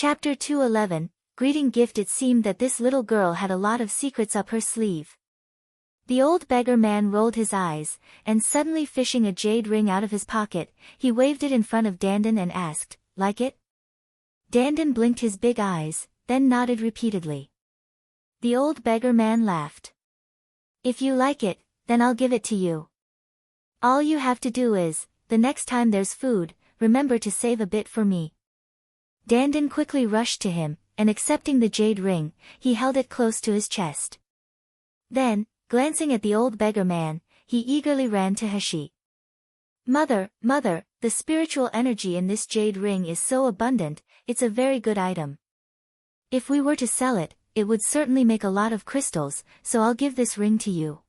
Chapter 211, Greeting Gift. It seemed that this little girl had a lot of secrets up her sleeve. The old beggar man rolled his eyes, and suddenly fishing a jade ring out of his pocket, he waved it in front of Dandan and asked, "Like it?" Dandan blinked his big eyes, then nodded repeatedly. The old beggar man laughed. "If you like it, then I'll give it to you. All you have to do is, the next time there's food, remember to save a bit for me." Dandan quickly rushed to him, and accepting the jade ring, he held it close to his chest. Then, glancing at the old beggar man, he eagerly ran to Hashi. Mother, the spiritual energy in this jade ring is so abundant, it's a very good item. If we were to sell it, it would certainly make a lot of crystals, so I'll give this ring to you."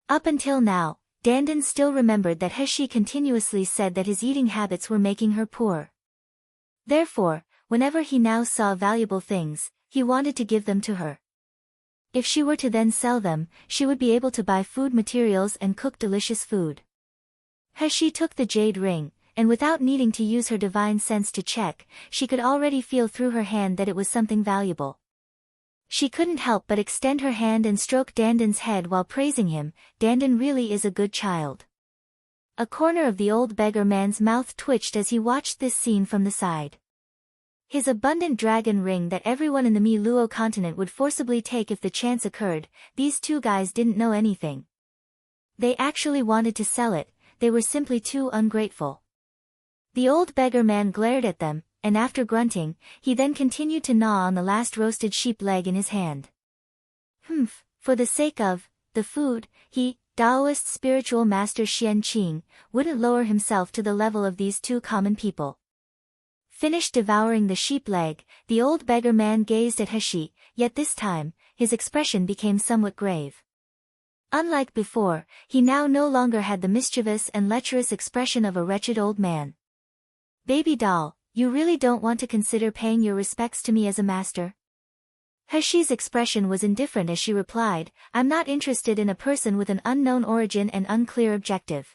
Up until now, Dandan still remembered that Hashi continuously said that his eating habits were making her poor. Therefore, whenever he now saw valuable things, he wanted to give them to her. If she were to then sell them, she would be able to buy food materials and cook delicious food. Hashi took the jade ring, and without needing to use her divine sense to check, she could already feel through her hand that it was something valuable. She couldn't help but extend her hand and stroke Dandan's head while praising him. "Dandan really is a good child." A corner of the old beggar man's mouth twitched as he watched this scene from the side. His abundant dragon ring that everyone in the Mi-Luo continent would forcibly take if the chance occurred, these two guys didn't know anything. They actually wanted to sell it, they were simply too ungrateful. The old beggar man glared at them, and after grunting, he then continued to gnaw on the last roasted sheep leg in his hand. For the sake of the food, he, Taoist spiritual master Xian Qing, wouldn't lower himself to the level of these two common people. Finished devouring the sheep leg, the old beggar man gazed at Hashi, yet this time, his expression became somewhat grave. Unlike before, he now no longer had the mischievous and lecherous expression of a wretched old man. "Baby doll, you really don't want to consider paying your respects to me as a master?" Hashi's expression was indifferent as she replied, "I'm not interested in a person with an unknown origin and unclear objective.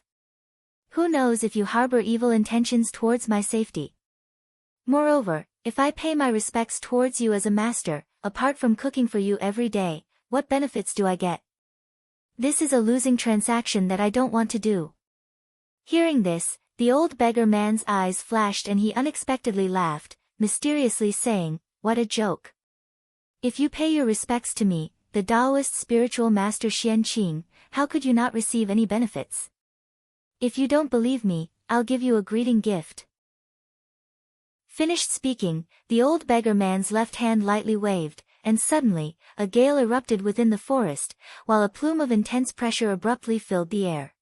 Who knows if you harbor evil intentions towards my safety? Moreover, if I pay my respects towards you as a master, apart from cooking for you every day, what benefits do I get? This is a losing transaction that I don't want to do." Hearing this, the old beggar man's eyes flashed and he unexpectedly laughed, mysteriously saying, "What a joke. If you pay your respects to me, the Taoist spiritual master Xian Qing, how could you not receive any benefits? If you don't believe me, I'll give you a greeting gift." Finished speaking, the old beggar man's left hand lightly waved, and suddenly, a gale erupted within the forest, while a plume of intense pressure abruptly filled the air.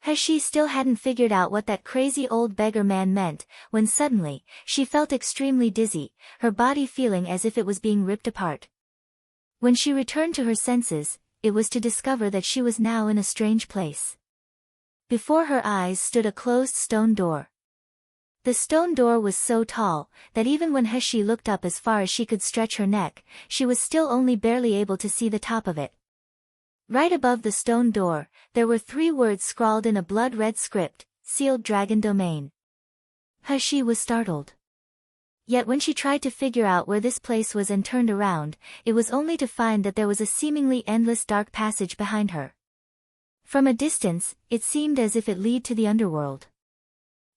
Hashi still hadn't figured out what that crazy old beggar man meant, when suddenly, she felt extremely dizzy, her body feeling as if it was being ripped apart. When she returned to her senses, it was to discover that she was now in a strange place. Before her eyes stood a closed stone door. The stone door was so tall, that even when Hashi looked up as far as she could stretch her neck, she was still only barely able to see the top of it. Right above the stone door, there were 3 words scrawled in a blood-red script, "Sealed Dragon Domain." Hashi was startled. Yet when she tried to figure out where this place was and turned around, it was only to find that there was a seemingly endless dark passage behind her. From a distance, it seemed as if it led to the underworld.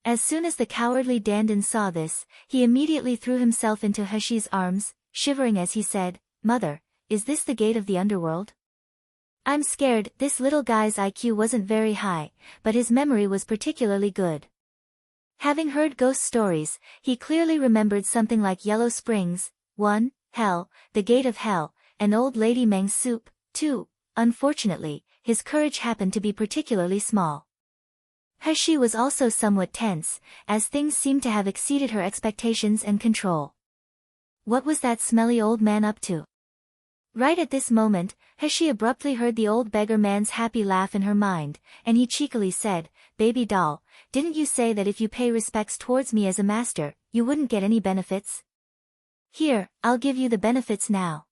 As soon as the cowardly Dandan saw this, he immediately threw himself into Hashi's arms, shivering as he said, "Mother, is this the gate of the underworld? I'm scared." This little guy's IQ wasn't very high, but his memory was particularly good. Having heard ghost stories, he clearly remembered something like Yellow Springs, 1, Hell, the Gate of Hell, and Old Lady Meng's Soup, 2. Unfortunately, his courage happened to be particularly small. Hashi was also somewhat tense, as things seemed to have exceeded her expectations and control. What was that smelly old man up to? Right at this moment, Hashi abruptly heard the old beggar man's happy laugh in her mind, and he cheekily said, "Baby doll, didn't you say that if you pay respects towards me as a master, you wouldn't get any benefits? Here, I'll give you the benefits now."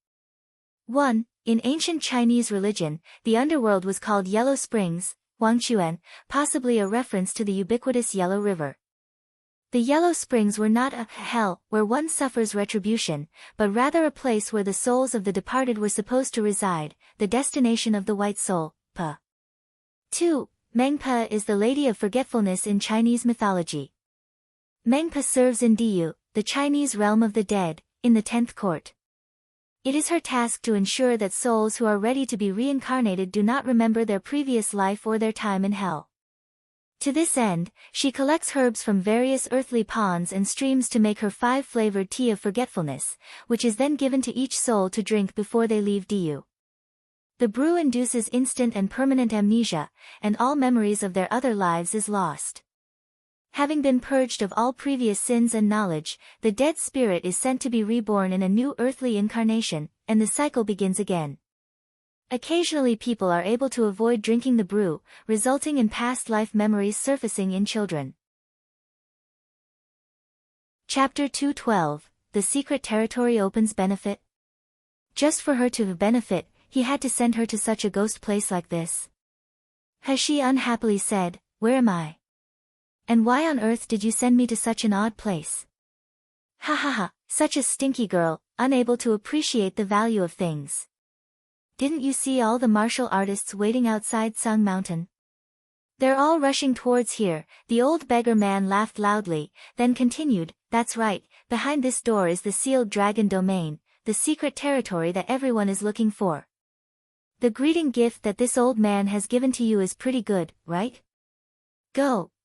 1. In ancient Chinese religion, the underworld was called Yellow Springs, Huangquan, possibly a reference to the ubiquitous Yellow River. The yellow springs were not a hell where one suffers retribution, but rather a place where the souls of the departed were supposed to reside, the destination of the white soul, Pa. 2. Mengpa is the Lady of Forgetfulness in Chinese mythology. Mengpa serves in Diyu, the Chinese realm of the dead, in the 10th court. It is her task to ensure that souls who are ready to be reincarnated do not remember their previous life or their time in hell. To this end, she collects herbs from various earthly ponds and streams to make her 5-flavored tea of forgetfulness, which is then given to each soul to drink before they leave Diyu. The brew induces instant and permanent amnesia, and all memories of their other lives is lost. Having been purged of all previous sins and knowledge, the dead spirit is sent to be reborn in a new earthly incarnation, and the cycle begins again. Occasionally people are able to avoid drinking the brew, resulting in past life memories surfacing in children. Chapter 212, The Secret Territory opens benefit. Just for her to benefit, he had to send her to such a ghost place like this. She unhappily said, "Where am I? And why on earth did you send me to such an odd place? Ha ha ha, such a stinky girl, unable to appreciate the value of things. Didn't you see all the martial artists waiting outside Sung Mountain? They're all rushing towards here." The old beggar man laughed loudly, then continued, "That's right, behind this door is the sealed dragon domain, the secret territory that everyone is looking for. The greeting gift that this old man has given to you is pretty good, right?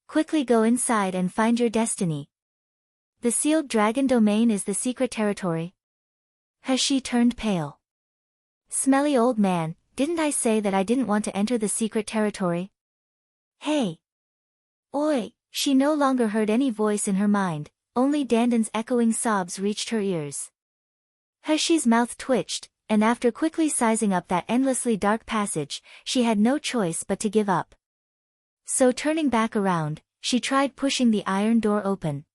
Quickly go inside and find your destiny." The sealed dragon domain is the secret territory. She turned pale. "Smelly old man, didn't I say that I didn't want to enter the secret territory? Hey! Oi!" She no longer heard any voice in her mind, only Dandan's echoing sobs reached her ears. Heshi's mouth twitched, and after quickly sizing up that endlessly dark passage, she had no choice but to give up. So turning back around, she tried pushing the iron door open.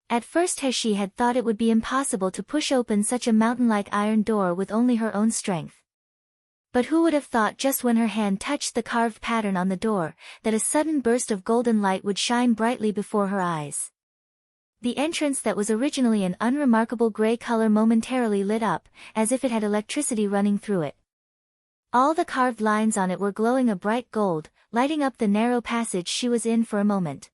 At first Heshi had thought it would be impossible to push open such a mountain-like iron door with only her own strength. But who would have thought just when her hand touched the carved pattern on the door, that a sudden burst of golden light would shine brightly before her eyes. The entrance that was originally an unremarkable gray color momentarily lit up, as if it had electricity running through it. All the carved lines on it were glowing a bright gold, lighting up the narrow passage she was in for a moment.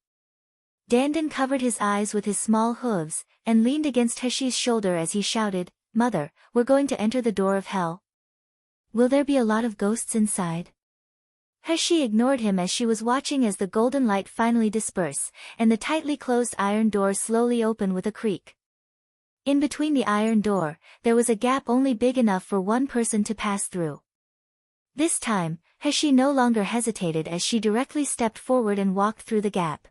Dandan covered his eyes with his small hooves, and leaned against Heshi's shoulder as he shouted, "Mother, we're going to enter the door of hell. Will there be a lot of ghosts inside?" Heshi ignored him as she was watching as the golden light finally disperse, and the tightly closed iron door slowly open with a creak. In between the iron door, there was a gap only big enough for one person to pass through. This time, Heshi no longer hesitated as she directly stepped forward and walked through the gap.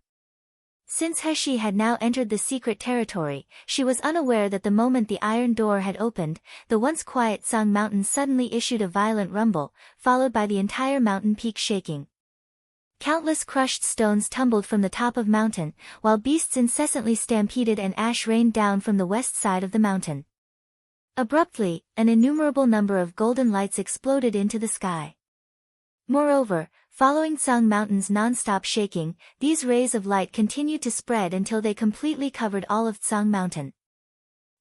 Since Heshi had now entered the secret territory, she was unaware that the moment the iron door had opened, the once quiet Sung Mountain suddenly issued a violent rumble, followed by the entire mountain peak shaking. Countless crushed stones tumbled from the top of mountain, while beasts incessantly stampeded and ash rained down from the west side of the mountain. Abruptly, an innumerable number of golden lights exploded into the sky. Moreover, following Sung Mountain's non-stop shaking, these rays of light continued to spread until they completely covered all of Tsang Mountain.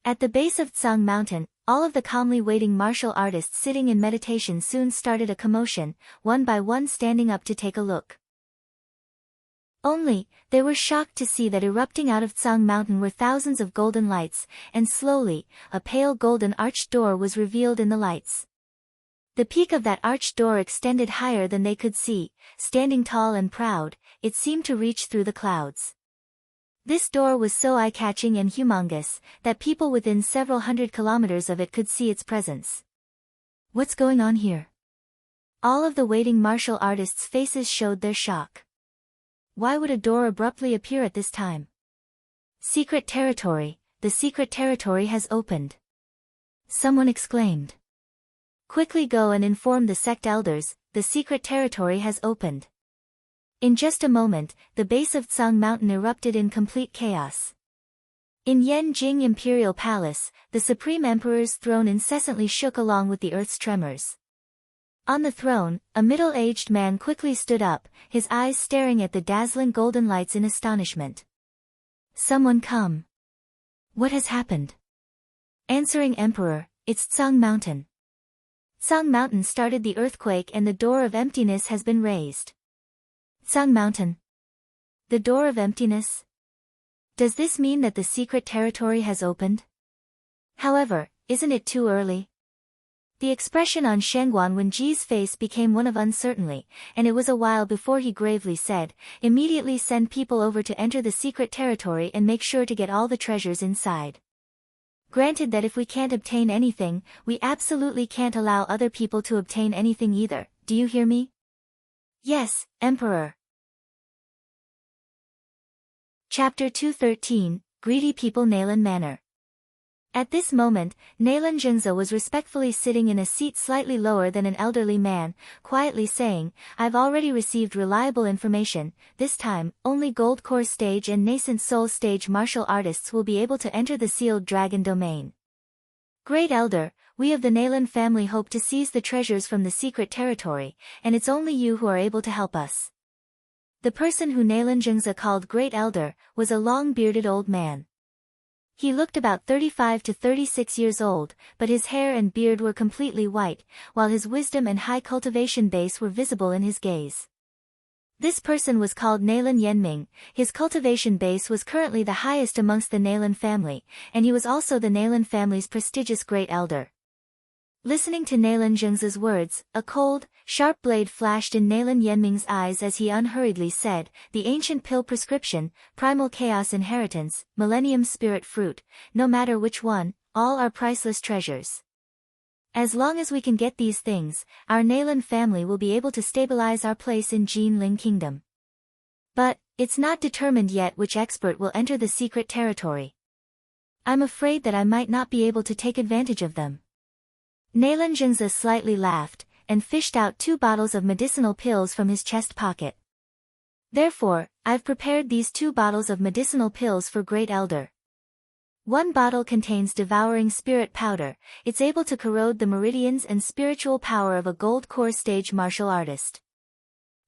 At the base of Tsang Mountain, all of the calmly waiting martial artists sitting in meditation soon started a commotion, one by one standing up to take a look. Only, they were shocked to see that erupting out of Tsang Mountain were thousands of golden lights, and slowly, a pale golden arched door was revealed in the lights. The peak of that arched door extended higher than they could see, standing tall and proud, it seemed to reach through the clouds. This door was so eye-catching and humongous, that people within several hundred kilometers of it could see its presence. What's going on here? All of the waiting martial artists' faces showed their shock. Why would a door abruptly appear at this time? Secret territory, the secret territory has opened. Someone exclaimed. Quickly go and inform the sect elders, the secret territory has opened. In just a moment, the base of Tsang Mountain erupted in complete chaos. In Yenjing Imperial Palace, the Supreme Emperor's throne incessantly shook along with the earth's tremors. On the throne, a middle-aged man quickly stood up, his eyes staring at the dazzling golden lights in astonishment. Someone come. What has happened? Answering Emperor, it's Tsang Mountain. Tsang Mountain started the earthquake and the door of emptiness has been raised. Tsang Mountain. The door of emptiness? Does this mean that the secret territory has opened? However, isn't it too early? The expression on Shangguan Wenji's face became one of uncertainty, and it was a while before he gravely said, immediately send people over to enter the secret territory and make sure to get all the treasures inside. Granted that if we can't obtain anything, we absolutely can't allow other people to obtain anything either, do you hear me? Yes, Emperor. Chapter 213, Greedy People Nalan Manor. At this moment, Nalan Jingza was respectfully sitting in a seat slightly lower than an elderly man, quietly saying, I've already received reliable information. This time, only Gold Core stage and Nascent Soul stage martial artists will be able to enter the sealed dragon domain. Great Elder, we of the Nalan family hope to seize the treasures from the secret territory, and it's only you who are able to help us. The person who Nalan Jingza called Great Elder was a long-bearded old man. He looked about 35 to 36 years old, but his hair and beard were completely white, while his wisdom and high cultivation base were visible in his gaze. This person was called Nalan Yenming. His cultivation base was currently the highest amongst the Nalan family, and he was also the Nalan family's prestigious Great Elder. Listening to Nalan Jingza's words, a cold, sharp blade flashed in Nalan Yenming's eyes as he unhurriedly said, the ancient pill prescription, primal chaos inheritance, millennium spirit fruit, no matter which one, all are priceless treasures. As long as we can get these things, our Nalan family will be able to stabilize our place in Jinling Kingdom. But, it's not determined yet which expert will enter the secret territory. I'm afraid that I might not be able to take advantage of them. Nalan Jingza slightly laughed, and fished out 2 bottles of medicinal pills from his chest pocket. Therefore, I've prepared these 2 bottles of medicinal pills for Great Elder. One bottle contains devouring spirit powder, it's able to corrode the meridians and spiritual power of a gold core stage martial artist.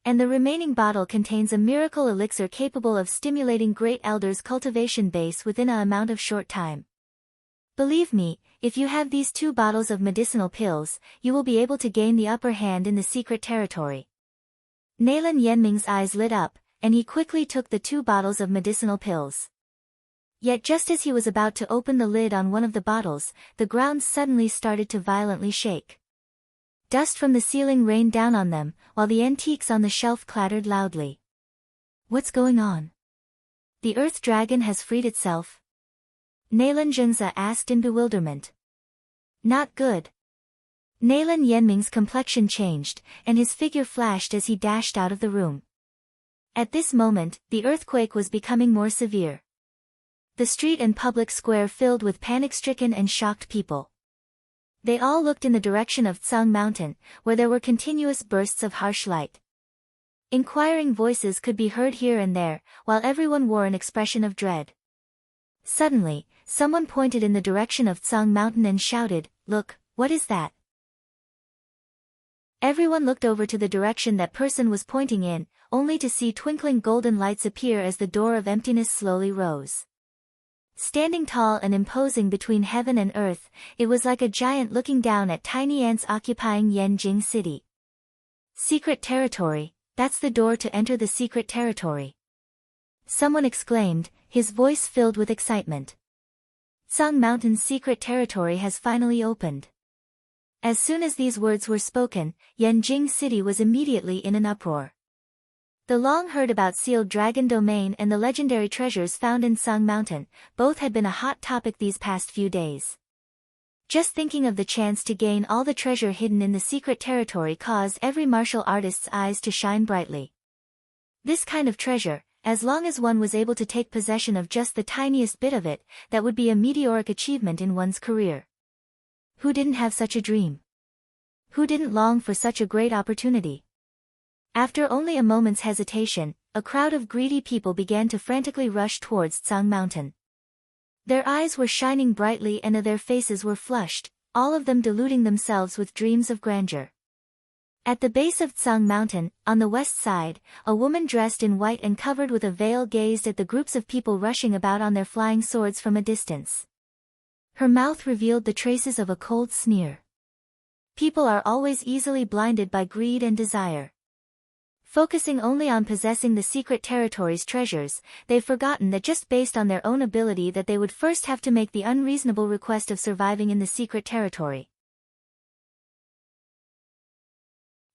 And the remaining bottle contains a miracle elixir capable of stimulating Great Elder's cultivation base within an amount of short time. Believe me, if you have these 2 bottles of medicinal pills, you will be able to gain the upper hand in the secret territory. Nalan Yenming's eyes lit up, and he quickly took the 2 bottles of medicinal pills. Yet just as he was about to open the lid on one of the bottles, the ground suddenly started to violently shake. Dust from the ceiling rained down on them, while the antiques on the shelf clattered loudly. What's going on? The earth dragon has freed itself? Nalan Jingza asked in bewilderment. Not good. Nalan Yenming's complexion changed, and his figure flashed as he dashed out of the room. At this moment, the earthquake was becoming more severe. The street and public square filled with panic-stricken and shocked people. They all looked in the direction of Tsang Mountain, where there were continuous bursts of harsh light. Inquiring voices could be heard here and there, while everyone wore an expression of dread. Suddenly, someone pointed in the direction of Tsang Mountain and shouted, Look, what is that? Everyone looked over to the direction that person was pointing in, only to see twinkling golden lights appear as the door of emptiness slowly rose. Standing tall and imposing between heaven and earth, it was like a giant looking down at tiny ants occupying Yanjing City. Secret territory, that's the door to enter the secret territory. Someone exclaimed, his voice filled with excitement. Tsang Mountain's secret territory has finally opened. As soon as these words were spoken, Yanjing City was immediately in an uproar. The long heard about sealed dragon domain and the legendary treasures found in Tsang Mountain, both had been a hot topic these past few days. Just thinking of the chance to gain all the treasure hidden in the secret territory caused every martial artist's eyes to shine brightly. This kind of treasure, as long as one was able to take possession of just the tiniest bit of it, that would be a meteoric achievement in one's career. Who didn't have such a dream? Who didn't long for such a great opportunity? After only a moment's hesitation, a crowd of greedy people began to frantically rush towards Tsang Mountain. Their eyes were shining brightly and their faces were flushed, all of them deluding themselves with dreams of grandeur. At the base of Tsang Mountain, on the west side, a woman dressed in white and covered with a veil gazed at the groups of people rushing about on their flying swords from a distance. Her mouth revealed the traces of a cold sneer. People are always easily blinded by greed and desire. Focusing only on possessing the secret territory's treasures, they've forgotten that just based on their own ability that they would first have to make the unreasonable request of surviving in the secret territory.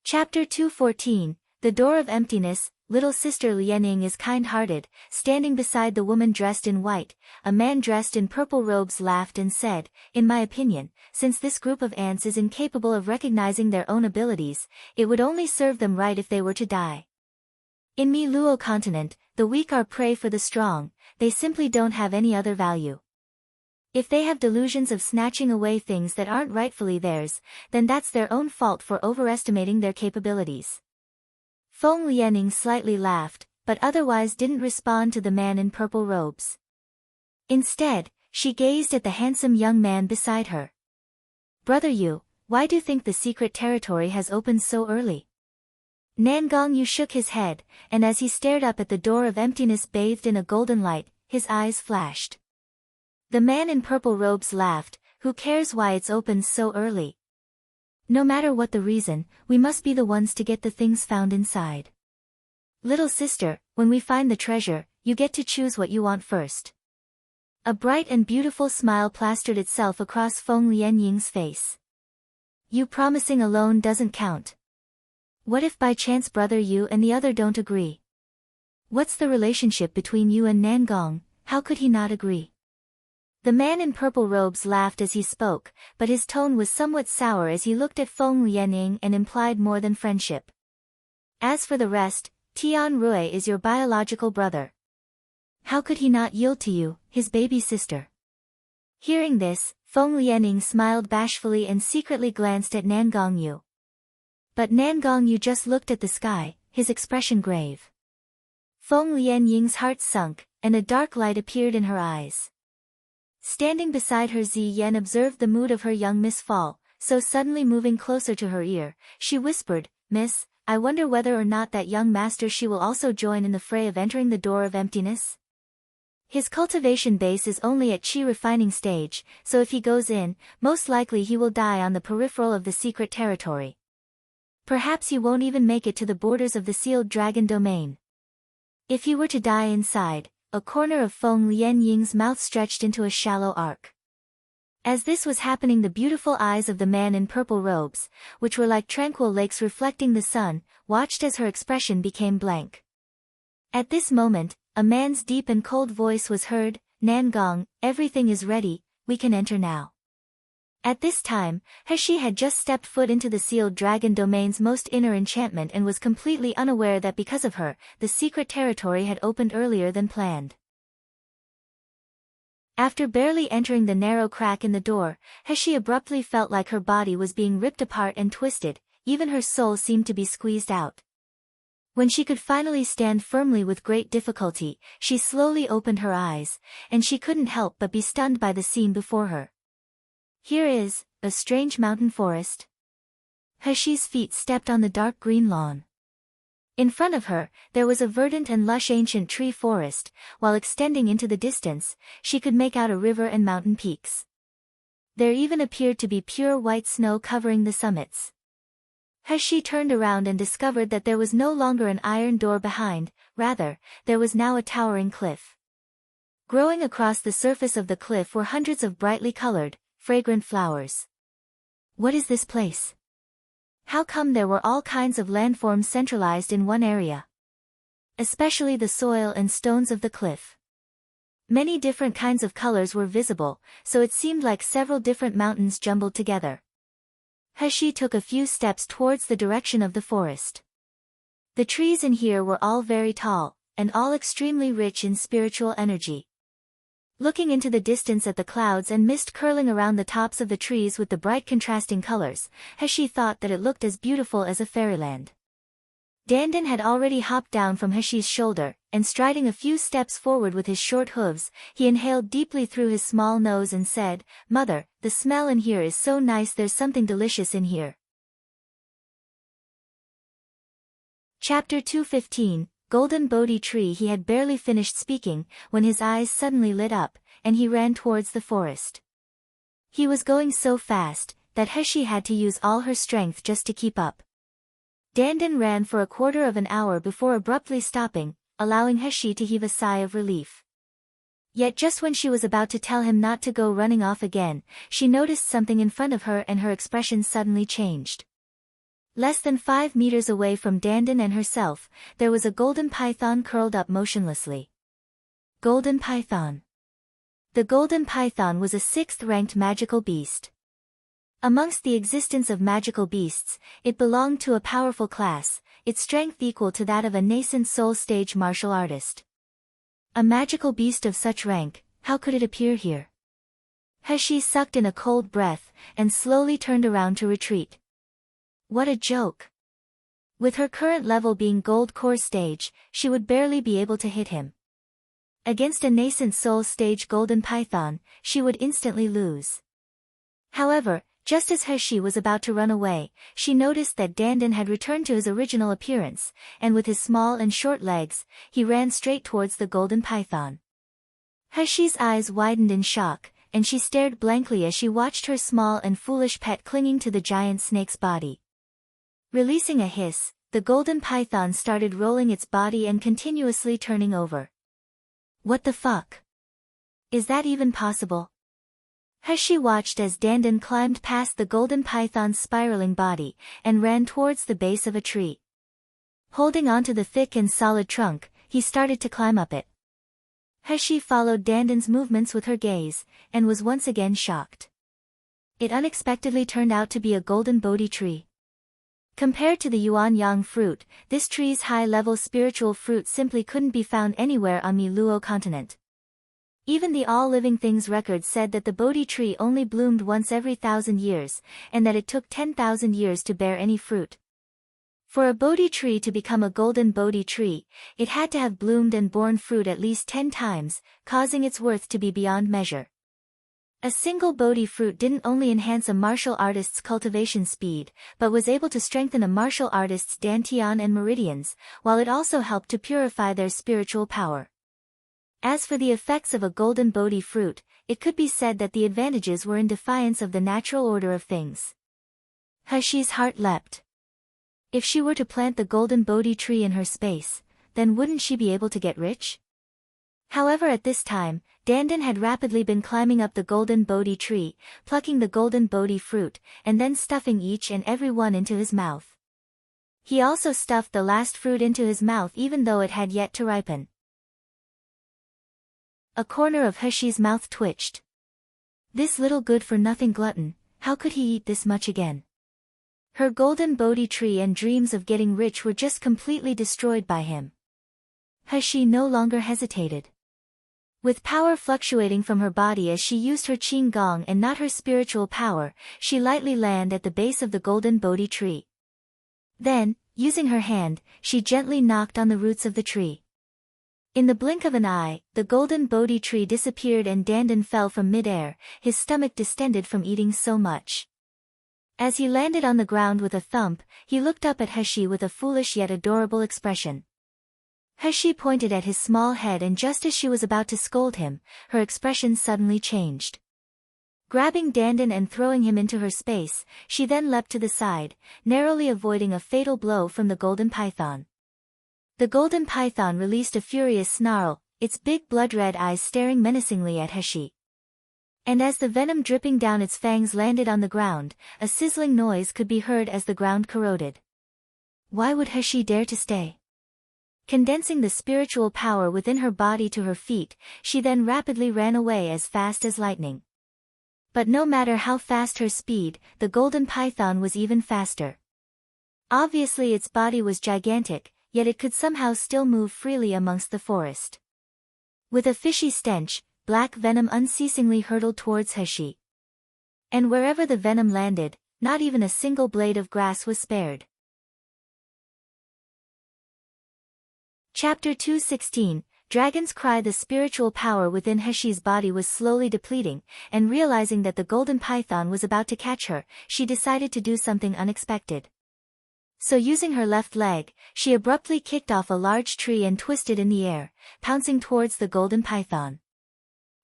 Chapter 214, The Door of Emptiness. Little sister Lianing is kind-hearted. Standing beside the woman dressed in white, a man dressed in purple robes laughed and said, "In my opinion, since this group of ants is incapable of recognizing their own abilities, it would only serve them right if they were to die. In Mi Luo continent, the weak are prey for the strong, they simply don't have any other value. If they have delusions of snatching away things that aren't rightfully theirs, then that's their own fault for overestimating their capabilities." Feng Lianing slightly laughed, but otherwise didn't respond to the man in purple robes. Instead, she gazed at the handsome young man beside her. "Brother Yu, why do you think the secret territory has opened so early?" Nangong Yu shook his head, and as he stared up at the door of emptiness bathed in a golden light, his eyes flashed. The man in purple robes laughed, "Who cares why it's opened so early? No matter what the reason, we must be the ones to get the things found inside. Little sister, when we find the treasure, you get to choose what you want first." A bright and beautiful smile plastered itself across Feng Lianying's face. "You promising alone doesn't count. What if by chance brother you and the other don't agree? What's the relationship between you and Nangong, how could he not agree?" The man in purple robes laughed as he spoke, but his tone was somewhat sour as he looked at Feng Lianing and implied more than friendship. "As for the rest, Tian Rui is your biological brother. How could he not yield to you, his baby sister?" Hearing this, Feng Lianing smiled bashfully and secretly glanced at Nangong Yu. But Nangong Yu just looked at the sky, his expression grave. Feng Lianying's heart sunk, and a dark light appeared in her eyes. Standing beside her, Zi Yan observed the mood of her young Miss Fall, so suddenly moving closer to her ear, she whispered, "Miss, I wonder whether or not that young master she will also join in the fray of entering the door of emptiness? His cultivation base is only at Qi refining stage, so if he goes in, most likely he will die on the peripheral of the secret territory. Perhaps he won't even make it to the borders of the sealed dragon domain. If he were to die inside," a corner of Feng Lianying's mouth stretched into a shallow arc. As this was happening, the beautiful eyes of the man in purple robes, which were like tranquil lakes reflecting the sun, watched as her expression became blank. At this moment, a man's deep and cold voice was heard, "Nangong, everything is ready, we can enter now." At this time, He had just stepped foot into the sealed dragon domain's most inner enchantment and was completely unaware that because of her, the secret territory had opened earlier than planned. After barely entering the narrow crack in the door, He abruptly felt like her body was being ripped apart and twisted, even her soul seemed to be squeezed out. When she could finally stand firmly with great difficulty, she slowly opened her eyes, and she couldn't help but be stunned by the scene before her. Here is a strange mountain forest. Heshi's feet stepped on the dark green lawn. In front of her, there was a verdant and lush ancient tree forest, while extending into the distance, she could make out a river and mountain peaks. There even appeared to be pure white snow covering the summits. Heshi turned around and discovered that there was no longer an iron door behind, rather, there was now a towering cliff. Growing across the surface of the cliff were hundreds of brightly colored, fragrant flowers. What is this place? How come there were all kinds of landforms centralized in one area? Especially the soil and stones of the cliff. Many different kinds of colors were visible, so it seemed like several different mountains jumbled together. Heshi took a few steps towards the direction of the forest. The trees in here were all very tall, and all extremely rich in spiritual energy. Looking into the distance at the clouds and mist curling around the tops of the trees with the bright contrasting colors, Heshi thought that it looked as beautiful as a fairyland. Dandan had already hopped down from Heshi's shoulder, and striding a few steps forward with his short hooves, he inhaled deeply through his small nose and said, "Mother, the smell in here is so nice, there's something delicious in here." Chapter 215, Golden Bodhi Tree. He had barely finished speaking, when his eyes suddenly lit up, and he ran towards the forest. He was going so fast, that Heshi had to use all her strength just to keep up. Dandan ran for a quarter of an hour before abruptly stopping, allowing Heshi to heave a sigh of relief. Yet just when she was about to tell him not to go running off again, she noticed something in front of her and her expression suddenly changed. Less than 5 meters away from Dandan and herself, there was a golden python curled up motionlessly. Golden python. The golden python was a 6th-ranked magical beast. Amongst the existence of magical beasts, it belonged to a powerful class, its strength equal to that of a nascent soul-stage martial artist. A magical beast of such rank, how could it appear here? Heshi sucked in a cold breath, and slowly turned around to retreat. What a joke! With her current level being Gold Core stage, she would barely be able to hit him. Against a nascent soul stage golden python, she would instantly lose. However, just as Heshi was about to run away, she noticed that Dandan had returned to his original appearance, and with his small and short legs, he ran straight towards the golden python. Heshi's eyes widened in shock, and she stared blankly as she watched her small and foolish pet clinging to the giant snake's body. Releasing a hiss, the golden python started rolling its body and continuously turning over. What the fuck? Is that even possible? Heshi watched as Dandan climbed past the golden python's spiraling body, and ran towards the base of a tree. Holding onto the thick and solid trunk, he started to climb up it. Heshi followed Dandan's movements with her gaze, and was once again shocked. It unexpectedly turned out to be a golden Bodhi tree. Compared to the Yuan Yang fruit, this tree's high-level spiritual fruit simply couldn't be found anywhere on the Luo continent. Even the All Living Things record said that the Bodhi tree only bloomed once every 1,000 years, and that it took 10,000 years to bear any fruit. For a Bodhi tree to become a golden Bodhi tree, it had to have bloomed and borne fruit at least 10 times, causing its worth to be beyond measure. A single Bodhi fruit didn't only enhance a martial artist's cultivation speed, but was able to strengthen a martial artist's dantian and meridians, while it also helped to purify their spiritual power. As for the effects of a golden Bodhi fruit, it could be said that the advantages were in defiance of the natural order of things. Heshi's heart leapt. If she were to plant the golden Bodhi tree in her space, then wouldn't she be able to get rich? However, at this time, Dandan had rapidly been climbing up the golden Bodhi tree, plucking the golden Bodhi fruit, and then stuffing each and every one into his mouth. He also stuffed the last fruit into his mouth even though it had yet to ripen. A corner of Heshi's mouth twitched. This little good-for-nothing glutton, how could he eat this much again? Her golden Bodhi tree and dreams of getting rich were just completely destroyed by him. Heshi no longer hesitated. With power fluctuating from her body as she used her Qing Gong and not her spiritual power, she lightly landed at the base of the golden Bodhi tree. Then, using her hand, she gently knocked on the roots of the tree. In the blink of an eye, the golden Bodhi tree disappeared and Dandan fell from mid-air, his stomach distended from eating so much. As he landed on the ground with a thump, he looked up at Heshi with a foolish yet adorable expression. Heshi pointed at his small head, and just as she was about to scold him, her expression suddenly changed. Grabbing Dandan and throwing him into her space, she then leapt to the side, narrowly avoiding a fatal blow from the golden python. The golden python released a furious snarl, its big blood-red eyes staring menacingly at Heshi. And as the venom dripping down its fangs landed on the ground, a sizzling noise could be heard as the ground corroded. Why would Heshi dare to stay? Condensing the spiritual power within her body to her feet, she then rapidly ran away as fast as lightning. But no matter how fast her speed, the golden python was even faster. Obviously its body was gigantic, yet it could somehow still move freely amongst the forest. With a fishy stench, black venom unceasingly hurtled towards Heshi. And wherever the venom landed, not even a single blade of grass was spared. Chapter 216, Dragon's Cry. The spiritual power within Heshi's body was slowly depleting, and realizing that the golden python was about to catch her, she decided to do something unexpected. So using her left leg, she abruptly kicked off a large tree and twisted in the air, pouncing towards the golden python.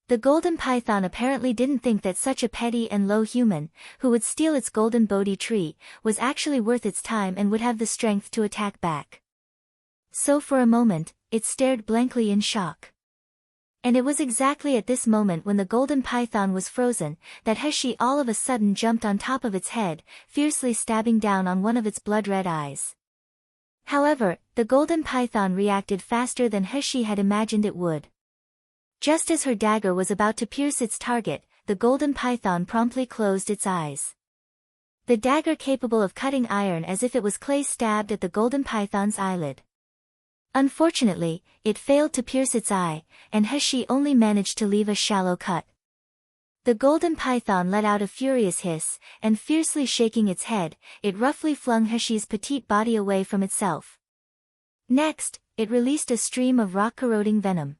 The golden python apparently didn't think that such a petty and low human, who would steal its golden Bodhi tree, was actually worth its time and would have the strength to attack back. So for a moment, it stared blankly in shock. And it was exactly at this moment when the golden python was frozen, that Heshi all of a sudden jumped on top of its head, fiercely stabbing down on one of its blood-red eyes. However, the golden python reacted faster than Heshi had imagined it would. Just as her dagger was about to pierce its target, the golden python promptly closed its eyes. The dagger capable of cutting iron as if it was clay stabbed at the golden python's eyelid. Unfortunately, it failed to pierce its eye, and Heshi only managed to leave a shallow cut. The golden python let out a furious hiss, and fiercely shaking its head, it roughly flung Heshi's petite body away from itself. Next, it released a stream of rock-corroding venom.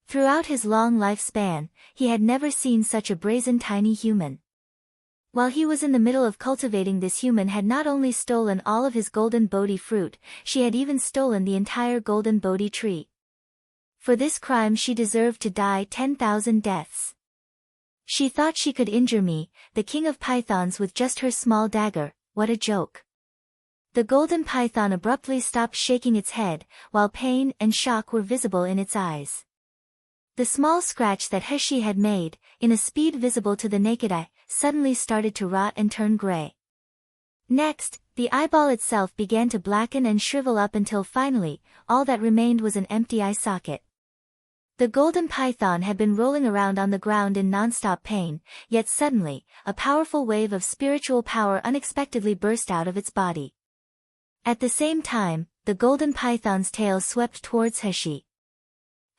Throughout his long lifespan, he had never seen such a brazen tiny human. While he was in the middle of cultivating, this human had not only stolen all of his golden Bodhi fruit, she had even stolen the entire golden Bodhi tree. For this crime she deserved to die 10,000 deaths. She thought she could injure me, the king of pythons, with just her small dagger. What a joke. The golden python abruptly stopped shaking its head, while pain and shock were visible in its eyes. The small scratch that Heshi had made, in a speed visible to the naked eye, suddenly started to rot and turn gray. Next, the eyeball itself began to blacken and shrivel up until finally, all that remained was an empty eye socket. The golden python had been rolling around on the ground in non-stop pain, yet suddenly, a powerful wave of spiritual power unexpectedly burst out of its body. At the same time, the golden python's tail swept towards Heshi.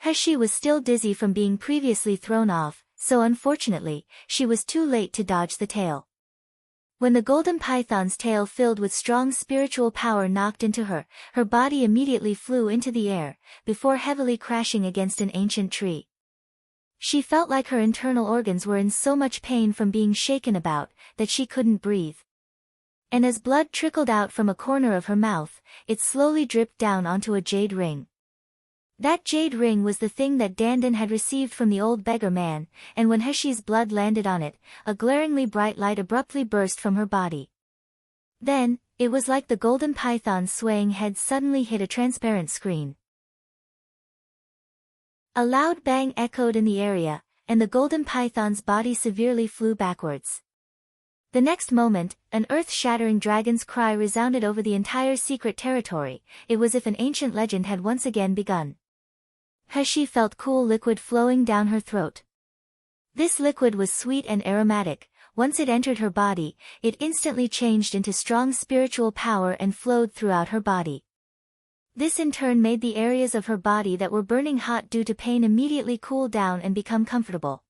Heshi was still dizzy from being previously thrown off, so unfortunately, she was too late to dodge the tail. When the golden python's tail filled with strong spiritual power knocked into her, her body immediately flew into the air, before heavily crashing against an ancient tree. She felt like her internal organs were in so much pain from being shaken about, that she couldn't breathe. And as blood trickled out from a corner of her mouth, it slowly dripped down onto a jade ring. That jade ring was the thing that Dandan had received from the old beggar man, and when Heshi's blood landed on it, a glaringly bright light abruptly burst from her body. Then, it was like the golden python's swaying head suddenly hit a transparent screen. A loud bang echoed in the area, and the golden python's body severely flew backwards. The next moment, an earth-shattering dragon's cry resounded over the entire secret territory. It was as if an ancient legend had once again begun. Heshi felt cool liquid flowing down her throat. This liquid was sweet and aromatic. Once it entered her body, it instantly changed into strong spiritual power and flowed throughout her body. This in turn made the areas of her body that were burning hot due to pain immediately cool down and become comfortable.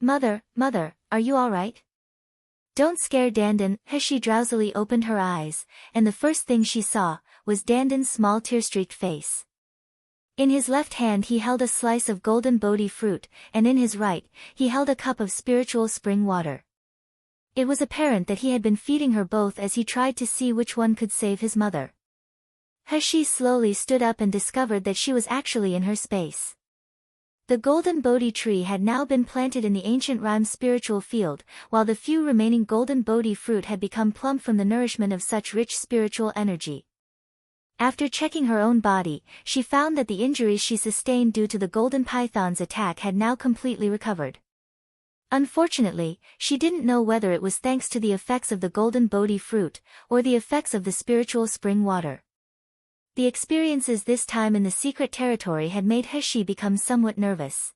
Mother, are you alright? Don't scare Dandan. Heshi drowsily opened her eyes, and the first thing she saw was Dandan's small tear-streaked face. In his left hand he held a slice of golden Bodhi fruit, and in his right, he held a cup of spiritual spring water. It was apparent that he had been feeding her both as he tried to see which one could save his mother. Heshi slowly stood up and discovered that she was actually in her space. The golden Bodhi tree had now been planted in the ancient Rhyme spiritual field, while the few remaining golden Bodhi fruit had become plump from the nourishment of such rich spiritual energy. After checking her own body, she found that the injuries she sustained due to the golden python's attack had now completely recovered. Unfortunately, she didn't know whether it was thanks to the effects of the golden Bodhi fruit, or the effects of the spiritual spring water. The experiences this time in the secret territory had made Heshi become somewhat nervous.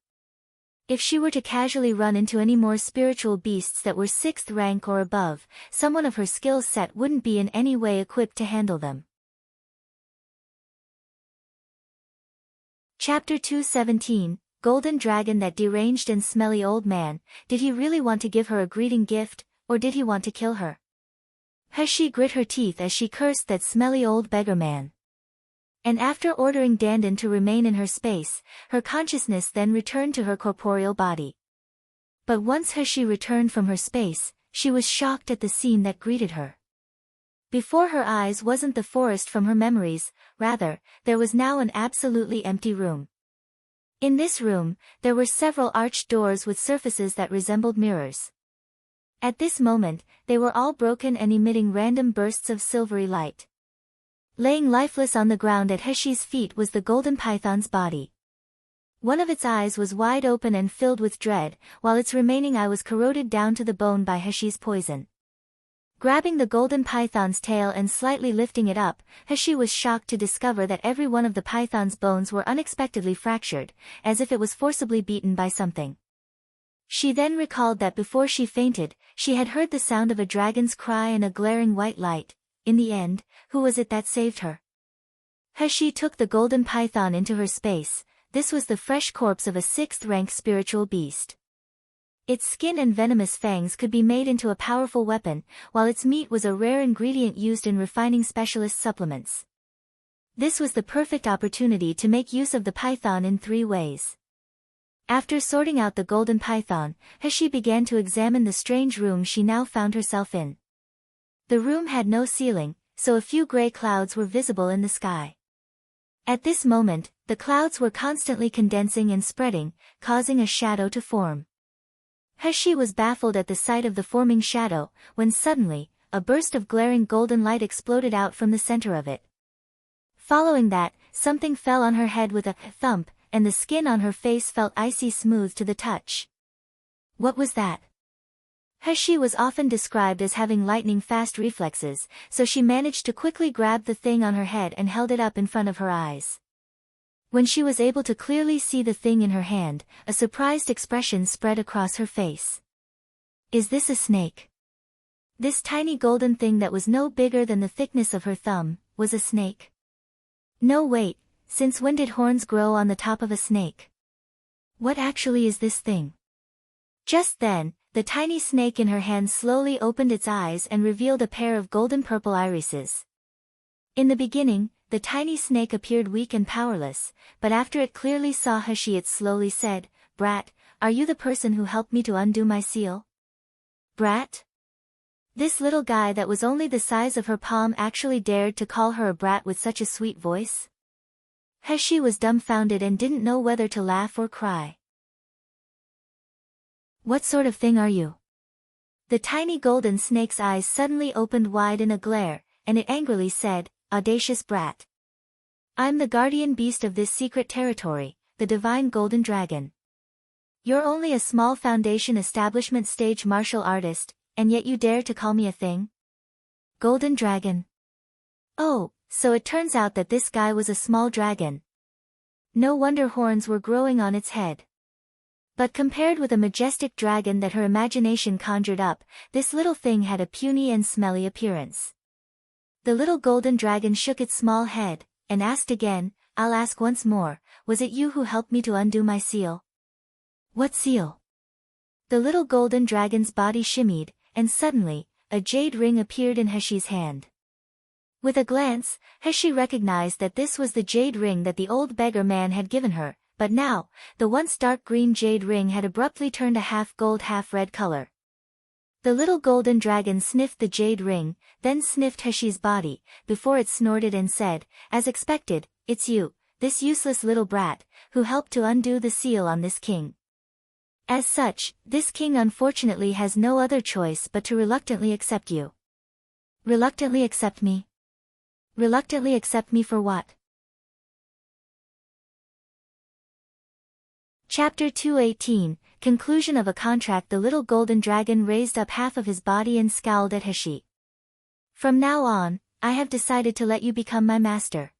If she were to casually run into any more spiritual beasts that were 6th rank or above, someone of her skill set wouldn't be in any way equipped to handle them. Chapter 217, Golden Dragon. That deranged and smelly old man, did he really want to give her a greeting gift, or did he want to kill her? Heshi grit her teeth as she cursed that smelly old beggar man. And after ordering Dandan to remain in her space, her consciousness then returned to her corporeal body. But once Heshi returned from her space, she was shocked at the scene that greeted her. Before her eyes wasn't the forest from her memories, rather, there was now an absolutely empty room. In this room, there were several arched doors with surfaces that resembled mirrors. At this moment, they were all broken and emitting random bursts of silvery light. Laying lifeless on the ground at Heshi's feet was the golden python's body. One of its eyes was wide open and filled with dread, while its remaining eye was corroded down to the bone by Heshi's poison. Grabbing the golden python's tail and slightly lifting it up, Heshi was shocked to discover that every one of the python's bones were unexpectedly fractured, as if it was forcibly beaten by something. She then recalled that before she fainted, she had heard the sound of a dragon's cry and a glaring white light. In the end, who was it that saved her? Heshi took the golden python into her space. This was the fresh corpse of a 6th-rank spiritual beast. Its skin and venomous fangs could be made into a powerful weapon, while its meat was a rare ingredient used in refining specialist supplements. This was the perfect opportunity to make use of the python in 3 ways. After sorting out the golden python, Heshi began to examine the strange room she now found herself in. The room had no ceiling, so a few gray clouds were visible in the sky. At this moment, the clouds were constantly condensing and spreading, causing a shadow to form. Heshi was baffled at the sight of the forming shadow, when suddenly, a burst of glaring golden light exploded out from the center of it. Following that, something fell on her head with a thump, and the skin on her face felt icy smooth to the touch. What was that? Heshi was often described as having lightning-fast reflexes, so she managed to quickly grab the thing on her head and held it up in front of her eyes. When she was able to clearly see the thing in her hand, a surprised expression spread across her face. Is this a snake? This tiny golden thing that was no bigger than the thickness of her thumb, was a snake? No, wait, since when did horns grow on the top of a snake? What actually is this thing? Just then, the tiny snake in her hand slowly opened its eyes and revealed a pair of golden-purple irises. In the beginning, the tiny snake appeared weak and powerless, but after it clearly saw Heshi it slowly said, "Brat, are you the person who helped me to undo my seal?" Brat? This little guy that was only the size of her palm actually dared to call her a brat with such a sweet voice? Heshi was dumbfounded and didn't know whether to laugh or cry. What sort of thing are you? The tiny golden snake's eyes suddenly opened wide in a glare, and it angrily said, "Audacious brat. I'm the guardian beast of this secret territory, the divine golden dragon. You're only a small foundation establishment stage martial artist, and yet you dare to call me a thing? Golden dragon. Oh, so it turns out that this guy was a small dragon. No wonder horns were growing on its head. But compared with a majestic dragon that her imagination conjured up, this little thing had a puny and smelly appearance." The little golden dragon shook its small head, and asked again, "I'll ask once more, was it you who helped me to undo my seal?" "What seal?" The little golden dragon's body shimmied, and suddenly, a jade ring appeared in Heshi's hand. With a glance, Heshi recognized that this was the jade ring that the old beggar man had given her, but now, the once dark green jade ring had abruptly turned a half-gold half-red color. The little golden dragon sniffed the jade ring, then sniffed Heshi's body, before it snorted and said, "As expected, it's you, this useless little brat, who helped to undo the seal on this king. As such, this king unfortunately has no other choice but to reluctantly accept you." Reluctantly accept me? Reluctantly accept me for what? Chapter 218, Conclusion of a Contract. The little golden dragon raised up half of his body and scowled at Heshi. "From now on, I have decided to let you become my master.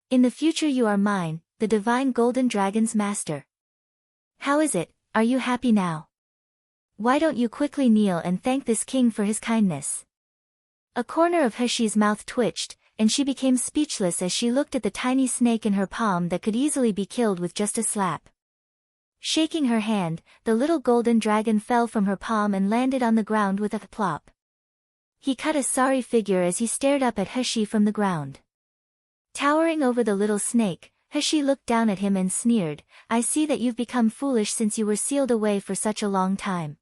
In the future you are mine, the divine golden dragon's master. How is it, are you happy now? Why don't you quickly kneel and thank this king for his kindness?" A corner of Heshi's mouth twitched, and she became speechless as she looked at the tiny snake in her palm that could easily be killed with just a slap. Shaking her hand, the little golden dragon fell from her palm and landed on the ground with a plop. He cut a sorry figure as he stared up at Heshi from the ground. Towering over the little snake, Heshi looked down at him and sneered, "I see that you've become foolish since you were sealed away for such a long time.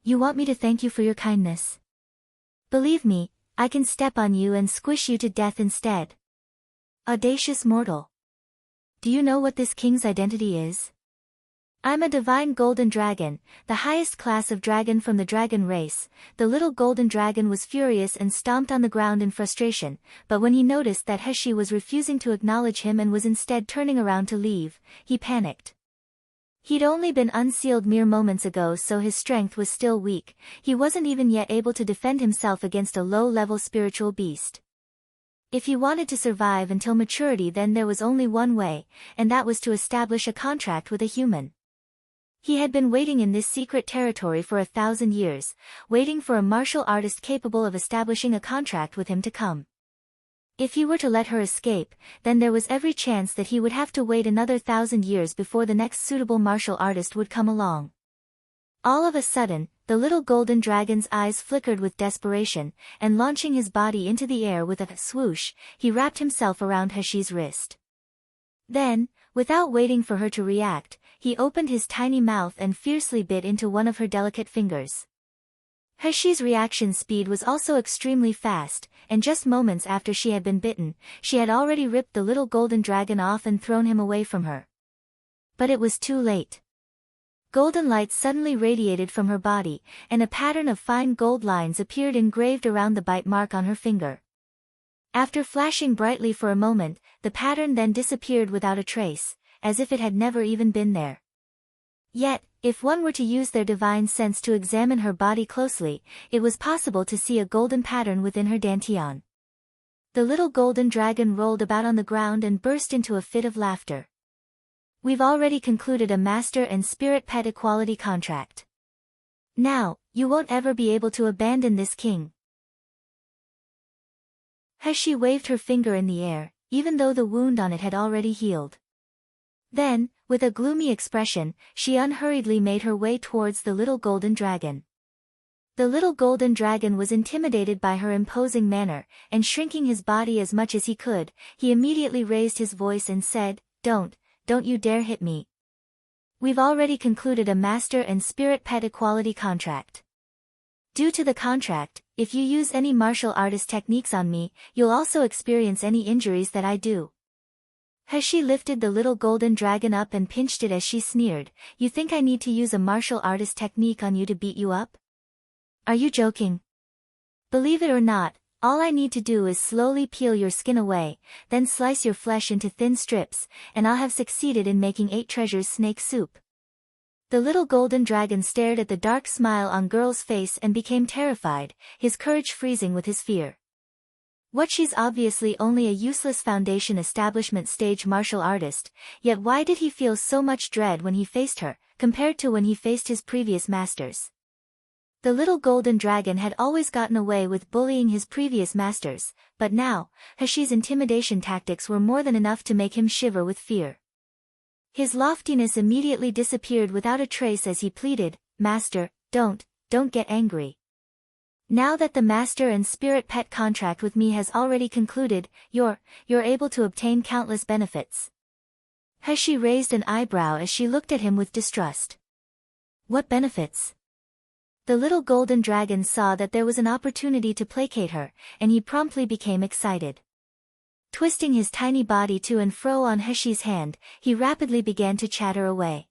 You want me to thank you for your kindness? Believe me, I can step on you and squish you to death instead. Audacious mortal. Do you know what this king's identity is? I'm a divine golden dragon, the highest class of dragon from the dragon race. The little golden dragon was furious and stomped on the ground in frustration, but when he noticed that Heshi was refusing to acknowledge him and was instead turning around to leave, he panicked. He'd only been unsealed mere moments ago, so his strength was still weak. He wasn't even yet able to defend himself against a low-level spiritual beast. If he wanted to survive until maturity, then there was only one way, and that was to establish a contract with a human. He had been waiting in this secret territory for 1,000 years, waiting for a martial artist capable of establishing a contract with him to come. If he were to let her escape, then there was every chance that he would have to wait another 1,000 years before the next suitable martial artist would come along. All of a sudden, the little golden dragon's eyes flickered with desperation, and launching his body into the air with a swoosh, he wrapped himself around Heshi's wrist. Then, without waiting for her to react, he opened his tiny mouth and fiercely bit into one of her delicate fingers. Heshi's reaction speed was also extremely fast, and just moments after she had been bitten, she had already ripped the little golden dragon off and thrown him away from her. But it was too late. Golden light suddenly radiated from her body, and a pattern of fine gold lines appeared engraved around the bite mark on her finger. After flashing brightly for a moment, the pattern then disappeared without a trace, as if it had never even been there. Yet, if one were to use their divine sense to examine her body closely, it was possible to see a golden pattern within her dantian. The little golden dragon rolled about on the ground and burst into a fit of laughter. We've already concluded a master and spirit pet equality contract. Now, you won't ever be able to abandon this king. Heshi waved her finger in the air, even though the wound on it had already healed. Then, with a gloomy expression, she unhurriedly made her way towards the little golden dragon. The little golden dragon was intimidated by her imposing manner, and shrinking his body as much as he could, he immediately raised his voice and said, Don't you dare hit me. We've already concluded a master and spirit pet equality contract. Due to the contract, if you use any martial artist techniques on me, you'll also experience any injuries that I do. Heshi lifted the little golden dragon up and pinched it as she sneered, You think I need to use a martial artist technique on you to beat you up? Are you joking? Believe it or not, all I need to do is slowly peel your skin away, then slice your flesh into thin strips, and I'll have succeeded in making 8 treasures snake soup. The little golden dragon stared at the dark smile on Girl's face and became terrified, his courage freezing with his fear. What, she's obviously only a useless foundation establishment stage martial artist, yet why did he feel so much dread when he faced her, compared to when he faced his previous masters? The little golden dragon had always gotten away with bullying his previous masters, but now, Heshi's intimidation tactics were more than enough to make him shiver with fear. His loftiness immediately disappeared without a trace as he pleaded, Master, don't get angry. Now that the master and spirit pet contract with me has already concluded, you're able to obtain countless benefits. Heshi raised an eyebrow as she looked at him with distrust. What benefits? The little golden dragon saw that there was an opportunity to placate her, and he promptly became excited. Twisting his tiny body to and fro on Heshi's hand, he rapidly began to chatter away.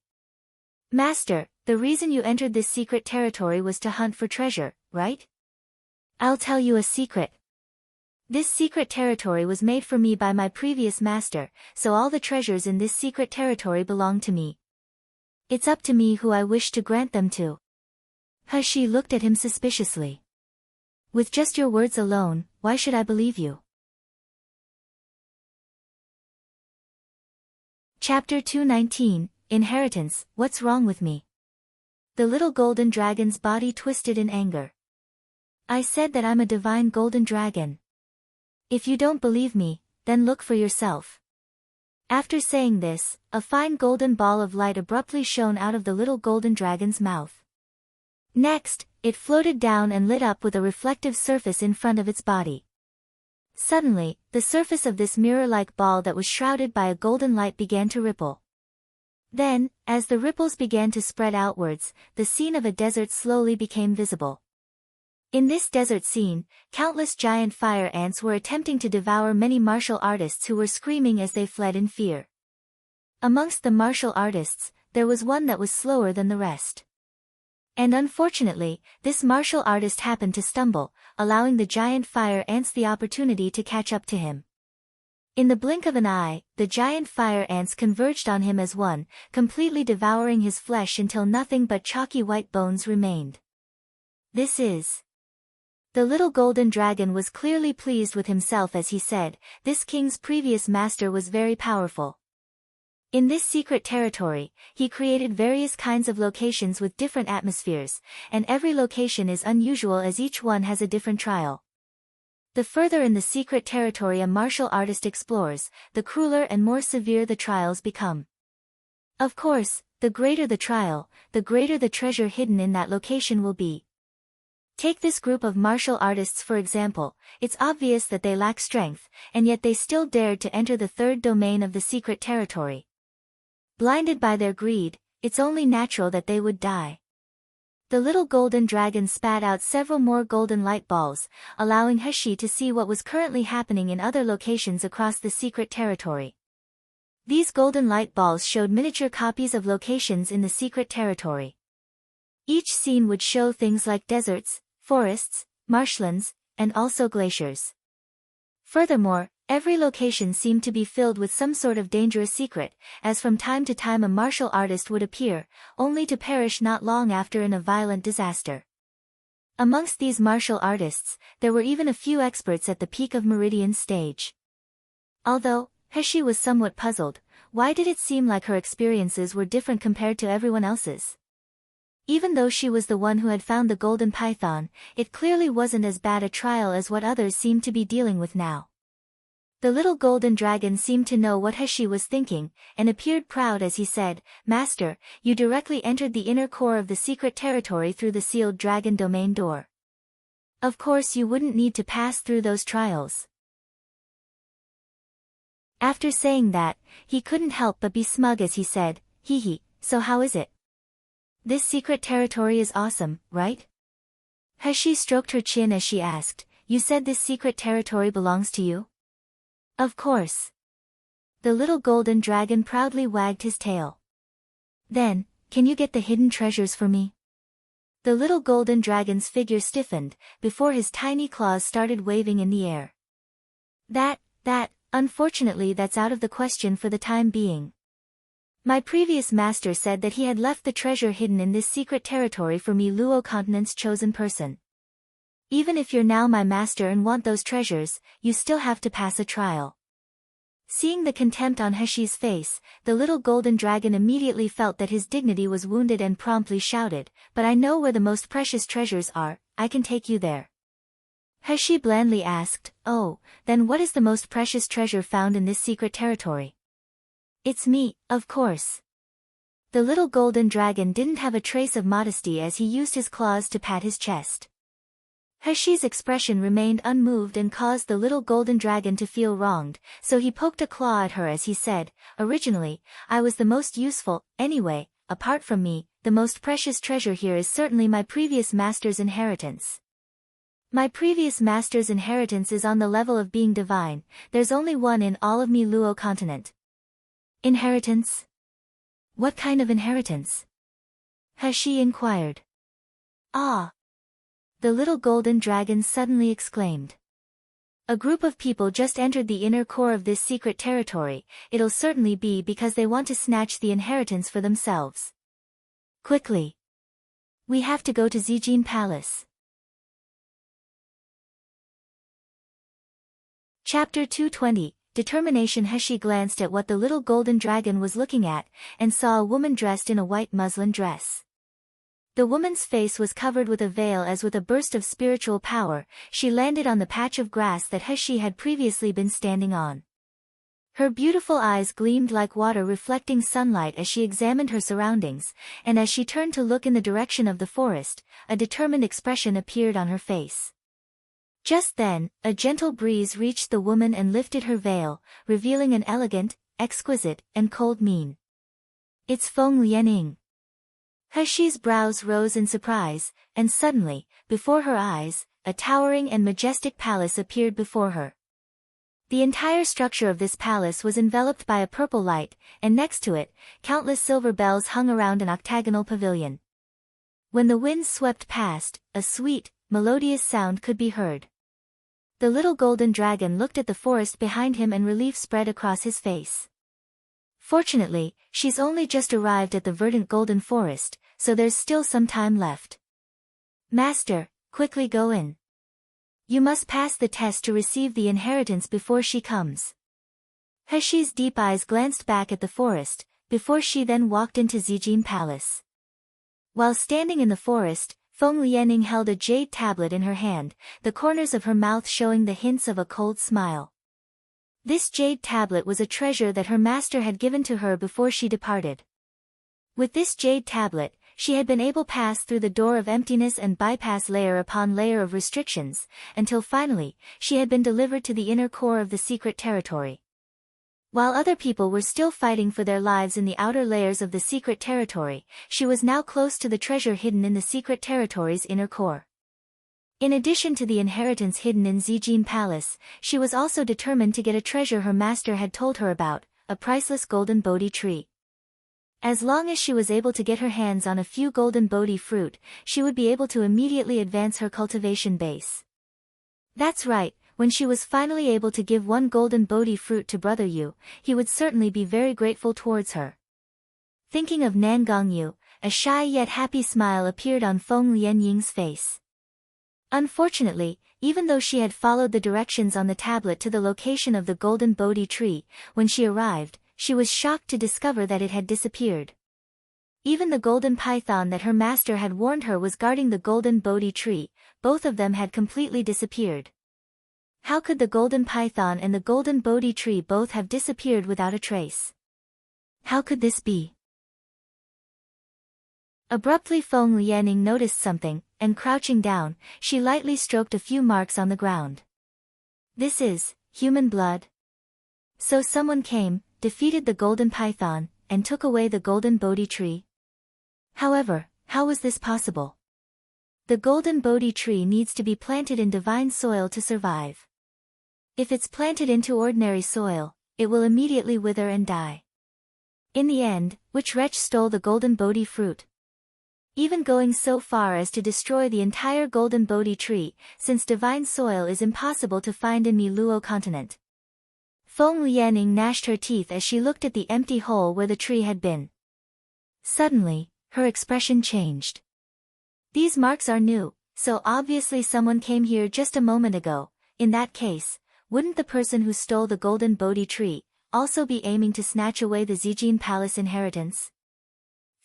Master, the reason you entered this secret territory was to hunt for treasure, right? I'll tell you a secret. This secret territory was made for me by my previous master, so all the treasures in this secret territory belong to me. It's up to me who I wish to grant them to. Heshi looked at him suspiciously. With just your words alone, why should I believe you? Chapter 219, Inheritance, What's Wrong with Me? The little golden dragon's body twisted in anger. I said that I'm a divine golden dragon. If you don't believe me, then look for yourself. After saying this, a fine golden ball of light abruptly shone out of the little golden dragon's mouth. Next, it floated down and lit up with a reflective surface in front of its body. Suddenly, the surface of this mirror-like ball that was shrouded by a golden light began to ripple. Then, as the ripples began to spread outwards, the scene of a desert slowly became visible. In this desert scene, countless giant fire ants were attempting to devour many martial artists who were screaming as they fled in fear. Amongst the martial artists, there was one that was slower than the rest. And unfortunately, this martial artist happened to stumble, allowing the giant fire ants the opportunity to catch up to him. In the blink of an eye, the giant fire ants converged on him as one, completely devouring his flesh until nothing but chalky white bones remained. This is... The little golden dragon was clearly pleased with himself as he said, "This king's previous master was very powerful." In this secret territory, he created various kinds of locations with different atmospheres, and every location is unusual as each one has a different trial. The further in the secret territory a martial artist explores, the crueler and more severe the trials become. Of course, the greater the trial, the greater the treasure hidden in that location will be. Take this group of martial artists for example. It's obvious that they lack strength, and yet they still dared to enter the third domain of the secret territory. Blinded by their greed, it's only natural that they would die. The little golden dragon spat out several more golden light balls, allowing Hashi to see what was currently happening in other locations across the secret territory. These golden light balls showed miniature copies of locations in the secret territory. Each scene would show things like deserts, forests, marshlands, and also glaciers. Furthermore, every location seemed to be filled with some sort of dangerous secret, as from time to time a martial artist would appear, only to perish not long after in a violent disaster. Amongst these martial artists, there were even a few experts at the peak of Meridian stage. Although Hashi was somewhat puzzled, why did it seem like her experiences were different compared to everyone else's? Even though she was the one who had found the golden python, it clearly wasn't as bad a trial as what others seemed to be dealing with now. The little golden dragon seemed to know what Hashi was thinking, and appeared proud as he said, "Master, you directly entered the inner core of the secret territory through the sealed dragon domain door. Of course you wouldn't need to pass through those trials." After saying that, he couldn't help but be smug as he said, "Hee hee, so how is it? This secret territory is awesome, right?" Hashi stroked her chin as she asked, "You said this secret territory belongs to you?" "Of course." The little golden dragon proudly wagged his tail. "Then, can you get the hidden treasures for me?" The little golden dragon's figure stiffened, before his tiny claws started waving in the air. Unfortunately that's out of the question for the time being. My previous master said that he had left the treasure hidden in this secret territory for me, Luo continent's chosen person. Even if you're now my master and want those treasures, you still have to pass a trial." Seeing the contempt on Hashi's face, the little golden dragon immediately felt that his dignity was wounded and promptly shouted, "But I know where the most precious treasures are, I can take you there." Hashi blandly asked, "Oh, then what is the most precious treasure found in this secret territory?" "It's me, of course." The little golden dragon didn't have a trace of modesty as he used his claws to pat his chest. Hashi's expression remained unmoved and caused the little golden dragon to feel wronged, so he poked a claw at her as he said, "Originally, I was the most useful. Anyway, apart from me, the most precious treasure here is certainly my previous master's inheritance. My previous master's inheritance is on the level of being divine. There's only one in all of me Luo continent." "Inheritance? What kind of inheritance?" Hashi inquired. "Ah!" The little golden dragon suddenly exclaimed. "A group of people just entered the inner core of this secret territory. It'll certainly be because they want to snatch the inheritance for themselves. Quickly! We have to go to Zijin Palace." Chapter 220, Determination. Hashi glanced at what the little golden dragon was looking at, and saw a woman dressed in a white muslin dress. The woman's face was covered with a veil as with a burst of spiritual power, she landed on the patch of grass that Hashi had previously been standing on. Her beautiful eyes gleamed like water reflecting sunlight as she examined her surroundings, and as she turned to look in the direction of the forest, a determined expression appeared on her face. Just then, a gentle breeze reached the woman and lifted her veil, revealing an elegant, exquisite, and cold mien. "It's Feng Lianing." Heshi's brows rose in surprise, and suddenly, before her eyes, a towering and majestic palace appeared before her. The entire structure of this palace was enveloped by a purple light, and next to it, countless silver bells hung around an octagonal pavilion. When the winds swept past, a sweet, melodious sound could be heard. The little golden dragon looked at the forest behind him and relief spread across his face. Fortunately, she's only just arrived at the verdant golden forest, so there's still some time left. Master, quickly go in. You must pass the test to receive the inheritance before she comes. Heshi's deep eyes glanced back at the forest, before she then walked into Zijin Palace. While standing in the forest, Feng Lianing held a jade tablet in her hand, the corners of her mouth showing the hints of a cold smile. This jade tablet was a treasure that her master had given to her before she departed. With this jade tablet, she had been able to pass through the door of emptiness and bypass layer upon layer of restrictions, until finally, she had been delivered to the inner core of the secret territory. While other people were still fighting for their lives in the outer layers of the secret territory, she was now close to the treasure hidden in the secret territory's inner core. In addition to the inheritance hidden in Zijin Palace, she was also determined to get a treasure her master had told her about, a priceless golden Bodhi tree. As long as she was able to get her hands on a few golden Bodhi fruit, she would be able to immediately advance her cultivation base. That's right, when she was finally able to give one golden Bodhi fruit to Brother Yu, he would certainly be very grateful towards her. Thinking of Nangong Yu, a shy yet happy smile appeared on Feng Lianying's face. Unfortunately, even though she had followed the directions on the tablet to the location of the golden Bodhi tree, when she arrived, she was shocked to discover that it had disappeared. Even the golden python that her master had warned her was guarding the golden Bodhi tree, both of them had completely disappeared. How could the golden python and the golden Bodhi tree both have disappeared without a trace? How could this be? Abruptly Feng Lianing noticed something, and crouching down, she lightly stroked a few marks on the ground. This is human blood. So someone came, defeated the golden python, and took away the golden Bodhi tree. However, how was this possible? The golden Bodhi tree needs to be planted in divine soil to survive. If it's planted into ordinary soil, it will immediately wither and die. In the end, which wretch stole the golden Bodhi fruit? Even going so far as to destroy the entire golden Bodhi tree, since divine soil is impossible to find in Miluo continent. Feng Lianing gnashed her teeth as she looked at the empty hole where the tree had been. Suddenly, her expression changed. These marks are new, so obviously someone came here just a moment ago. In that case, wouldn't the person who stole the golden Bodhi tree also be aiming to snatch away the Zijin Palace inheritance?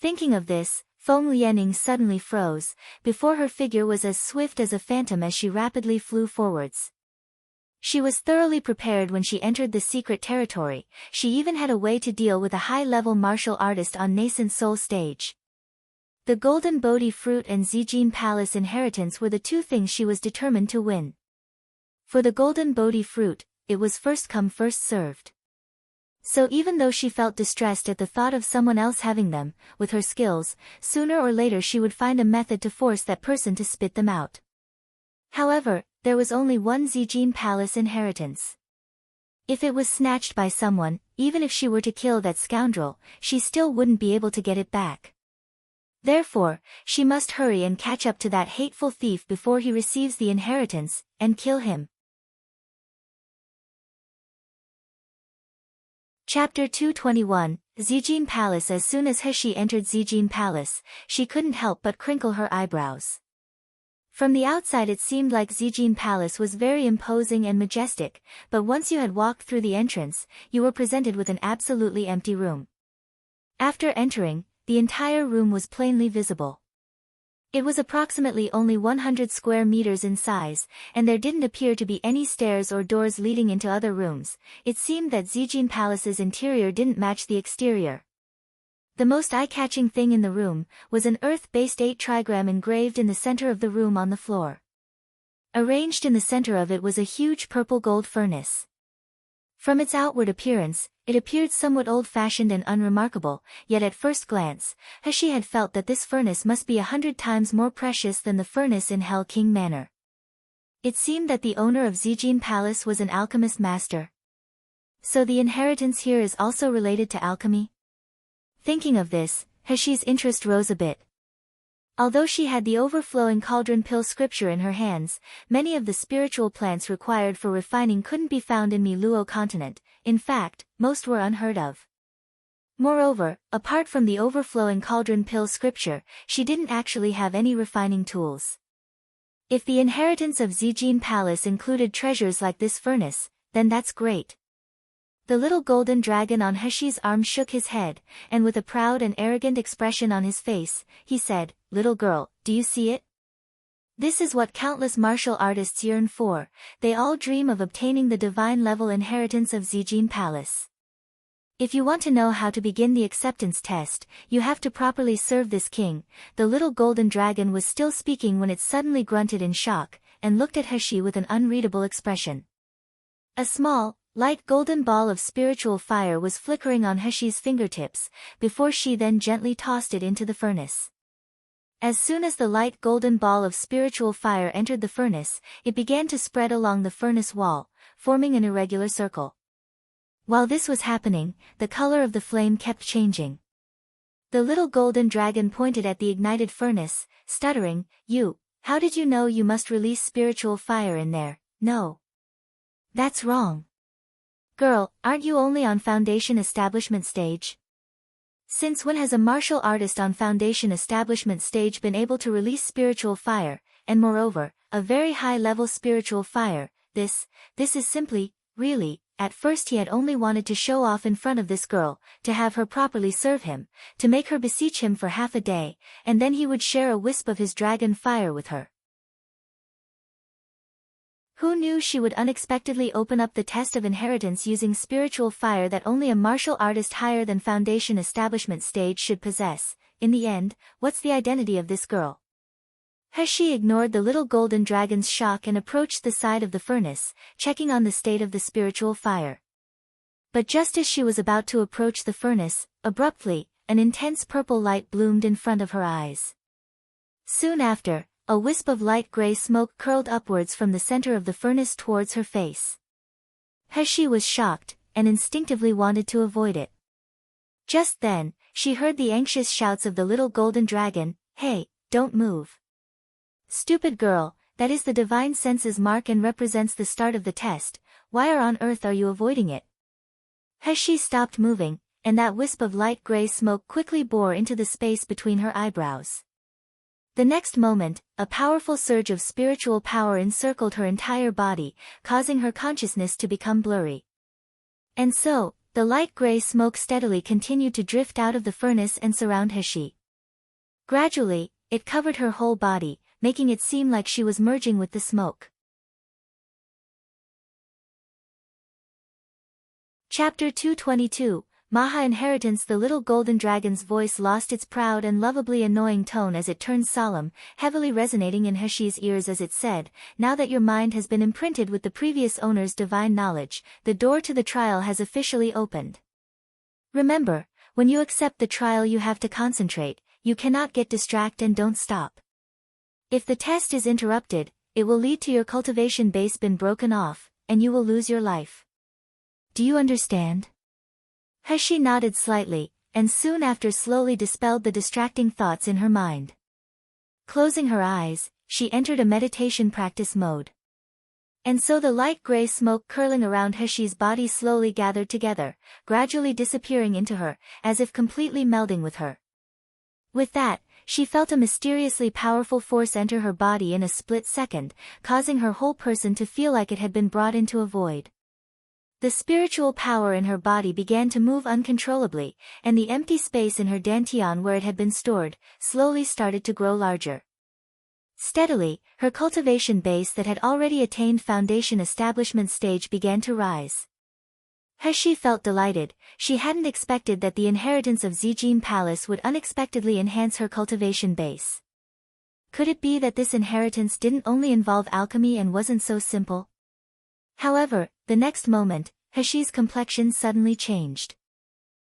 Thinking of this, Feng Lianing suddenly froze, before her figure was as swift as a phantom as she rapidly flew forwards. She was thoroughly prepared when she entered the secret territory, she even had a way to deal with a high-level martial artist on nascent soul stage. The golden Bodhi fruit and Zijin Palace inheritance were the two things she was determined to win. For the golden Bodhi fruit, it was first come first served. So even though she felt distressed at the thought of someone else having them, with her skills, sooner or later she would find a method to force that person to spit them out. However, there was only one Zijin Palace inheritance. If it was snatched by someone, even if she were to kill that scoundrel, she still wouldn't be able to get it back. Therefore, she must hurry and catch up to that hateful thief before he receives the inheritance, and kill him. Chapter 221, Zijin Palace. As soon as Heshi entered Zijin Palace, she couldn't help but crinkle her eyebrows. From the outside it seemed like Zijin Palace was very imposing and majestic, but once you had walked through the entrance, you were presented with an absolutely empty room. After entering, the entire room was plainly visible. It was approximately only 100 square meters in size, and there didn't appear to be any stairs or doors leading into other rooms. It seemed that Zijin Palace's interior didn't match the exterior. The most eye-catching thing in the room was an earth-based 8 trigram engraved in the center of the room on the floor. Arranged in the center of it was a huge purple gold furnace. From its outward appearance, it appeared somewhat old-fashioned and unremarkable, yet at first glance, Hashi had felt that this furnace must be 100 times more precious than the furnace in Hell King Manor. It seemed that the owner of Zijin Palace was an alchemist master. So the inheritance here is also related to alchemy? Thinking of this, Hashi's interest rose a bit. Although she had the overflowing cauldron pill scripture in her hands, many of the spiritual plants required for refining couldn't be found in Miluo continent. In fact, most were unheard of. Moreover, apart from the overflowing cauldron pill scripture, she didn't actually have any refining tools. If the inheritance of Zijin Palace included treasures like this furnace, then that's great. The little golden dragon on Hashi's arm shook his head, and with a proud and arrogant expression on his face, he said, "Little girl, do you see it? This is what countless martial artists yearn for. They all dream of obtaining the divine-level inheritance of Zijin Palace. If you want to know how to begin the acceptance test, you have to properly serve this king." The little golden dragon was still speaking when it suddenly grunted in shock, and looked at Hashi with an unreadable expression. A small, light golden ball of spiritual fire was flickering on Hashi's fingertips, before she then gently tossed it into the furnace. As soon as the light golden ball of spiritual fire entered the furnace, it began to spread along the furnace wall, forming an irregular circle. While this was happening, the color of the flame kept changing. The little golden dragon pointed at the ignited furnace, stuttering, How did you know you must release spiritual fire in there?" "No. That's wrong. Girl, aren't you only on foundation establishment stage? Since when has a martial artist on foundation establishment stage been able to release spiritual fire, and moreover, a very high-level spiritual fire? This is simply, really." At first he had only wanted to show off in front of this girl, to have her properly serve him, to make her beseech him for half a day, and then he would share a wisp of his dragon fire with her. Who knew she would unexpectedly open up the test of inheritance using spiritual fire that only a martial artist higher than foundation establishment stage should possess? In the end, what's the identity of this girl? Hashi ignored the little golden dragon's shock and approached the side of the furnace, checking on the state of the spiritual fire. But just as she was about to approach the furnace, abruptly, an intense purple light bloomed in front of her eyes. Soon after, a wisp of light gray smoke curled upwards from the center of the furnace towards her face. Hashi was shocked, and instinctively wanted to avoid it. Just then, she heard the anxious shouts of the little golden dragon, "Hey, don't move. Stupid girl, that is the divine sense's mark and represents the start of the test. Why on earth are you avoiding it?" Hashi stopped moving, and that wisp of light gray smoke quickly bore into the space between her eyebrows. The next moment, a powerful surge of spiritual power encircled her entire body, causing her consciousness to become blurry. And so, the light gray smoke steadily continued to drift out of the furnace and surround Hashi. Gradually, it covered her whole body, making it seem like she was merging with the smoke. Chapter 222, Maha Inheritance. The little golden dragon's voice lost its proud and lovably annoying tone as it turned solemn, heavily resonating in Hashi's ears as it said, "Now that your mind has been imprinted with the previous owner's divine knowledge, the door to the trial has officially opened. Remember, when you accept the trial you have to concentrate, you cannot get distracted and don't stop. If the test is interrupted, it will lead to your cultivation base being broken off, and you will lose your life. Do you understand?" Hashi nodded slightly, and soon after slowly dispelled the distracting thoughts in her mind. Closing her eyes, she entered a meditation practice mode. And so the light gray smoke curling around Hashi's body slowly gathered together, gradually disappearing into her, as if completely melding with her. With that, she felt a mysteriously powerful force enter her body in a split second, causing her whole person to feel like it had been brought into a void. The spiritual power in her body began to move uncontrollably, and the empty space in her dantian where it had been stored, slowly started to grow larger. Steadily, her cultivation base that had already attained foundation establishment stage began to rise. Hashi felt delighted. She hadn't expected that the inheritance of Zijin Palace would unexpectedly enhance her cultivation base. Could it be that this inheritance didn't only involve alchemy and wasn't so simple? However, the next moment, Heshi's complexion suddenly changed.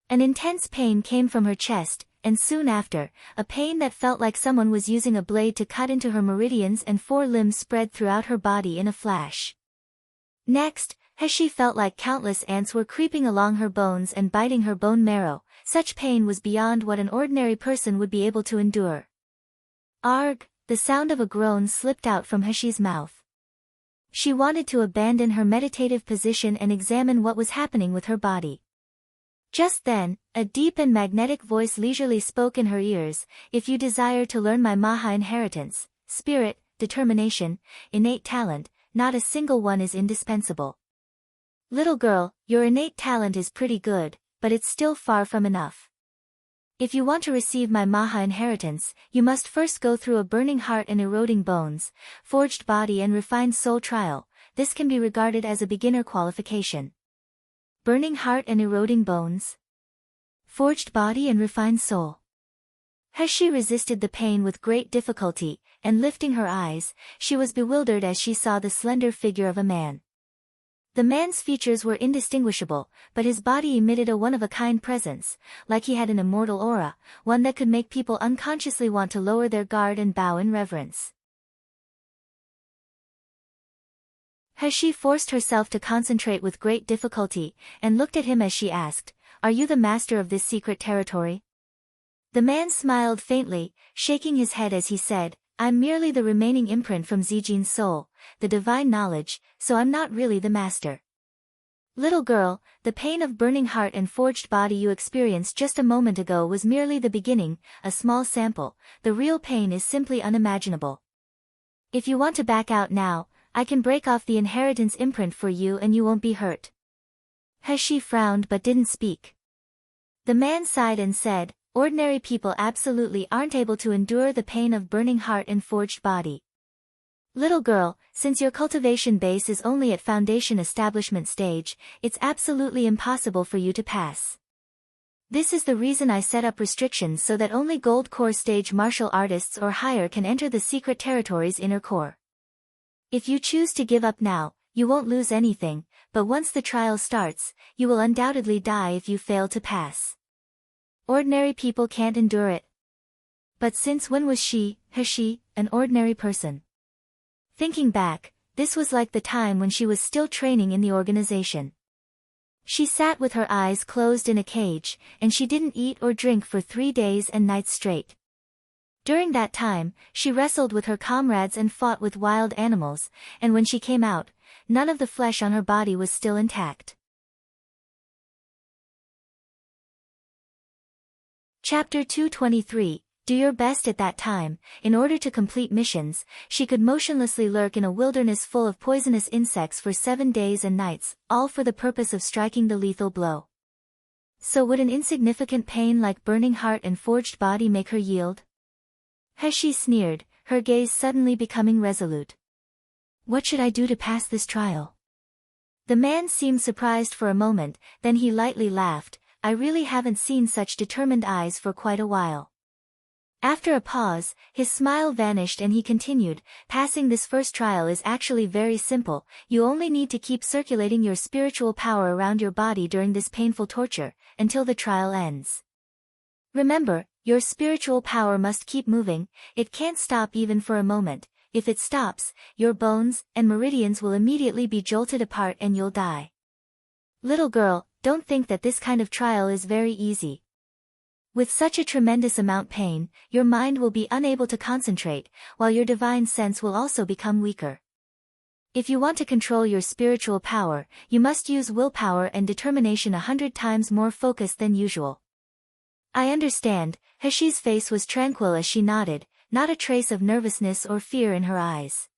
An intense pain came from her chest, and soon after, a pain that felt like someone was using a blade to cut into her meridians and 4 limbs spread throughout her body in a flash. Next, Heshi felt like countless ants were creeping along her bones and biting her bone marrow. Such pain was beyond what an ordinary person would be able to endure. Arg! The sound of a groan slipped out from Heshi's mouth. She wanted to abandon her meditative position and examine what was happening with her body. Just then, a deep and magnetic voice leisurely spoke in her ears. If you desire to learn my Maha inheritance, spirit, determination, innate talent, not a single one is indispensable. Little girl, your innate talent is pretty good, but it's still far from enough. If you want to receive my Maha inheritance, you must first go through a burning heart and eroding bones, forged body and refined soul trial. This can be regarded as a beginner qualification. Burning heart and eroding bones. Forged body and refined soul. Heshi resisted the pain with great difficulty, and lifting her eyes, she was bewildered as she saw the slender figure of a man. The man's features were indistinguishable, but his body emitted a one-of-a-kind presence, like he had an immortal aura, one that could make people unconsciously want to lower their guard and bow in reverence. Heshi forced herself to concentrate with great difficulty, and looked at him as she asked, "Are you the master of this secret territory?" The man smiled faintly, shaking his head as he said, "I'm merely the remaining imprint from Zijin's soul, the divine knowledge, so I'm not really the master." Little girl, the pain of burning heart and forged body you experienced just a moment ago was merely the beginning, a small sample. The real pain is simply unimaginable. If you want to back out now, I can break off the inheritance imprint for you and you won't be hurt. Heshi frowned but didn't speak. The man sighed and said, "Ordinary people absolutely aren't able to endure the pain of burning heart and forged body. Little girl, since your cultivation base is only at foundation establishment stage, it's absolutely impossible for you to pass. This is the reason I set up restrictions so that only gold core stage martial artists or higher can enter the secret territory's inner core. If you choose to give up now, you won't lose anything, but once the trial starts, you will undoubtedly die if you fail to pass. Ordinary people can't endure it." But since when was she, Heshi, an ordinary person? Thinking back, this was like the time when she was still training in the organization. She sat with her eyes closed in a cage, and she didn't eat or drink for 3 days and nights straight. During that time, she wrestled with her comrades and fought with wild animals, and when she came out, none of the flesh on her body was still intact. Chapter 223. Do your best at that time. In order to complete missions, she could motionlessly lurk in a wilderness full of poisonous insects for 7 days and nights, all for the purpose of striking the lethal blow. So would an insignificant pain like burning heart and forged body make her yield? Heshi sneered, her gaze suddenly becoming resolute. "What should I do to pass this trial?" The man seemed surprised for a moment, then he lightly laughed. "I really haven't seen such determined eyes for quite a while." After a pause, his smile vanished and he continued, "Passing this first trial is actually very simple. You only need to keep circulating your spiritual power around your body during this painful torture, until the trial ends. Remember, your spiritual power must keep moving, it can't stop even for a moment. If it stops, your bones and meridians will immediately be jolted apart and you'll die. Little girl, don't think that this kind of trial is very easy. With such a tremendous amount pain, your mind will be unable to concentrate, while your divine sense will also become weaker. If you want to control your spiritual power, you must use willpower and determination 100 times more focused than usual." "I understand." Heshi's face was tranquil as she nodded, not a trace of nervousness or fear in her eyes.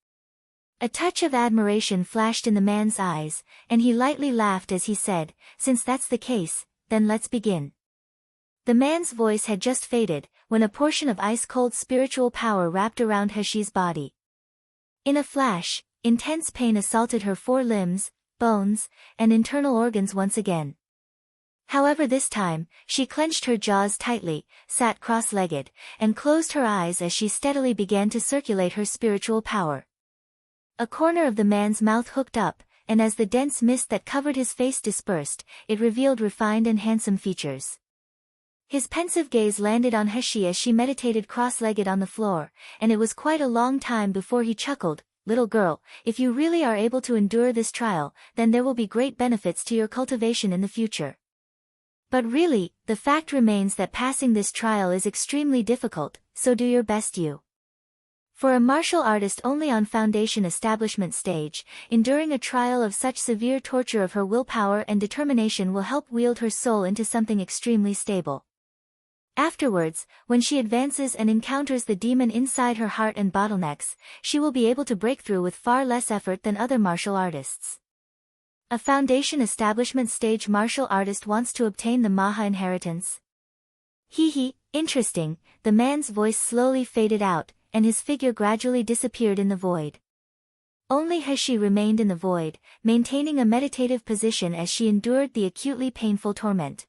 A touch of admiration flashed in the man's eyes, and he lightly laughed as he said, "Since that's the case, then let's begin." The man's voice had just faded, when a portion of ice-cold spiritual power wrapped around Heshi's body. In a flash, intense pain assaulted her 4 limbs, bones, and internal organs once again. However, this time, she clenched her jaws tightly, sat cross-legged, and closed her eyes as she steadily began to circulate her spiritual power. A corner of the man's mouth hooked up, and as the dense mist that covered his face dispersed, it revealed refined and handsome features. His pensive gaze landed on Heshi as she meditated cross-legged on the floor, and it was quite a long time before he chuckled, "Little girl, if you really are able to endure this trial, then there will be great benefits to your cultivation in the future. But really, the fact remains that passing this trial is extremely difficult, so do your best you." For a martial artist only on foundation establishment stage, enduring a trial of such severe torture of her willpower and determination will help wield her soul into something extremely stable. Afterwards, when she advances and encounters the demon inside her heart and bottlenecks, she will be able to break through with far less effort than other martial artists. A foundation establishment stage martial artist wants to obtain the Maha inheritance. Interesting. The man's voice slowly faded out, and his figure gradually disappeared in the void. Only Heshi remained in the void, maintaining a meditative position as she endured the acutely painful torment.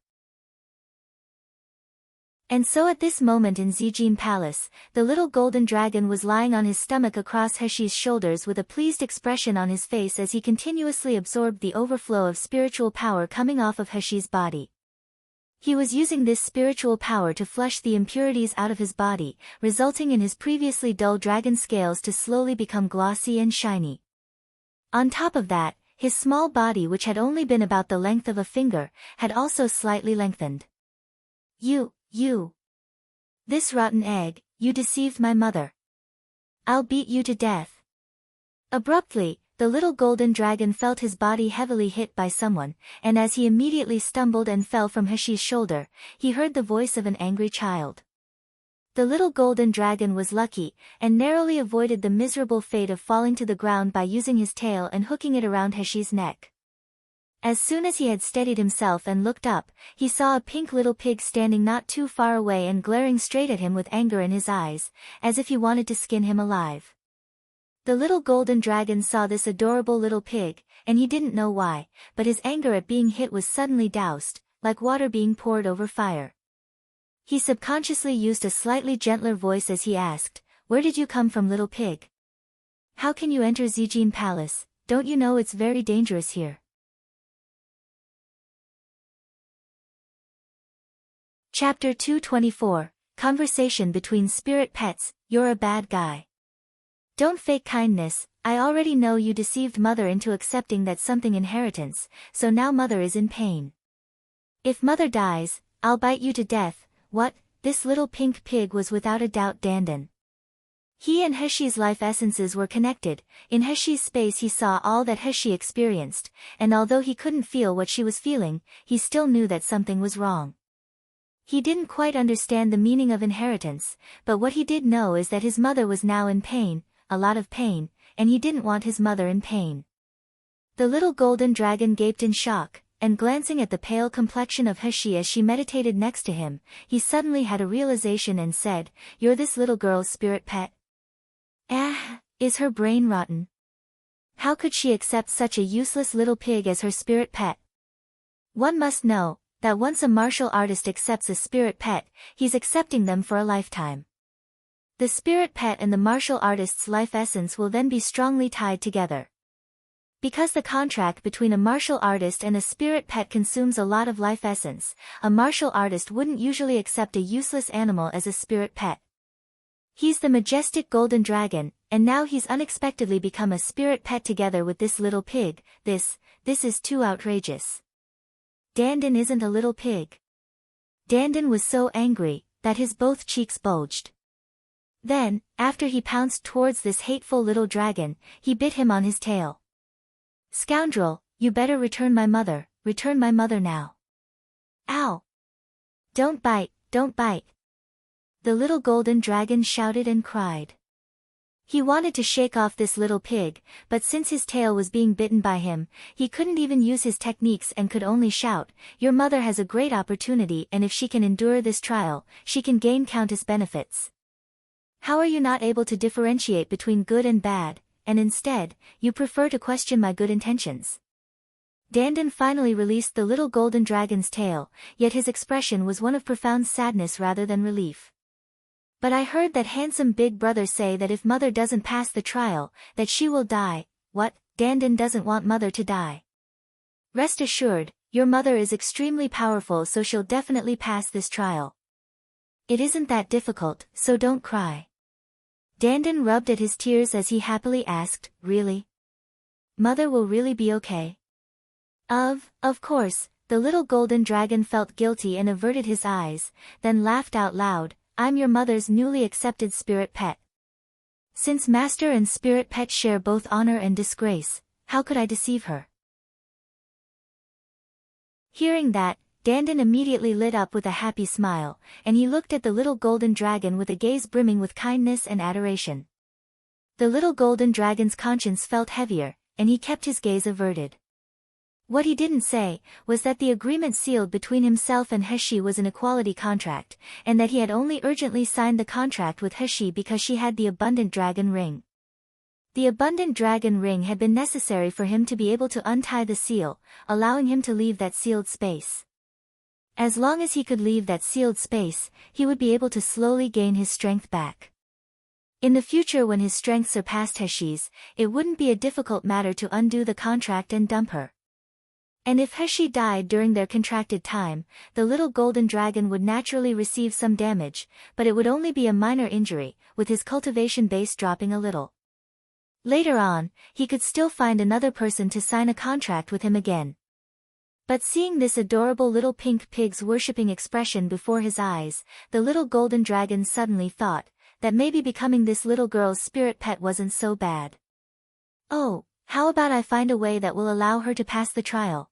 And so at this moment in Zijin Palace, the little golden dragon was lying on his stomach across Heshi's shoulders with a pleased expression on his face as he continuously absorbed the overflow of spiritual power coming off of Heshi's body. He was using this spiritual power to flush the impurities out of his body, resulting in his previously dull dragon scales to slowly become glossy and shiny. On top of that, his small body, which had only been about the length of a finger, had also slightly lengthened. You. This rotten egg, you deceived my mother. I'll beat you to death. Abruptly, the little golden dragon felt his body heavily hit by someone, and as he immediately stumbled and fell from Heshi's shoulder, he heard the voice of an angry child. The little golden dragon was lucky, and narrowly avoided the miserable fate of falling to the ground by using his tail and hooking it around Heshi's neck. As soon as he had steadied himself and looked up, he saw a pink little pig standing not too far away and glaring straight at him with anger in his eyes, as if he wanted to skin him alive. The little golden dragon saw this adorable little pig, and he didn't know why, but his anger at being hit was suddenly doused, like water being poured over fire. He subconsciously used a slightly gentler voice as he asked, "Where did you come from, little pig? How can you enter Zijin Palace? Don't you know it's very dangerous here?" Chapter 224, Conversation Between Spirit Pets. You're a bad guy. Don't fake kindness. I already know you deceived mother into accepting that something inheritance, so now mother is in pain. If mother dies, I'll bite you to death. What? This little pink pig was without a doubt Dandan. He and Heshi's life essences were connected. In Heshi's space he saw all that Heshi experienced, and although he couldn't feel what she was feeling, he still knew that something was wrong. He didn't quite understand the meaning of inheritance, but what he did know is that his mother was now in pain, a lot of pain, and he didn't want his mother in pain. The little golden dragon gaped in shock, and glancing at the pale complexion of Heshi as she meditated next to him, he suddenly had a realization and said, "You're this little girl's spirit pet?" Is her brain rotten? How could she accept such a useless little pig as her spirit pet? One must know that once a martial artist accepts a spirit pet, he's accepting them for a lifetime. The spirit pet and the martial artist's life essence will then be strongly tied together. Because the contract between a martial artist and a spirit pet consumes a lot of life essence, a martial artist wouldn't usually accept a useless animal as a spirit pet. He's the majestic golden dragon, and now he's unexpectedly become a spirit pet together with this little pig. This is too outrageous. Dandan isn't a little pig. Dandan was so angry that his both cheeks bulged. Then, after he pounced towards this hateful little dragon, he bit him on his tail. "Scoundrel, you better return my mother now. Ow! Don't bite. The little golden dragon shouted and cried. He wanted to shake off this little pig, but since his tail was being bitten by him, he couldn't even use his techniques and could only shout, "Your mother has a great opportunity, and if she can endure this trial, she can gain countless benefits. How are you not able to differentiate between good and bad, and instead, you prefer to question my good intentions?" Dandan finally released the little golden dragon's tail, yet his expression was one of profound sadness rather than relief. "But I heard that handsome big brother say that if mother doesn't pass the trial, that she will die." "What? Dandan doesn't want mother to die. Rest assured, your mother is extremely powerful, so she'll definitely pass this trial. It isn't that difficult, so don't cry. Dandan rubbed at his tears as he happily asked, really? Mother will really be okay? Of course. The little golden dragon felt guilty and averted his eyes, then laughed out loud. I'm your mother's newly accepted spirit pet. Since master and spirit pet share both honor and disgrace, how could I deceive her? Hearing that, Dandan immediately lit up with a happy smile, and he looked at the little golden dragon with a gaze brimming with kindness and adoration. The little golden dragon's conscience felt heavier, and he kept his gaze averted. What he didn't say was that the agreement sealed between himself and Heshi was an equality contract, and that he had only urgently signed the contract with Heshi because she had the abundant dragon ring. The abundant dragon ring had been necessary for him to be able to untie the seal, allowing him to leave that sealed space. As long as he could leave that sealed space, he would be able to slowly gain his strength back. In the future, when his strength surpassed Heshi's, it wouldn't be a difficult matter to undo the contract and dump her. And if Heshi died during their contracted time, the little golden dragon would naturally receive some damage, but it would only be a minor injury, with his cultivation base dropping a little. Later on, he could still find another person to sign a contract with him again. But seeing this adorable little pink pig's worshipping expression before his eyes, the little golden dragon suddenly thought that maybe becoming this little girl's spirit pet wasn't so bad. Oh, how about I find a way that will allow her to pass the trial?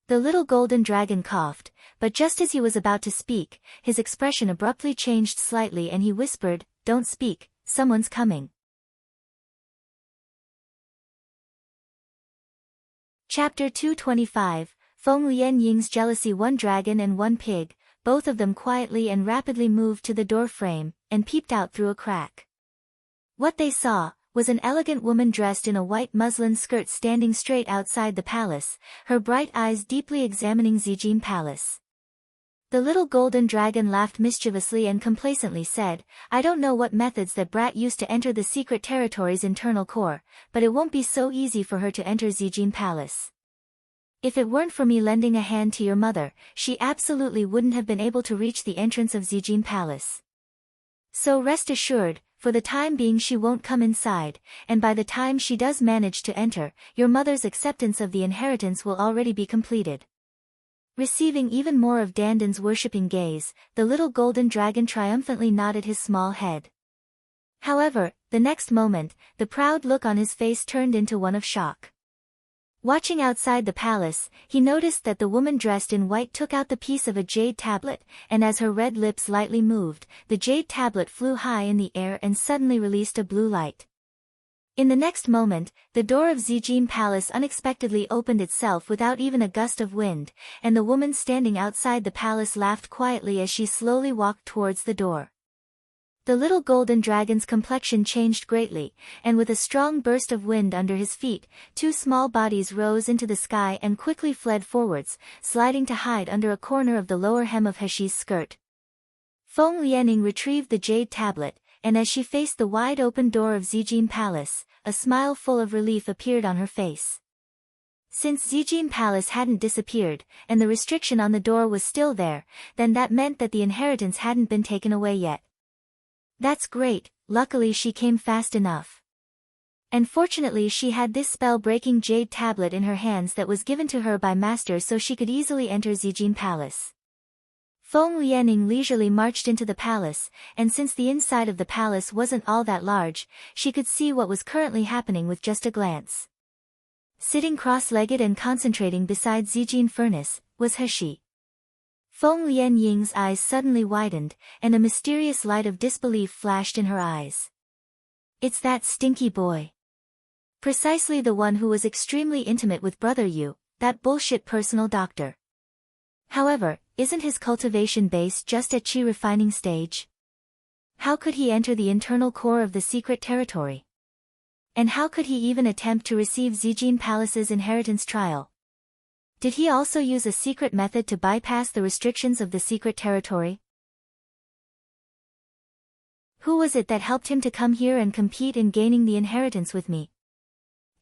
The little golden dragon coughed, but just as he was about to speak, his expression abruptly changed slightly and he whispered, "Don't speak, someone's coming." Chapter 225, Feng Lian Ying's Jealousy. One dragon and one pig, both of them quietly and rapidly moved to the door frame, and peeped out through a crack. What they saw was an elegant woman dressed in a white muslin skirt standing straight outside the palace, her bright eyes deeply examining Zijin Palace. The little golden dragon laughed mischievously and complacently said, "I don't know what methods that brat used to enter the secret territory's internal core, but it won't be so easy for her to enter Zijin Palace. If it weren't for me lending a hand to your mother, she absolutely wouldn't have been able to reach the entrance of Zijin Palace. So rest assured, for the time being she won't come inside, and by the time she does manage to enter, your mother's acceptance of the inheritance will already be completed." Receiving even more of Dandan's worshipping gaze, the little golden dragon triumphantly nodded his small head. However, the next moment, the proud look on his face turned into one of shock. Watching outside the palace, he noticed that the woman dressed in white took out the piece of a jade tablet, and as her red lips lightly moved, the jade tablet flew high in the air and suddenly released a blue light. In the next moment, the door of Zijin Palace unexpectedly opened itself without even a gust of wind, and the woman standing outside the palace laughed quietly as she slowly walked towards the door. The little golden dragon's complexion changed greatly, and with a strong burst of wind under his feet, two small bodies rose into the sky and quickly fled forwards, sliding to hide under a corner of the lower hem of Heshi's skirt. Feng Lianing retrieved the jade tablet, and as she faced the wide-open door of Zijin Palace, a smile full of relief appeared on her face. Since Zijin Palace hadn't disappeared, and the restriction on the door was still there, then that meant that the inheritance hadn't been taken away yet. That's great, luckily she came fast enough. And fortunately she had this spell-breaking jade tablet in her hands that was given to her by master so she could easily enter Zijin Palace. Feng Lianing leisurely marched into the palace, and since the inside of the palace wasn't all that large, she could see what was currently happening with just a glance. Sitting cross-legged and concentrating beside Zijin Furnace, was Heshi. Feng Lianying's eyes suddenly widened, and a mysterious light of disbelief flashed in her eyes. It's that stinky boy. Precisely the one who was extremely intimate with Brother Yu, that bullshit personal doctor. However, isn't his cultivation base just at Qi refining stage? How could he enter the internal core of the secret territory? And how could he even attempt to receive Zijin Palace's inheritance trial? Did he also use a secret method to bypass the restrictions of the secret territory? Who was it that helped him to come here and compete in gaining the inheritance with me?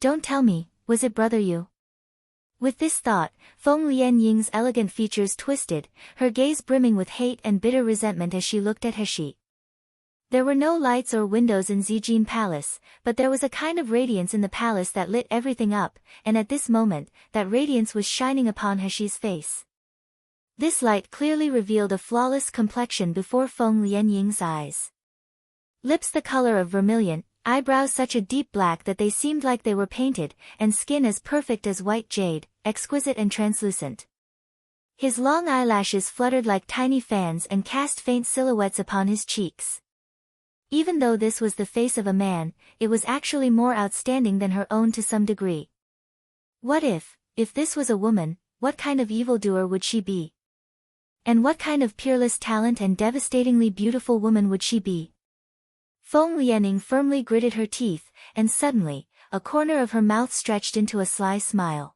Don't tell me, was it brother Yu? With this thought, Feng Lianying's elegant features twisted, her gaze brimming with hate and bitter resentment as she looked at Heshi. There were no lights or windows in Zijin Palace, but there was a kind of radiance in the palace that lit everything up, and at this moment, that radiance was shining upon Heshi's face. This light clearly revealed a flawless complexion before Feng Lianying's eyes. Lips the color of vermilion, eyebrows such a deep black that they seemed like they were painted, and skin as perfect as white jade, exquisite and translucent. His long eyelashes fluttered like tiny fans and cast faint silhouettes upon his cheeks. Even though this was the face of a man, it was actually more outstanding than her own to some degree. What if this was a woman, what kind of evildoer would she be? And what kind of peerless talent and devastatingly beautiful woman would she be? Feng Lianing firmly gritted her teeth, and suddenly, a corner of her mouth stretched into a sly smile.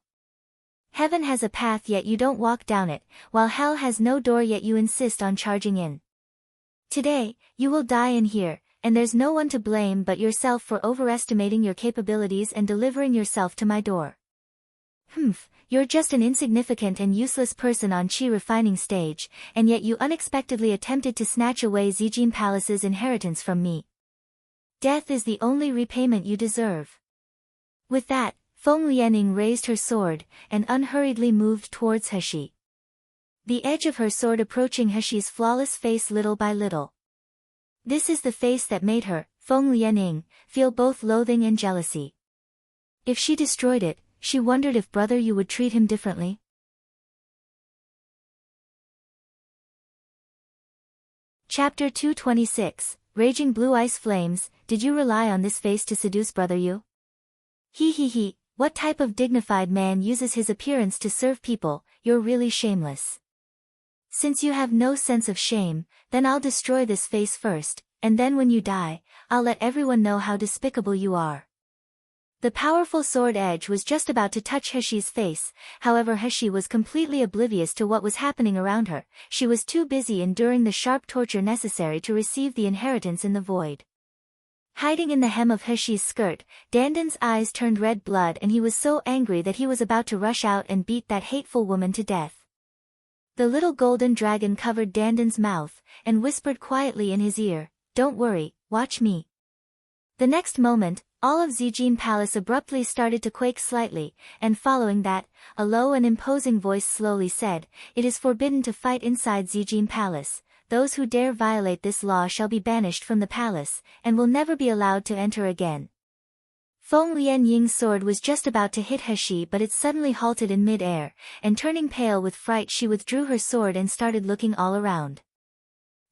Heaven has a path yet you don't walk down it, while hell has no door yet you insist on charging in. Today, you will die in here, and there's no one to blame but yourself for overestimating your capabilities and delivering yourself to my door. You're just an insignificant and useless person on Qi refining stage, and yet you unexpectedly attempted to snatch away Zijin Palace's inheritance from me. Death is the only repayment you deserve. With that, Feng Lianing raised her sword, and unhurriedly moved towards Heshi. The edge of her sword approaching Heshi's flawless face little by little. This is the face that made her, Feng Lianing, feel both loathing and jealousy. If she destroyed it, she wondered if brother Yu would treat him differently. Chapter 226, Raging Blue Ice Flames. Did you rely on this face to seduce brother Yu? He, what type of dignified man uses his appearance to serve people? You're really shameless. Since you have no sense of shame, then I'll destroy this face first, and then when you die, I'll let everyone know how despicable you are. The powerful sword edge was just about to touch Heshi's face, however Heshi was completely oblivious to what was happening around her. She was too busy enduring the sharp torture necessary to receive the inheritance in the void. Hiding in the hem of Heshi's skirt, Dandan's eyes turned red blood and he was so angry that he was about to rush out and beat that hateful woman to death. The little golden dragon covered Dandan's mouth, and whispered quietly in his ear, "Don't worry, watch me." The next moment, all of Zijin Palace abruptly started to quake slightly, and following that, a low and imposing voice slowly said, "It is forbidden to fight inside Zijin Palace. Those who dare violate this law shall be banished from the palace, and will never be allowed to enter again." Feng Lianying's sword was just about to hit Heshi, but it suddenly halted in mid-air, and turning pale with fright she withdrew her sword and started looking all around.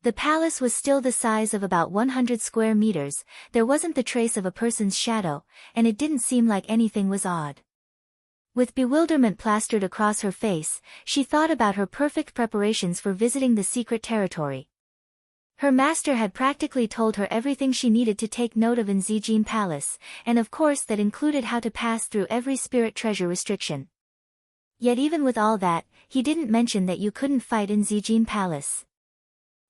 The palace was still the size of about 100 square meters, there wasn't the trace of a person's shadow, and it didn't seem like anything was odd. With bewilderment plastered across her face, she thought about her perfect preparations for visiting the secret territory. Her master had practically told her everything she needed to take note of in Zijin Palace, and of course that included how to pass through every spirit treasure restriction. Yet even with all that, he didn't mention that you couldn't fight in Zijin Palace.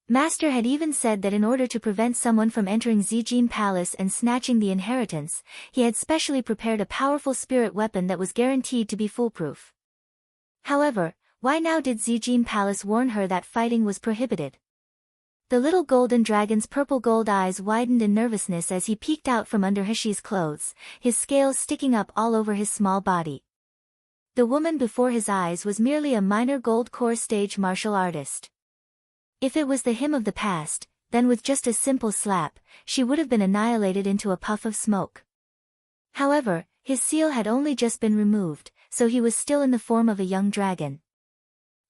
Master had even said that in order to prevent someone from entering Zijin Palace and snatching the inheritance, he had specially prepared a powerful spirit weapon that was guaranteed to be foolproof. However, why now did Zijin Palace warn her that fighting was prohibited? The little golden dragon's purple gold eyes widened in nervousness as he peeked out from under Heshi's clothes, his scales sticking up all over his small body. The woman before his eyes was merely a minor gold core stage martial artist. If it was the him of the past, then with just a simple slap, she would have been annihilated into a puff of smoke. However, his seal had only just been removed, so he was still in the form of a young dragon.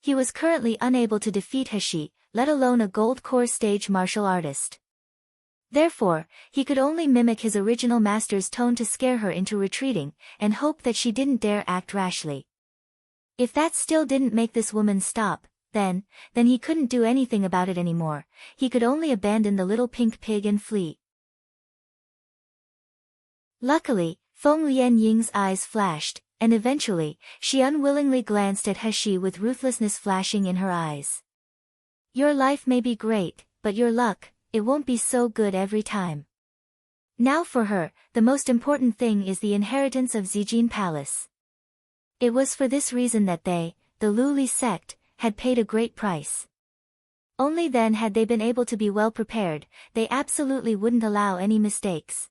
He was currently unable to defeat Heshi, let alone a gold core stage martial artist. Therefore, he could only mimic his original master's tone to scare her into retreating, and hope that she didn't dare act rashly. If that still didn't make this woman stop, then he couldn't do anything about it anymore, he could only abandon the little pink pig and flee. Luckily, Feng Lianying's eyes flashed, and eventually, she unwillingly glanced at Heshi with ruthlessness flashing in her eyes. Your life may be great, but your luck, it won't be so good every time. Now for her, the most important thing is the inheritance of Zijin Palace. It was for this reason that they, the Luli sect, had paid a great price. Only then had they been able to be well prepared, they absolutely wouldn't allow any mistakes.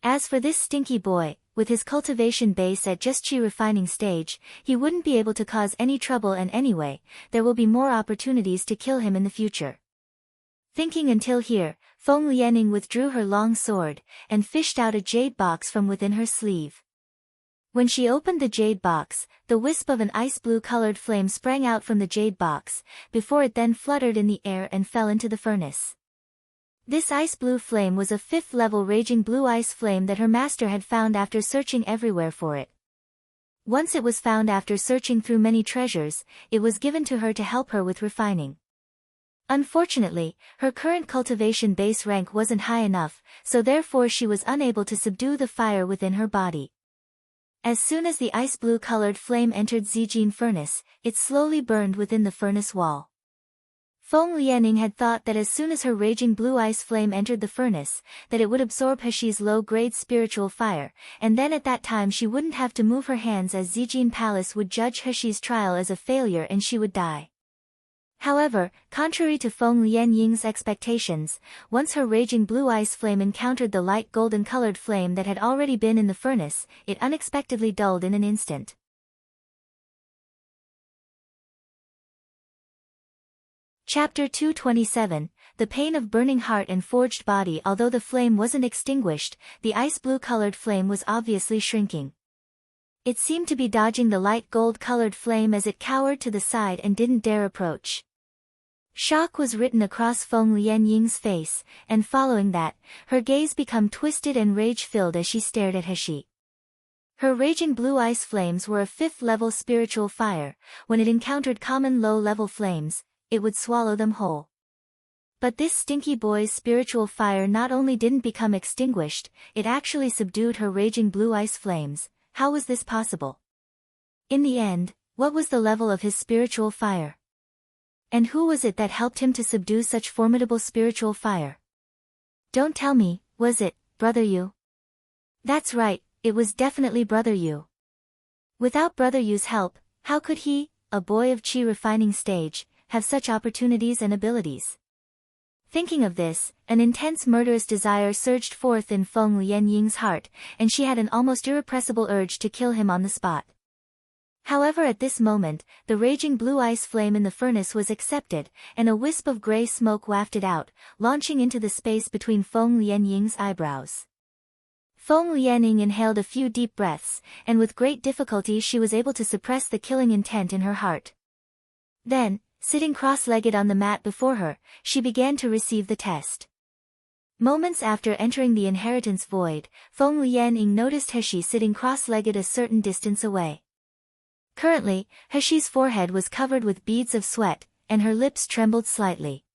As for this stinky boy, with his cultivation base at just chi refining stage, he wouldn't be able to cause any trouble, and anyway, there will be more opportunities to kill him in the future. Thinking until here, Feng Lianing withdrew her long sword, and fished out a jade box from within her sleeve. When she opened the jade box, the wisp of an ice blue-colored flame sprang out from the jade box, before it then fluttered in the air and fell into the furnace. This ice blue flame was a 5th-level raging blue ice flame that her master had found after searching everywhere for it. Once it was found after searching through many treasures, it was given to her to help her with refining. Unfortunately, her current cultivation base rank wasn't high enough, so therefore she was unable to subdue the fire within her body. As soon as the ice blue-colored flame entered Zijin furnace, it slowly burned within the furnace wall. Feng Lianing had thought that as soon as her raging blue ice flame entered the furnace, that it would absorb Heshi's low-grade spiritual fire, and then at that time she wouldn't have to move her hands, as Zijin Palace would judge Heshi's trial as a failure and she would die. However, contrary to Feng Lianying's expectations, once her raging blue ice flame encountered the light golden-colored flame that had already been in the furnace, it unexpectedly dulled in an instant. Chapter 227, The Pain of Burning Heart and Forged Body. Although the flame wasn't extinguished, the ice blue-colored flame was obviously shrinking. It seemed to be dodging the light gold-colored flame as it cowered to the side and didn't dare approach. Shock was written across Feng Lianying's face, and following that, her gaze became twisted and rage-filled as she stared at Heshi. Her raging blue ice flames were a 5th-level spiritual fire. When it encountered common low-level flames, it would swallow them whole. But this stinky boy's spiritual fire not only didn't become extinguished, it actually subdued her raging blue ice flames. How was this possible? In the end, what was the level of his spiritual fire? And who was it that helped him to subdue such formidable spiritual fire? Don't tell me, was it, Brother Yu? That's right, it was definitely Brother Yu. Without Brother Yu's help, how could he, a boy of chi refining stage, have such opportunities and abilities? Thinking of this, an intense murderous desire surged forth in Feng Lianying's heart, and she had an almost irrepressible urge to kill him on the spot. However, at this moment, the raging blue ice flame in the furnace was accepted, and a wisp of gray smoke wafted out, launching into the space between Feng Lianying's eyebrows. Feng Lianing inhaled a few deep breaths, and with great difficulty she was able to suppress the killing intent in her heart. Then, sitting cross-legged on the mat before her, she began to receive the test. Moments after entering the inheritance void, Feng Lianing noticed Heshi sitting cross-legged a certain distance away. Currently, Heshi's forehead was covered with beads of sweat, and her lips trembled slightly.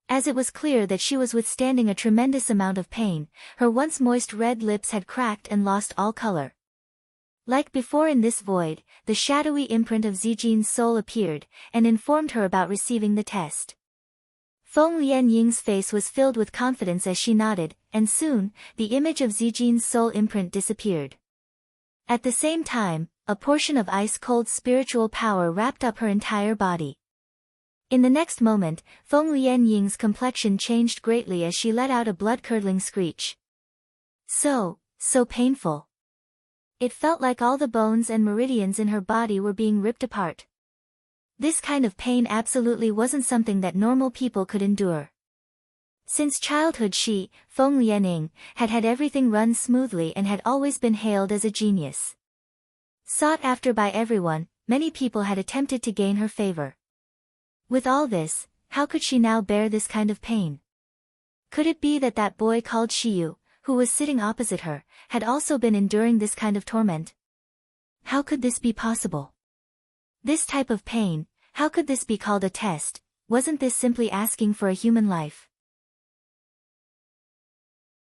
As it was clear that she was withstanding a tremendous amount of pain, her once moist red lips had cracked and lost all color. Like before in this void, the shadowy imprint of Zijin's soul appeared, and informed her about receiving the test. Feng Lianying's face was filled with confidence as she nodded, and soon, the image of Zijin's soul imprint disappeared. At the same time, a portion of ice-cold spiritual power wrapped up her entire body. In the next moment, Feng Lianying's complexion changed greatly as she let out a blood-curdling screech. So painful. It felt like all the bones and meridians in her body were being ripped apart. This kind of pain absolutely wasn't something that normal people could endure. Since childhood she, Feng Lianing, had had everything run smoothly and had always been hailed as a genius. Sought after by everyone, many people had attempted to gain her favor. With all this, how could she now bear this kind of pain? Could it be that that boy called Shiyu, who was sitting opposite her, had also been enduring this kind of torment? How could this be possible? This type of pain, how could this be called a test? Wasn't this simply asking for a human life?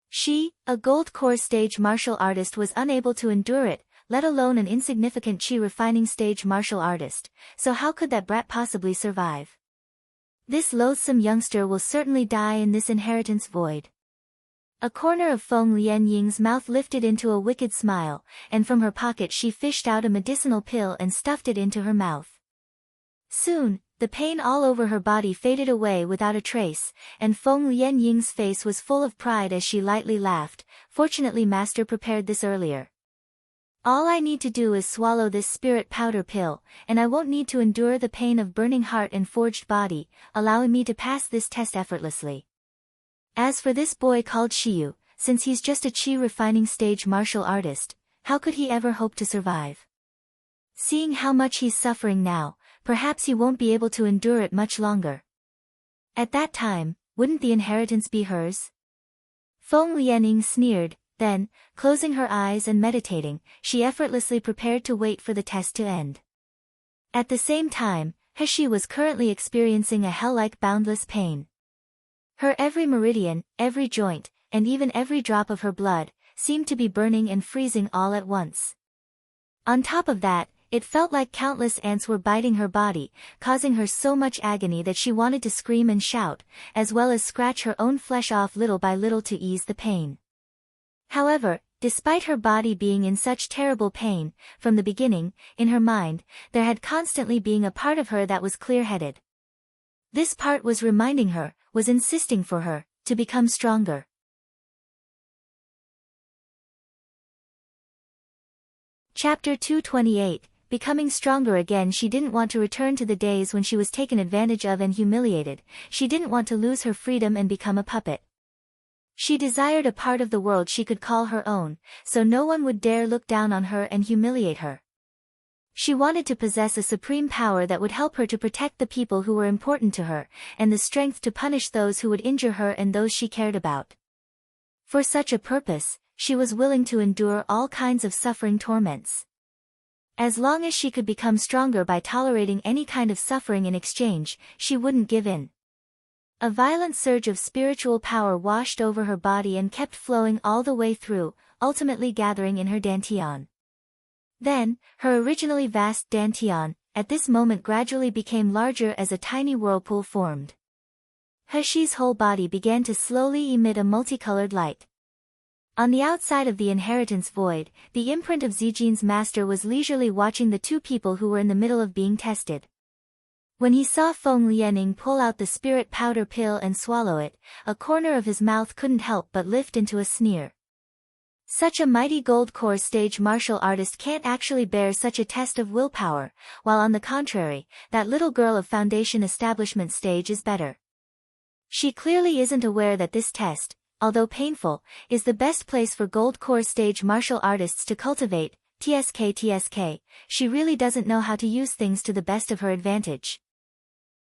She, a gold core stage martial artist, was unable to endure it, let alone an insignificant chi refining stage martial artist, so how could that brat possibly survive? This loathsome youngster will certainly die in this inheritance void. A corner of Feng Lianying's mouth lifted into a wicked smile, and from her pocket she fished out a medicinal pill and stuffed it into her mouth. Soon, the pain all over her body faded away without a trace, and Feng Lianying's face was full of pride as she lightly laughed. Fortunately, Master prepared this earlier. All I need to do is swallow this spirit powder pill, and I won't need to endure the pain of burning heart and forged body, allowing me to pass this test effortlessly. As for this boy called Shiyu, since he's just a chi refining stage martial artist, how could he ever hope to survive? Seeing how much he's suffering now, perhaps he won't be able to endure it much longer. At that time, wouldn't the inheritance be hers? Feng Lianing sneered, then, closing her eyes and meditating, she effortlessly prepared to wait for the test to end. At the same time, He was currently experiencing a hell-like boundless pain. Her every meridian, every joint, and even every drop of her blood, seemed to be burning and freezing all at once. On top of that, it felt like countless ants were biting her body, causing her so much agony that she wanted to scream and shout, as well as scratch her own flesh off little by little to ease the pain. However, despite her body being in such terrible pain, from the beginning, in her mind, there had constantly been a part of her that was clear-headed. This part was reminding her, was insisting for her, to become stronger. Chapter 228, Becoming Stronger Again. She didn't want to return to the days when she was taken advantage of and humiliated. She didn't want to lose her freedom and become a puppet. She desired a part of the world she could call her own, so no one would dare look down on her and humiliate her. She wanted to possess a supreme power that would help her to protect the people who were important to her, and the strength to punish those who would injure her and those she cared about. For such a purpose, she was willing to endure all kinds of suffering torments. As long as she could become stronger by tolerating any kind of suffering in exchange, she wouldn't give in. A violent surge of spiritual power washed over her body and kept flowing all the way through, ultimately gathering in her dantian. Then, her originally vast dantian, at this moment gradually became larger as a tiny whirlpool formed. Heshi's whole body began to slowly emit a multicolored light. On the outside of the inheritance void, the imprint of Zijin's master was leisurely watching the two people who were in the middle of being tested. When he saw Feng Lianing pull out the spirit powder pill and swallow it, a corner of his mouth couldn't help but lift into a sneer. Such a mighty gold core stage martial artist can't actually bear such a test of willpower, while on the contrary, that little girl of foundation establishment stage is better. She clearly isn't aware that this test, although painful, is the best place for gold core stage martial artists to cultivate. TSK. She really doesn't know how to use things to the best of her advantage.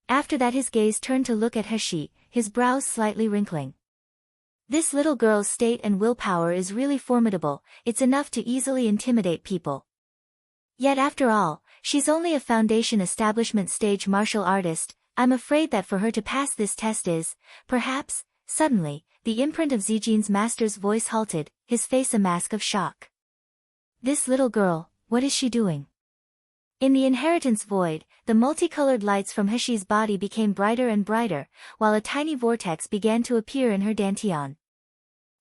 After that his gaze turned to look at Heshi, his brows slightly wrinkling. This little girl's state and willpower is really formidable, it's enough to easily intimidate people. Yet after all, she's only a foundation establishment stage martial artist. I'm afraid that for her to pass this test is, perhaps. Suddenly, the imprint of Zijin's master's voice halted, his face a mask of shock. This little girl, what is she doing? In the inheritance void, the multicolored lights from Heshi's body became brighter and brighter, while a tiny vortex began to appear in her dantian.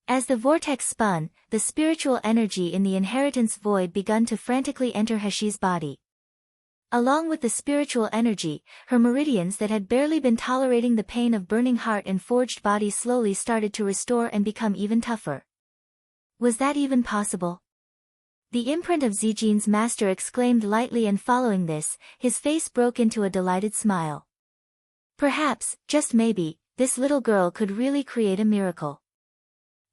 As the vortex spun, the spiritual energy in the inheritance void began to frantically enter Heshi's body. Along with the spiritual energy, her meridians that had barely been tolerating the pain of burning heart and forged body slowly started to restore and become even tougher. Was that even possible? The imprint of Zijin's master exclaimed lightly, and following this, his face broke into a delighted smile. Perhaps, just maybe, this little girl could really create a miracle.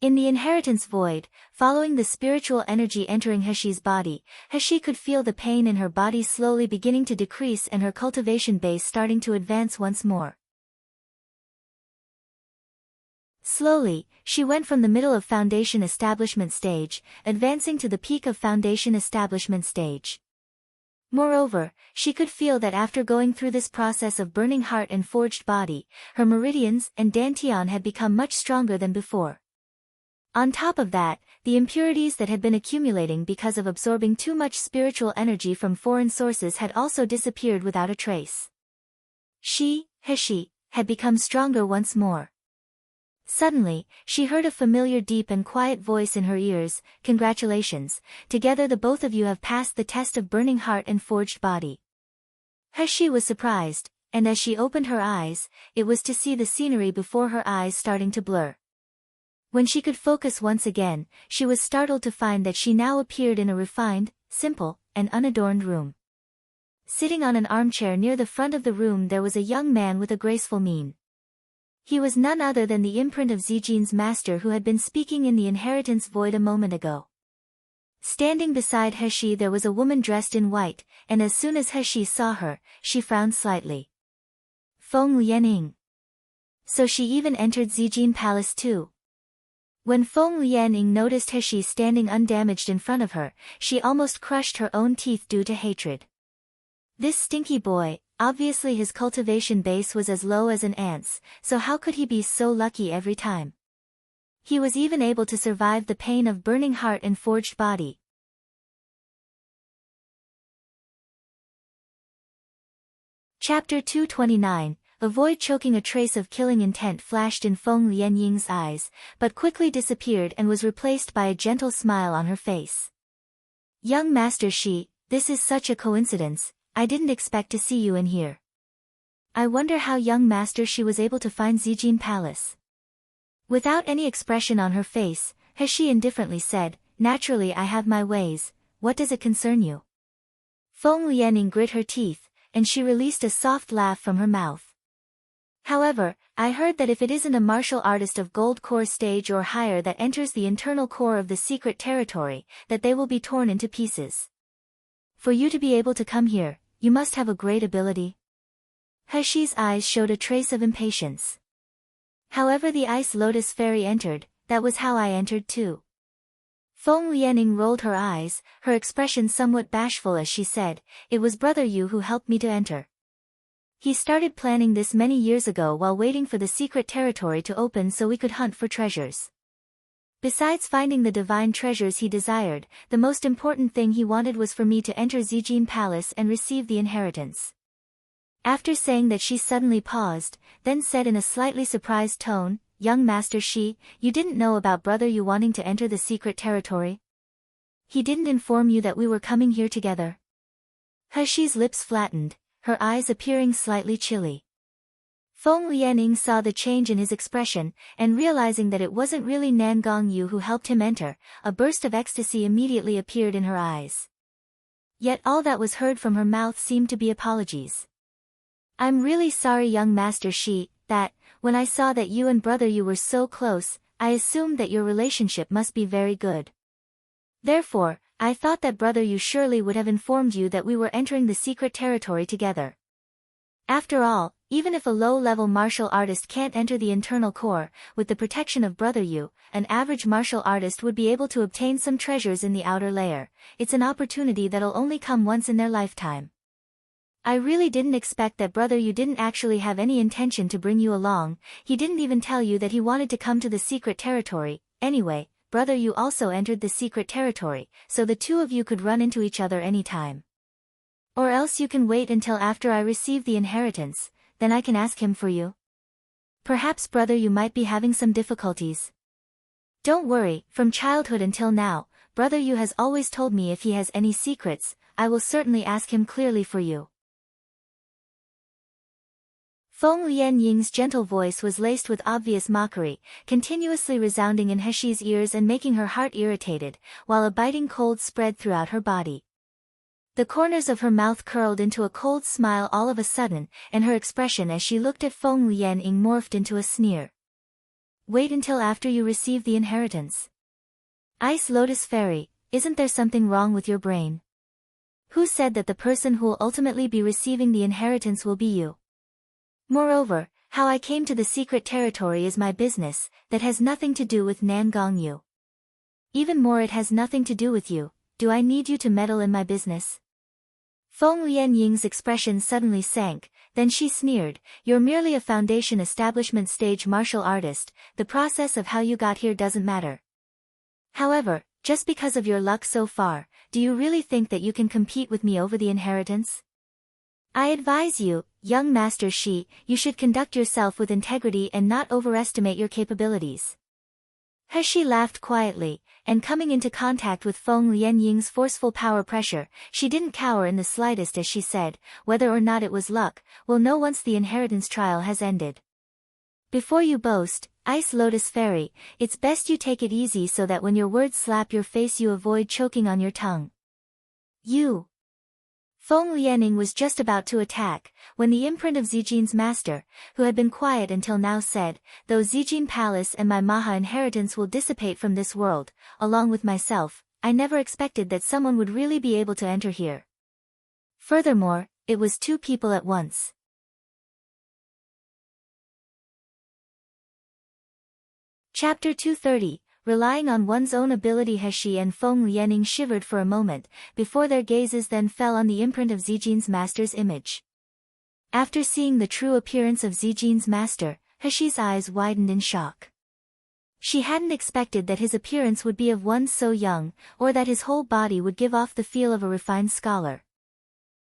In the inheritance void, following the spiritual energy entering Heshi's body, Heshi could feel the pain in her body slowly beginning to decrease and her cultivation base starting to advance once more. Slowly, she went from the middle of foundation establishment stage, advancing to the peak of foundation establishment stage. Moreover, she could feel that after going through this process of burning heart and forged body, her meridians and dantian had become much stronger than before. On top of that, the impurities that had been accumulating because of absorbing too much spiritual energy from foreign sources had also disappeared without a trace. She, Heshi, had become stronger once more. Suddenly, she heard a familiar deep and quiet voice in her ears. "Congratulations, together the both of you have passed the test of burning heart and forged body." He was surprised, and as she opened her eyes, it was to see the scenery before her eyes starting to blur. When she could focus once again, she was startled to find that she now appeared in a refined, simple, and unadorned room. Sitting on an armchair near the front of the room there was a young man with a graceful mien. He was none other than the imprint of Zijin's master who had been speaking in the inheritance void a moment ago. Standing beside He there was a woman dressed in white, and as soon as He saw her, she frowned slightly. Feng Lianing. So she even entered Zijin Palace too. When Feng Lianing noticed He standing undamaged in front of her, she almost crushed her own teeth due to hatred. This stinky boy, obviously his cultivation base was as low as an ant's, so how could he be so lucky every time? He was even able to survive the pain of burning heart and forged body. Chapter 229. Avoid choking. A trace of killing intent flashed in Feng Lianying's eyes, but quickly disappeared and was replaced by a gentle smile on her face. Young Master Shi, this is such a coincidence. I didn't expect to see you in here. I wonder how young Master Shi was able to find Zijin Palace. Without any expression on her face, He indifferently said, "Naturally I have my ways, what does it concern you?" Feng Lianing grit her teeth, and she released a soft laugh from her mouth. "However, I heard that if it isn't a martial artist of gold core stage or higher that enters the internal core of the secret territory, that they will be torn into pieces. For you to be able to come here, you must have a great ability." Heshi's eyes showed a trace of impatience. "However, the Ice Lotus Fairy entered, that was how I entered too." Feng Lianing rolled her eyes, her expression somewhat bashful as she said, "It was Brother Yu who helped me to enter. He started planning this many years ago while waiting for the secret territory to open so we could hunt for treasures. Besides finding the divine treasures he desired, the most important thing he wanted was for me to enter Zijin Palace and receive the inheritance." After saying that she suddenly paused, then said in a slightly surprised tone, "Young Master Shi, you didn't know about Brother Yu wanting to enter the secret territory? He didn't inform you that we were coming here together?" Heshi's lips flattened, her eyes appearing slightly chilly. Feng Lianing saw the change in his expression, and realizing that it wasn't really Nangong Yu who helped him enter, a burst of ecstasy immediately appeared in her eyes. Yet all that was heard from her mouth seemed to be apologies. "I'm really sorry, young Master Shi, that, when I saw that you and Brother Yu were so close, I assumed that your relationship must be very good. Therefore, I thought that Brother Yu surely would have informed you that we were entering the secret territory together. After all, even if a low-level martial artist can't enter the internal core, with the protection of Brother Yu, an average martial artist would be able to obtain some treasures in the outer layer. It's an opportunity that'll only come once in their lifetime. I really didn't expect that Brother Yu didn't actually have any intention to bring you along. He didn't even tell you that he wanted to come to the secret territory. Anyway, Brother Yu also entered the secret territory, so the two of you could run into each other anytime. Or else you can wait until after I receive the inheritance, then I can ask him for you. Perhaps Brother Yu might be having some difficulties. Don't worry, from childhood until now, Brother Yu has always told me if he has any secrets, I will certainly ask him clearly for you." Feng Lianying's gentle voice was laced with obvious mockery, continuously resounding in Heshi's ears and making her heart irritated, while a biting cold spread throughout her body. The corners of her mouth curled into a cold smile all of a sudden, and her expression as she looked at Feng Lianying morphed into a sneer. "Wait until after you receive the inheritance. Ice Lotus Fairy, isn't there something wrong with your brain? Who said that the person who will ultimately be receiving the inheritance will be you? Moreover, how I came to the secret territory is my business, that has nothing to do with Nangong Yu. Even more, it has nothing to do with you. Do I need you to meddle in my business?" Feng Lianying's expression suddenly sank, then she sneered, "You're merely a foundation establishment stage martial artist, the process of how you got here doesn't matter. However, just because of your luck so far, do you really think that you can compete with me over the inheritance? I advise you, young Master Shi, you should conduct yourself with integrity and not overestimate your capabilities. He laughed quietly, and coming into contact with Feng Lianying's forceful power pressure, she didn't cower in the slightest as she said, whether or not it was luck, we'll know once the inheritance trial has ended. Before you boast, Ice Lotus Fairy, it's best you take it easy so that when your words slap your face you avoid choking on your tongue. You. Feng Lianing was just about to attack, when the imprint of Zijin's master, who had been quiet until now said, though Zijin Palace and my Maha inheritance will dissipate from this world, along with myself, I never expected that someone would really be able to enter here. Furthermore, it was two people at once. Chapter 230, Relying on one's own ability. He and Feng Lianing shivered for a moment, before their gazes then fell on the imprint of Zijin's master's image. After seeing the true appearance of Zijin's master, He's eyes widened in shock. She hadn't expected that his appearance would be of one so young, or that his whole body would give off the feel of a refined scholar.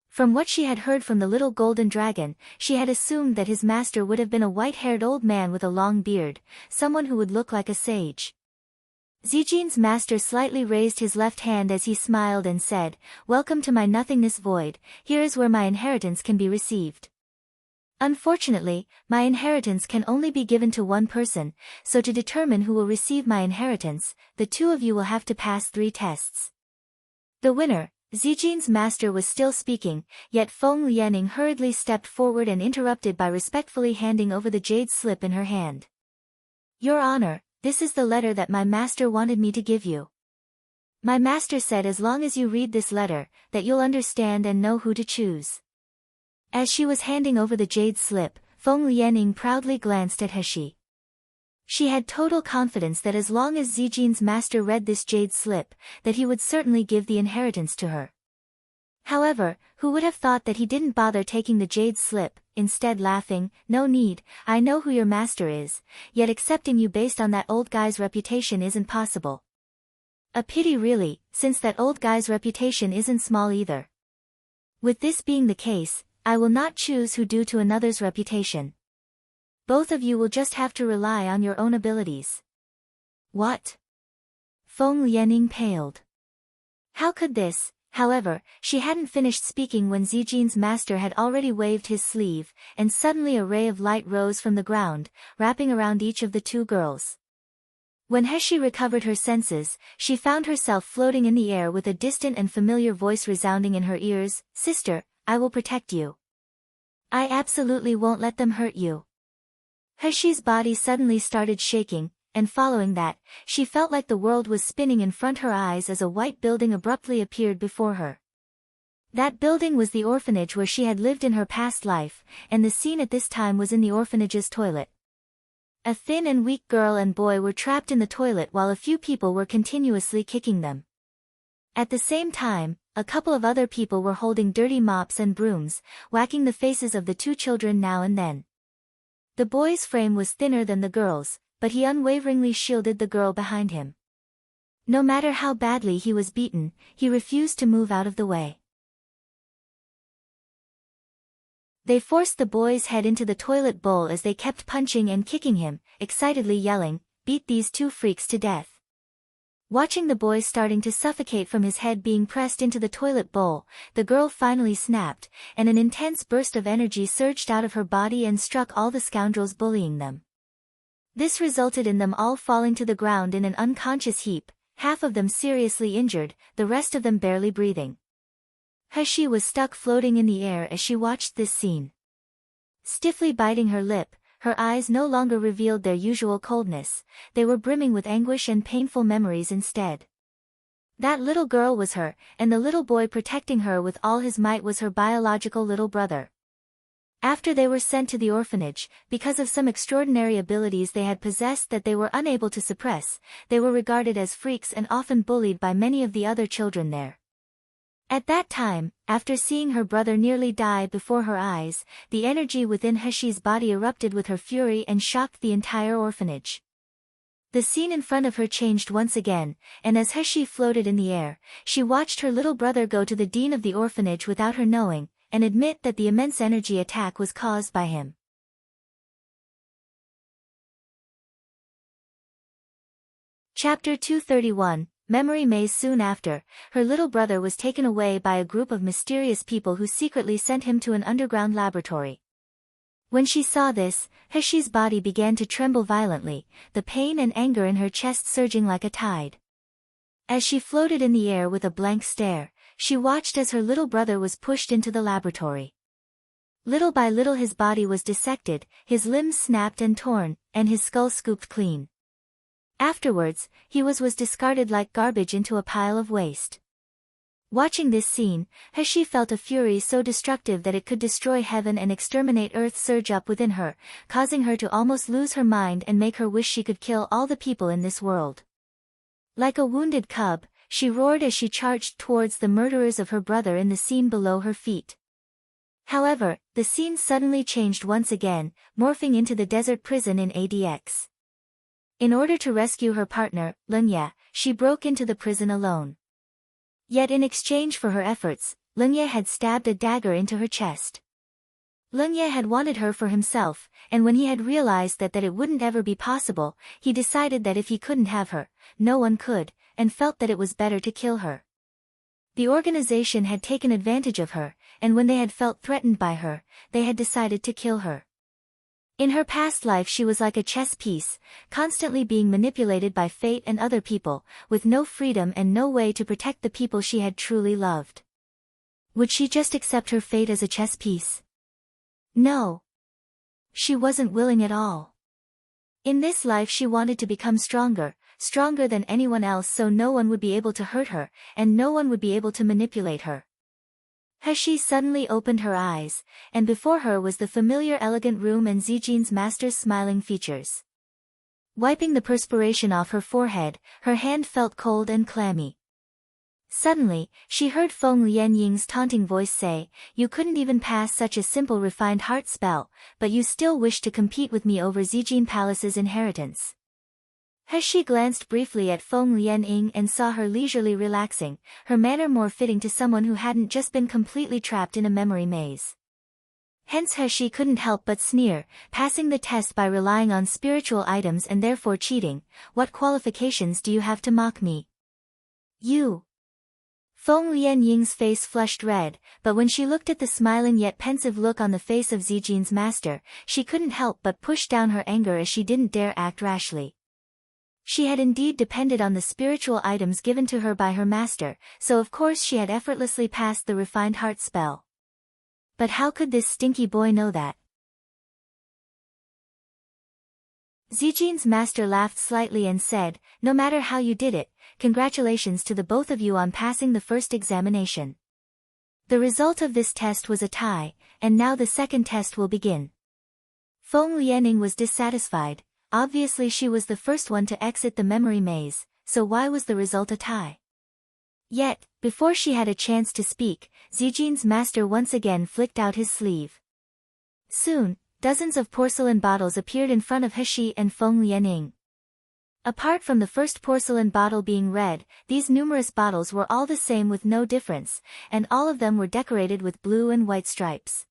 From what she had heard from the little golden dragon, she had assumed that his master would have been a white-haired old man with a long beard, someone who would look like a sage. Zijin's master slightly raised his left hand as he smiled and said, "Welcome to my nothingness void, here is where my inheritance can be received. Unfortunately, my inheritance can only be given to one person, so to determine who will receive my inheritance, the two of you will have to pass 3 tests." The winner, Zijin's master was still speaking, yet Feng Lianing hurriedly stepped forward and interrupted by respectfully handing over the jade slip in her hand. "Your Honor, this is the letter that my master wanted me to give you. My master said as long as you read this letter, that you'll understand and know who to choose." As she was handing over the jade slip, Feng Lianing proudly glanced at He. She had total confidence that as long as Zijin's master read this jade slip, that he would certainly give the inheritance to her. However, who would have thought that he didn't bother taking the jade slip, instead laughing, "No need, I know who your master is, yet accepting you based on that old guy's reputation isn't possible. A pity really, since that old guy's reputation isn't small either. With this being the case, I will not choose who due to another's reputation. Both of you will just have to rely on your own abilities." "What?" Feng Lianing paled. How could this? However, she hadn't finished speaking when Zijin's master had already waved his sleeve, and suddenly a ray of light rose from the ground, wrapping around each of the 2 girls. When He recovered her senses, she found herself floating in the air with a distant and familiar voice resounding in her ears, "Sister, I will protect you. I absolutely won't let them hurt you." He's body suddenly started shaking, and following that, she felt like the world was spinning in front her eyes as a white building abruptly appeared before her. That building was the orphanage where she had lived in her past life, and the scene at this time was in the orphanage's toilet. A thin and weak girl and boy were trapped in the toilet while a few people were continuously kicking them. At the same time, a couple of other people were holding dirty mops and brooms, whacking the faces of the 2 children now and then. The boy's frame was thinner than the girl's, but he unwaveringly shielded the girl behind him. No matter how badly he was beaten, he refused to move out of the way. They forced the boy's head into the toilet bowl as they kept punching and kicking him, excitedly yelling, "Beat these 2 freaks to death." Watching the boy starting to suffocate from his head being pressed into the toilet bowl, the girl finally snapped, and an intense burst of energy surged out of her body and struck all the scoundrels bullying them. This resulted in them all falling to the ground in an unconscious heap, half of them seriously injured, the rest of them barely breathing. He was stuck floating in the air as she watched this scene. Stiffly biting her lip, her eyes no longer revealed their usual coldness, they were brimming with anguish and painful memories instead. That little girl was her, and the little boy protecting her with all his might was her biological little brother. After they were sent to the orphanage, because of some extraordinary abilities they had possessed that they were unable to suppress, they were regarded as freaks and often bullied by many of the other children there. At that time, after seeing her brother nearly die before her eyes, the energy within He's body erupted with her fury and shocked the entire orphanage. The scene in front of her changed once again, and as He floated in the air, she watched her little brother go to the dean of the orphanage without her knowing, and admit that the immense energy attack was caused by him. Chapter 231, Memory Maze. Soon after, her little brother was taken away by a group of mysterious people who secretly sent him to an underground laboratory. When she saw this, Heshi's body began to tremble violently, the pain and anger in her chest surging like a tide. As she floated in the air with a blank stare, she watched as her little brother was pushed into the laboratory. Little by little his body was dissected, his limbs snapped and torn, and his skull scooped clean. Afterwards, he was discarded like garbage into a pile of waste. Watching this scene, Heshi felt a fury so destructive that it could destroy heaven and exterminate earth surge up within her, causing her to almost lose her mind and make her wish she could kill all the people in this world. Like a wounded cub, she roared as she charged towards the murderers of her brother in the scene below her feet. However, the scene suddenly changed once again, morphing into the desert prison in ADX. In order to rescue her partner, Lunya, she broke into the prison alone. Yet in exchange for her efforts, Lunya had stabbed a dagger into her chest. Lunya had wanted her for himself, and when he had realized that it wouldn't ever be possible, he decided that if he couldn't have her, no one could, and felt that it was better to kill her. The organization had taken advantage of her, and when they had felt threatened by her, they had decided to kill her. In her past life she was like a chess piece, constantly being manipulated by fate and other people, with no freedom and no way to protect the people she had truly loved. Would she just accept her fate as a chess piece? No. She wasn't willing at all. In this life she wanted to become stronger, stronger than anyone else, so no one would be able to hurt her, and no one would be able to manipulate her. Heshi suddenly opened her eyes, and before her was the familiar elegant room and Zijin's master's smiling features. Wiping the perspiration off her forehead, her hand felt cold and clammy. Suddenly, she heard Feng Lianying's taunting voice say, "You couldn't even pass such a simple refined heart spell, but you still wish to compete with me over Zijin Palace's inheritance." Heshi glanced briefly at Feng Lianying and saw her leisurely relaxing, her manner more fitting to someone who hadn't just been completely trapped in a memory maze. Hence Heshi couldn't help but sneer, passing the test by relying on spiritual items and therefore cheating. "What qualifications do you have to mock me?" "You." Feng Lianying's face flushed red, but when she looked at the smiling yet pensive look on the face of Zijin's master, she couldn't help but push down her anger as she didn't dare act rashly. She had indeed depended on the spiritual items given to her by her master, so of course she had effortlessly passed the refined heart spell. But how could this stinky boy know that? Zijin's master laughed slightly and said, "No matter how you did it, congratulations to the both of you on passing the first examination. The result of this test was a tie, and now the second test will begin." Feng Lianying was dissatisfied. Obviously she was the first one to exit the memory maze, so why was the result a tie? Yet, before she had a chance to speak, Zijin's master once again flicked out his sleeve. Soon, dozens of porcelain bottles appeared in front of Heshi and Feng Lianying. Apart from the first porcelain bottle being red, these numerous bottles were all the same with no difference, and all of them were decorated with blue and white stripes.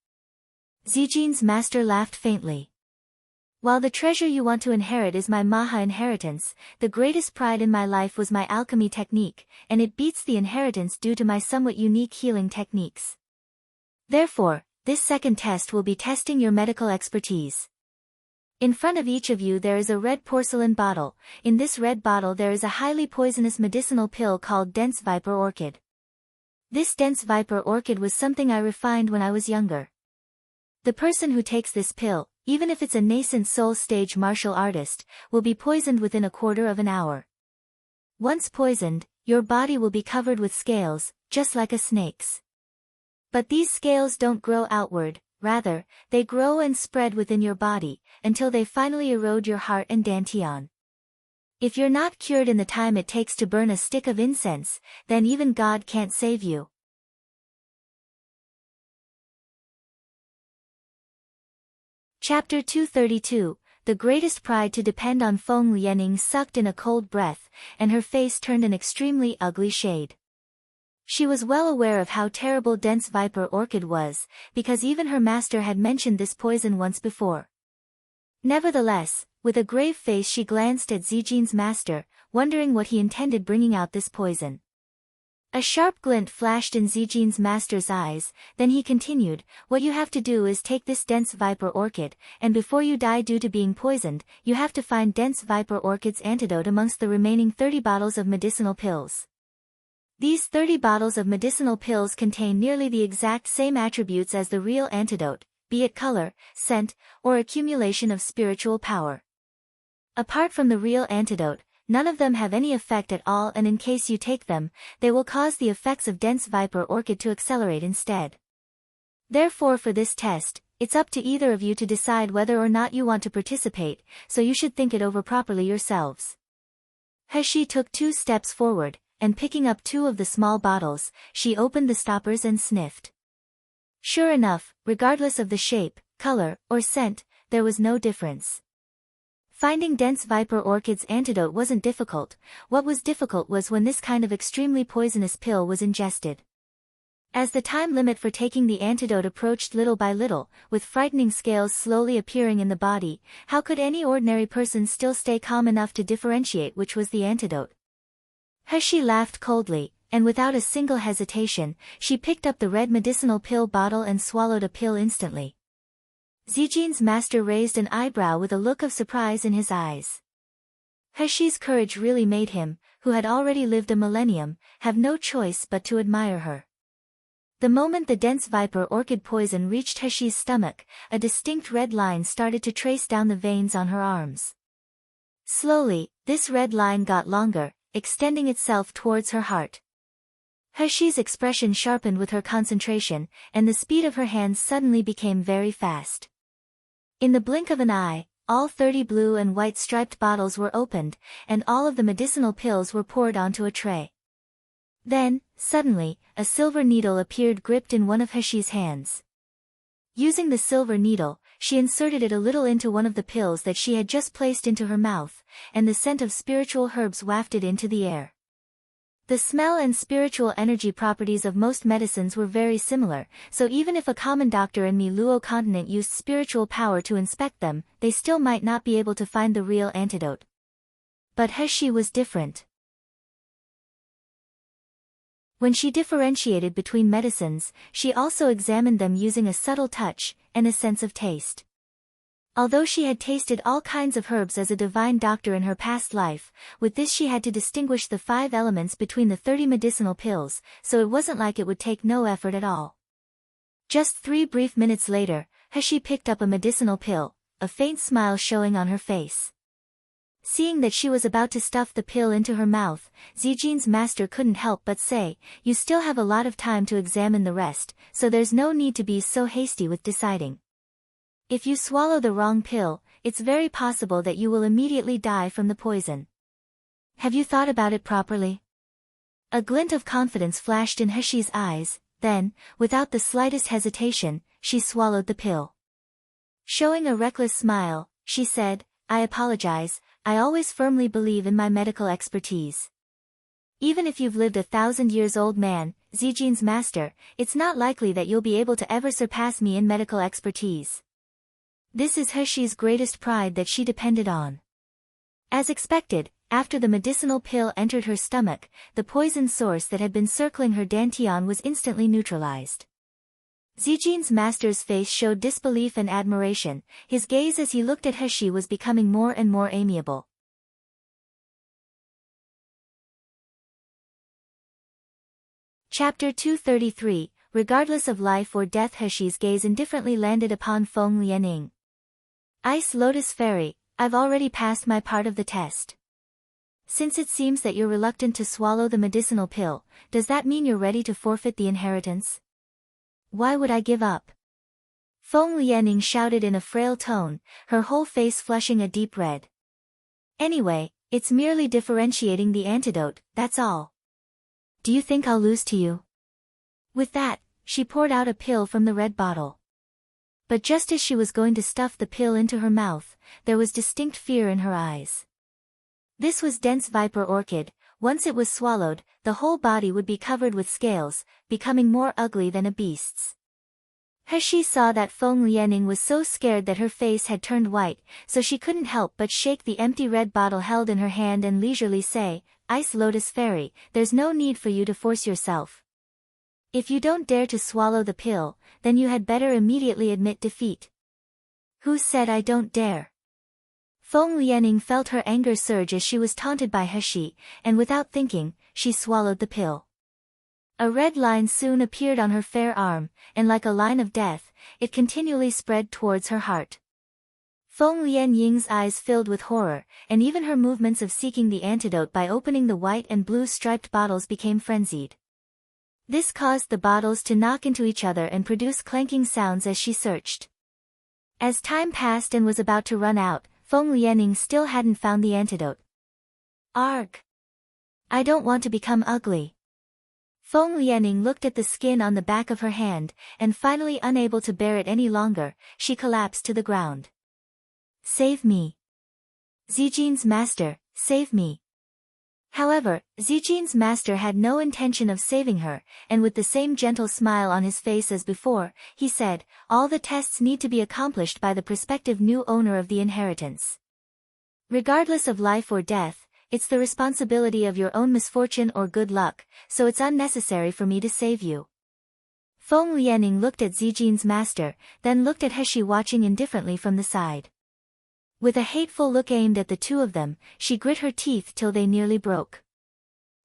Zijin's master laughed faintly. "While the treasure you want to inherit is my Maha inheritance, the greatest pride in my life was my alchemy technique, and it beats the inheritance due to my somewhat unique healing techniques. Therefore, this second test will be testing your medical expertise. In front of each of you there is a red porcelain bottle. In this red bottle there is a highly poisonous medicinal pill called dense viper orchid. This dense viper orchid was something I refined when I was younger. The person who takes this pill, even if it's a nascent soul stage martial artist, will be poisoned within a quarter of an hour. Once poisoned, your body will be covered with scales, just like a snake's. But these scales don't grow outward, rather, they grow and spread within your body, until they finally erode your heart and dantian. If you're not cured in the time it takes to burn a stick of incense, then even God can't save you." Chapter 232, The greatest pride to depend on. Feng Lianying sucked in a cold breath, and her face turned an extremely ugly shade. She was well aware of how terrible dense viper orchid was, because even her master had mentioned this poison once before. Nevertheless, with a grave face she glanced at Zijin's master, wondering what he intended bringing out this poison. A sharp glint flashed in Zijin's master's eyes, then he continued, "What you have to do is take this dense viper orchid, and before you die due to being poisoned, you have to find dense viper orchid's antidote amongst the remaining 30 bottles of medicinal pills. These 30 bottles of medicinal pills contain nearly the exact same attributes as the real antidote, be it color, scent, or accumulation of spiritual power. Apart from the real antidote, none of them have any effect at all, and in case you take them, they will cause the effects of dense viper orchid to accelerate instead. Therefore for this test, it's up to either of you to decide whether or not you want to participate, so you should think it over properly yourselves." He took 2 steps forward, and picking up 2 of the small bottles, she opened the stoppers and sniffed. Sure enough, regardless of the shape, color, or scent, there was no difference. Finding dense viper orchid's antidote wasn't difficult. What was difficult was when this kind of extremely poisonous pill was ingested. As the time limit for taking the antidote approached little by little, with frightening scales slowly appearing in the body, how could any ordinary person still stay calm enough to differentiate which was the antidote? He laughed coldly, and without a single hesitation, she picked up the red medicinal pill bottle and swallowed a pill instantly. Zijin's master raised an eyebrow with a look of surprise in his eyes. Heshi's courage really made him, who had already lived a millennium, have no choice but to admire her. The moment the dense viper orchid poison reached Heshi's stomach, a distinct red line started to trace down the veins on her arms. Slowly, this red line got longer, extending itself towards her heart. Heshi's expression sharpened with her concentration, and the speed of her hands suddenly became very fast. In the blink of an eye, all 30 blue and white striped bottles were opened, and all of the medicinal pills were poured onto a tray. Then, suddenly, a silver needle appeared gripped in one of Heshi's hands. Using the silver needle, she inserted it a little into one of the pills that she had just placed into her mouth, and the scent of spiritual herbs wafted into the air. The smell and spiritual energy properties of most medicines were very similar, so even if a common doctor in Miluo continent used spiritual power to inspect them, they still might not be able to find the real antidote. But Heshi was different. When she differentiated between medicines, she also examined them using a subtle touch, and a sense of taste. Although she had tasted all kinds of herbs as a divine doctor in her past life, with this she had to distinguish the 5 elements between the 30 medicinal pills, so it wasn't like it would take no effort at all. Just 3 brief minutes later, Heshi picked up a medicinal pill, a faint smile showing on her face. Seeing that she was about to stuff the pill into her mouth, Zijin's master couldn't help but say, "You still have a lot of time to examine the rest, so there's no need to be so hasty with deciding. If you swallow the wrong pill, it's very possible that you will immediately die from the poison. Have you thought about it properly?" A glint of confidence flashed in Heshi's eyes, then, without the slightest hesitation, she swallowed the pill. Showing a reckless smile, she said, "I apologize, I always firmly believe in my medical expertise. Even if you've lived 1,000 years old man, Zijin's master, it's not likely that you'll be able to ever surpass me in medical expertise." This is Heshi's greatest pride that she depended on. As expected, after the medicinal pill entered her stomach, the poison source that had been circling her dantian was instantly neutralized. Zijin's master's face showed disbelief and admiration, his gaze as he looked at Heshi was becoming more and more amiable. Chapter 233, Regardless of life or death. Heshi's gaze indifferently landed upon Feng Lianing. "Ice Lotus Fairy, I've already passed my part of the test. Since it seems that you're reluctant to swallow the medicinal pill, does that mean you're ready to forfeit the inheritance?" "Why would I give up?" Feng Lianing shouted in a frail tone, her whole face flushing a deep red. "Anyway, it's merely differentiating the antidote, that's all. Do you think I'll lose to you?" With that, she poured out a pill from the red bottle. But just as she was going to stuff the pill into her mouth, there was distinct fear in her eyes. This was dense viper orchid, once it was swallowed, the whole body would be covered with scales, becoming more ugly than a beast's. He saw that Feng Lianing was so scared that her face had turned white, so she couldn't help but shake the empty red bottle held in her hand and leisurely say, "Ice Lotus Fairy, there's no need for you to force yourself. If you don't dare to swallow the pill, then you had better immediately admit defeat." "Who said I don't dare?" Feng Lianing felt her anger surge as she was taunted by He, and without thinking, she swallowed the pill. A red line soon appeared on her fair arm, and like a line of death, it continually spread towards her heart. Feng Lianying's eyes filled with horror, and even her movements of seeking the antidote by opening the white and blue striped bottles became frenzied. This caused the bottles to knock into each other and produce clanking sounds as she searched. As time passed and was about to run out, Feng Lianing still hadn't found the antidote. "Arg! I don't want to become ugly." Feng Lianing looked at the skin on the back of her hand, and finally unable to bear it any longer, she collapsed to the ground. "Save me! Zijin's master, save me!" However, Zijin's master had no intention of saving her, and with the same gentle smile on his face as before, he said, "All the tests need to be accomplished by the prospective new owner of the inheritance. Regardless of life or death, it's the responsibility of your own misfortune or good luck, so it's unnecessary for me to save you." Feng Lianing looked at Zijin's master, then looked at He watching indifferently from the side. With a hateful look aimed at the two of them, she grit her teeth till they nearly broke.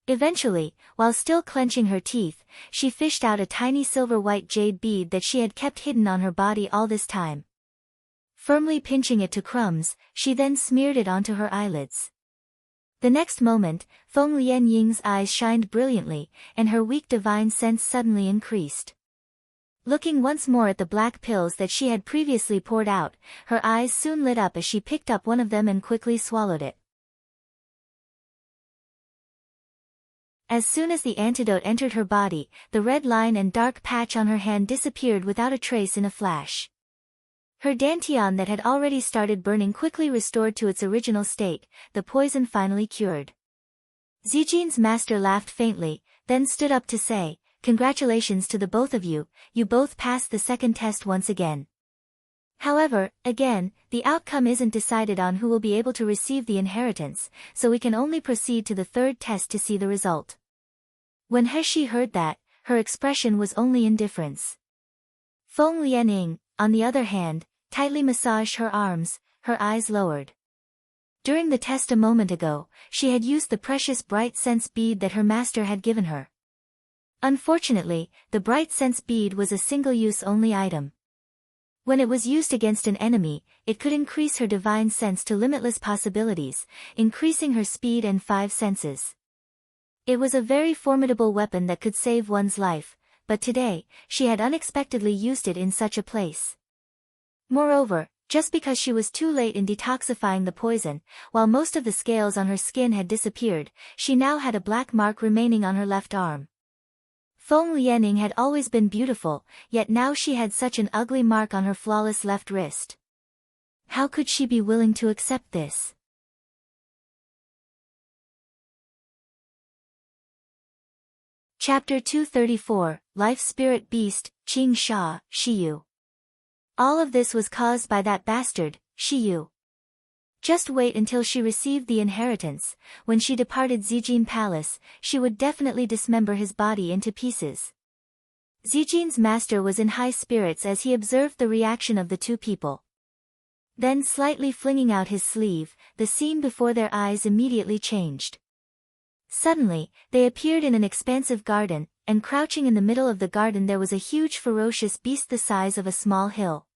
Eventually, while still clenching her teeth, she fished out a tiny silver-white jade bead that she had kept hidden on her body all this time. Firmly pinching it to crumbs, she then smeared it onto her eyelids. The next moment, Feng Lianying's eyes shined brilliantly, and her weak divine sense suddenly increased. Looking once more at the black pills that she had previously poured out, her eyes soon lit up as she picked up one of them and quickly swallowed it. As soon as the antidote entered her body, the red line and dark patch on her hand disappeared without a trace in a flash. Her dantian that had already started burning quickly restored to its original state, the poison finally cured. Zijin's master laughed faintly, then stood up to say, "Congratulations to the both of you, you both passed the second test once again. However, again, the outcome isn't decided on who will be able to receive the inheritance, so we can only proceed to the third test to see the result." When He heard that, her expression was only indifference. Feng Lianing, on the other hand, tightly massaged her arms, her eyes lowered. During the test a moment ago, she had used the precious bright sense bead that her master had given her. Unfortunately, the bright sense bead was a single-use only item. When it was used against an enemy, it could increase her divine sense to limitless possibilities, increasing her speed and 5 senses. It was a very formidable weapon that could save one's life, but today, she had unexpectedly used it in such a place. Moreover, just because she was too late in detoxifying the poison, while most of the scales on her skin had disappeared, she now had a black mark remaining on her left arm. Feng Lianing had always been beautiful, yet now she had such an ugly mark on her flawless left wrist. How could she be willing to accept this? Chapter 234, Life Spirit Beast, Qing Sha, Shiyu. All of this was caused by that bastard, Shiyu. Just wait until she received the inheritance. When she departed Zijin Palace, she would definitely dismember his body into pieces. Zijin's master was in high spirits as he observed the reaction of the two people. Then slightly flinging out his sleeve, the scene before their eyes immediately changed. Suddenly, they appeared in an expansive garden, and crouching in the middle of the garden there was a huge ferocious beast the size of a small hill.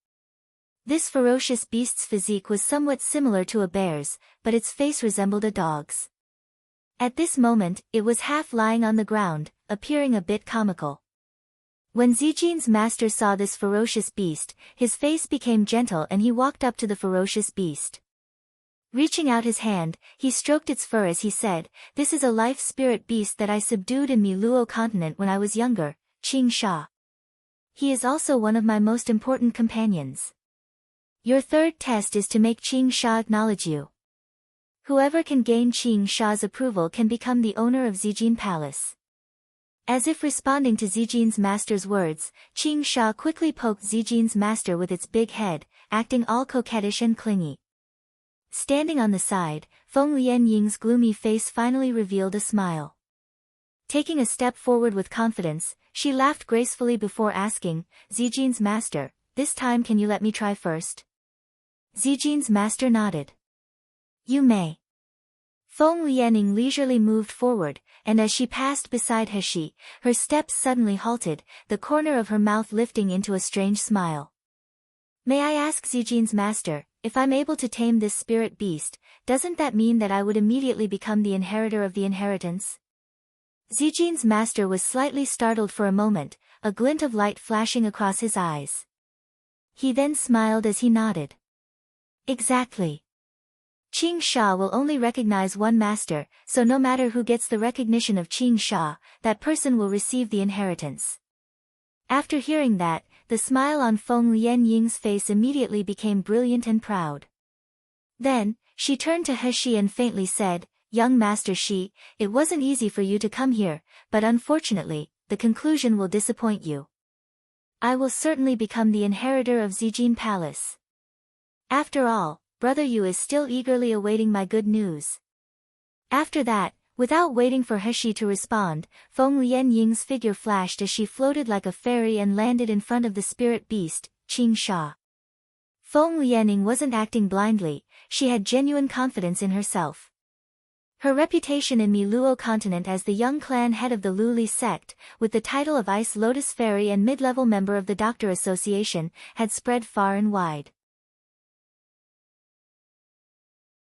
This ferocious beast's physique was somewhat similar to a bear's, but its face resembled a dog's. At this moment, it was half lying on the ground, appearing a bit comical. When Zijin's master saw this ferocious beast, his face became gentle and he walked up to the ferocious beast. Reaching out his hand, he stroked its fur as he said, "This is a life spirit beast that I subdued in Miluo continent when I was younger, Qing Sha. He is also one of my most important companions. Your third test is to make Qing Sha acknowledge you." Whoever can gain Qing Sha's approval can become the owner of Zijin Palace. As if responding to Zijin's master's words, Qing Sha quickly poked Zijin's master with its big head, acting all coquettish and clingy. Standing on the side, Feng Lianying's gloomy face finally revealed a smile. Taking a step forward with confidence, she laughed gracefully before asking, Zijin's master, this time can you let me try first? Zijin's master nodded. You may. Feng Lianing leisurely moved forward, and as she passed beside Heshi, her steps suddenly halted, the corner of her mouth lifting into a strange smile. May I ask Zijin's master, if I'm able to tame this spirit beast, doesn't that mean that I would immediately become the inheritor of the inheritance? Zijin's master was slightly startled for a moment, a glint of light flashing across his eyes. He then smiled as he nodded. Exactly. Qing Sha will only recognize one master, so no matter who gets the recognition of Qing Sha, that person will receive the inheritance. After hearing that, the smile on Feng Lianying's face immediately became brilliant and proud. Then, she turned to Heshi and faintly said, Young Master Shi, it wasn't easy for you to come here, but unfortunately, the conclusion will disappoint you. I will certainly become the inheritor of Zijin Palace. After all, Brother Yu is still eagerly awaiting my good news. After that, without waiting for Heshi to respond, Feng Lianying's figure flashed as she floated like a fairy and landed in front of the spirit beast, Qing Sha. Feng Lianing wasn't acting blindly, she had genuine confidence in herself. Her reputation in Miluo continent as the young clan head of the Luli sect, with the title of Ice Lotus Fairy and mid-level member of the Doctor Association, had spread far and wide.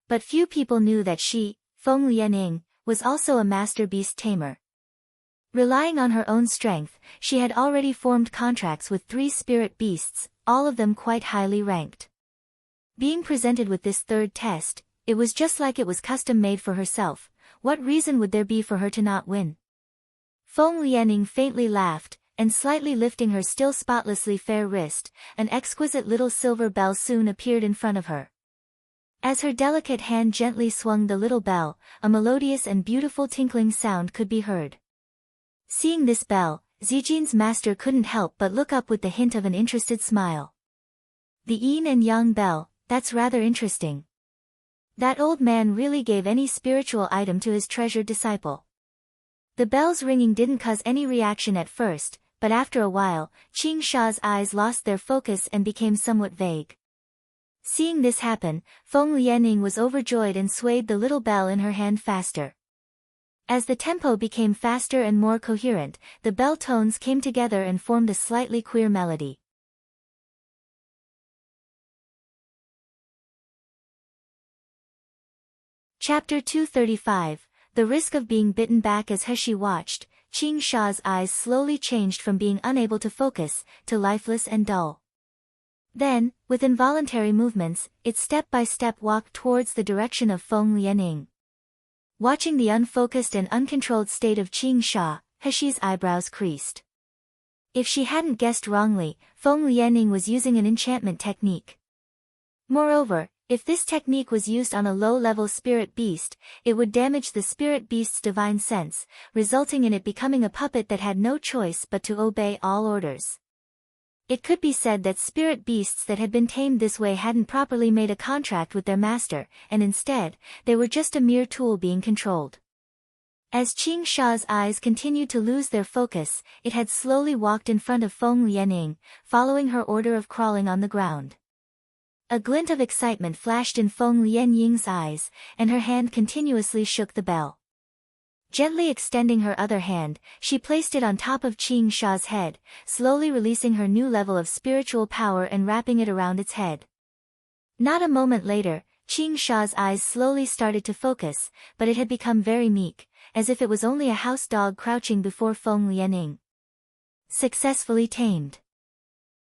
But few people knew that she, Feng Lianing, was also a master beast tamer. Relying on her own strength, she had already formed contracts with 3 spirit beasts, all of them quite highly ranked. Being presented with this third test, it was just like it was custom-made for herself. What reason would there be for her to not win? Feng Lianing faintly laughed, and slightly lifting her still spotlessly fair wrist, an exquisite little silver bell soon appeared in front of her. As her delicate hand gently swung the little bell, a melodious and beautiful tinkling sound could be heard. Seeing this bell, Zijin's master couldn't help but look up with the hint of an interested smile. The yin and yang bell, that's rather interesting. That old man really gave any spiritual item to his treasured disciple. The bell's ringing didn't cause any reaction at first, but after a while, Qing Sha's eyes lost their focus and became somewhat vague. Seeing this happen, Feng Lianing was overjoyed and swayed the little bell in her hand faster. As the tempo became faster and more coherent, the bell tones came together and formed a slightly queer melody. Chapter 235, The Risk of Being Bitten Back. As Heshi watched, Qing Sha's eyes slowly changed from being unable to focus, to lifeless and dull. Then, with involuntary movements, it step-by-step walked towards the direction of Feng Lianing. Watching the unfocused and uncontrolled state of Qing Sha, Heshi's eyebrows creased. If she hadn't guessed wrongly, Feng Lianing was using an enchantment technique. Moreover, if this technique was used on a low-level spirit beast, it would damage the spirit beast's divine sense, resulting in it becoming a puppet that had no choice but to obey all orders. It could be said that spirit beasts that had been tamed this way hadn't properly made a contract with their master, and instead, they were just a mere tool being controlled. As Qing Sha's eyes continued to lose their focus, it had slowly walked in front of Feng Lianing, following her order of crawling on the ground. A glint of excitement flashed in Feng Lianying's eyes, and her hand continuously shook the bell. Gently extending her other hand, she placed it on top of Qing Sha's head, slowly releasing her new level of spiritual power and wrapping it around its head. Not a moment later, Qing Sha's eyes slowly started to focus, but it had become very meek, as if it was only a house dog crouching before Feng Lianing. Successfully tamed.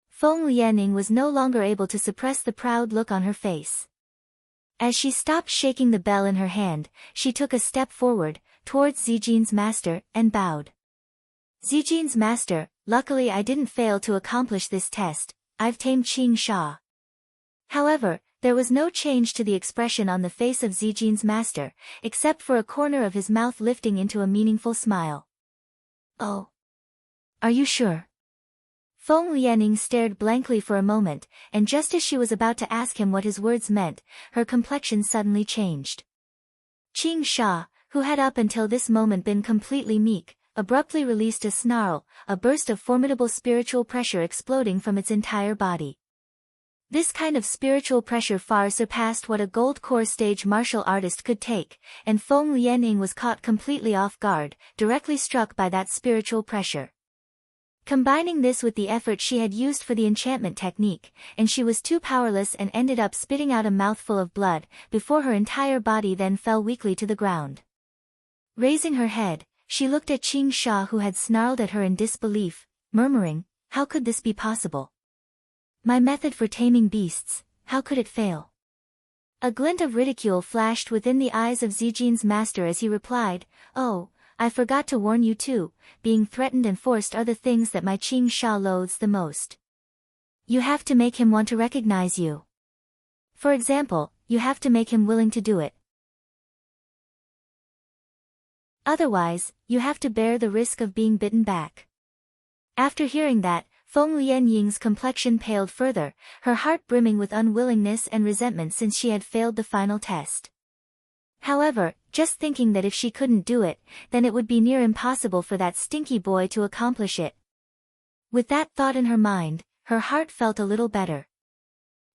Feng Lianing was no longer able to suppress the proud look on her face. As she stopped shaking the bell in her hand, she took a step forward, towards Zijin's master, and bowed. Zijin's master, luckily I didn't fail to accomplish this test. I've tamed Qing Sha. However, There was no change to the expression on the face of Zijin's master, except for a corner of his mouth lifting into a meaningful smile. Oh. Are you sure? Feng Lianing stared blankly for a moment, and just as she was about to ask him what his words meant, her complexion suddenly changed. Qing Sha, who had up until this moment been completely meek, abruptly released a snarl, a burst of formidable spiritual pressure exploding from its entire body. This kind of spiritual pressure far surpassed what a gold core stage martial artist could take, and Feng Lianing was caught completely off guard, directly struck by that spiritual pressure. Combining this with the effort she had used for the enchantment technique, and she was too powerless and ended up spitting out a mouthful of blood, before her entire body then fell weakly to the ground. Raising her head, she looked at Qing Sha, who had snarled at her in disbelief, murmuring, "How could this be possible? My method for taming beasts, how could it fail?" A glint of ridicule flashed within the eyes of Zijin's master as he replied, "Oh, I forgot to warn you too, being threatened and forced are the things that my Qing Sha loathes the most. You have to make him want to recognize you. For example, you have to make him willing to do it. Otherwise, you have to bear the risk of being bitten back." After hearing that, Feng Lianying's complexion paled further, her heart brimming with unwillingness and resentment since she had failed the final test. However, just thinking that if she couldn't do it, then it would be near impossible for that stinky boy to accomplish it. With that thought in her mind, her heart felt a little better.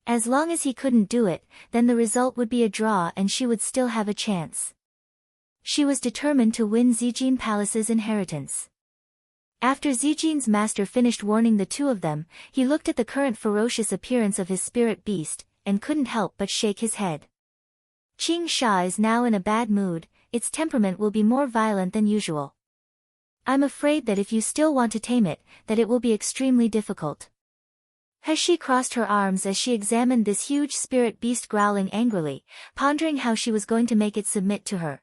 As long as he couldn't do it, then the result would be a draw and she would still have a chance. She was determined to win Zijin Palace's inheritance. After Zijin's master finished warning the two of them, he looked at the current ferocious appearance of his spirit beast, and couldn't help but shake his head. Qing Sha is now in a bad mood, its temperament will be more violent than usual. I'm afraid that if you still want to tame it, that it will be extremely difficult. She crossed her arms as she examined this huge spirit beast growling angrily, pondering how she was going to make it submit to her.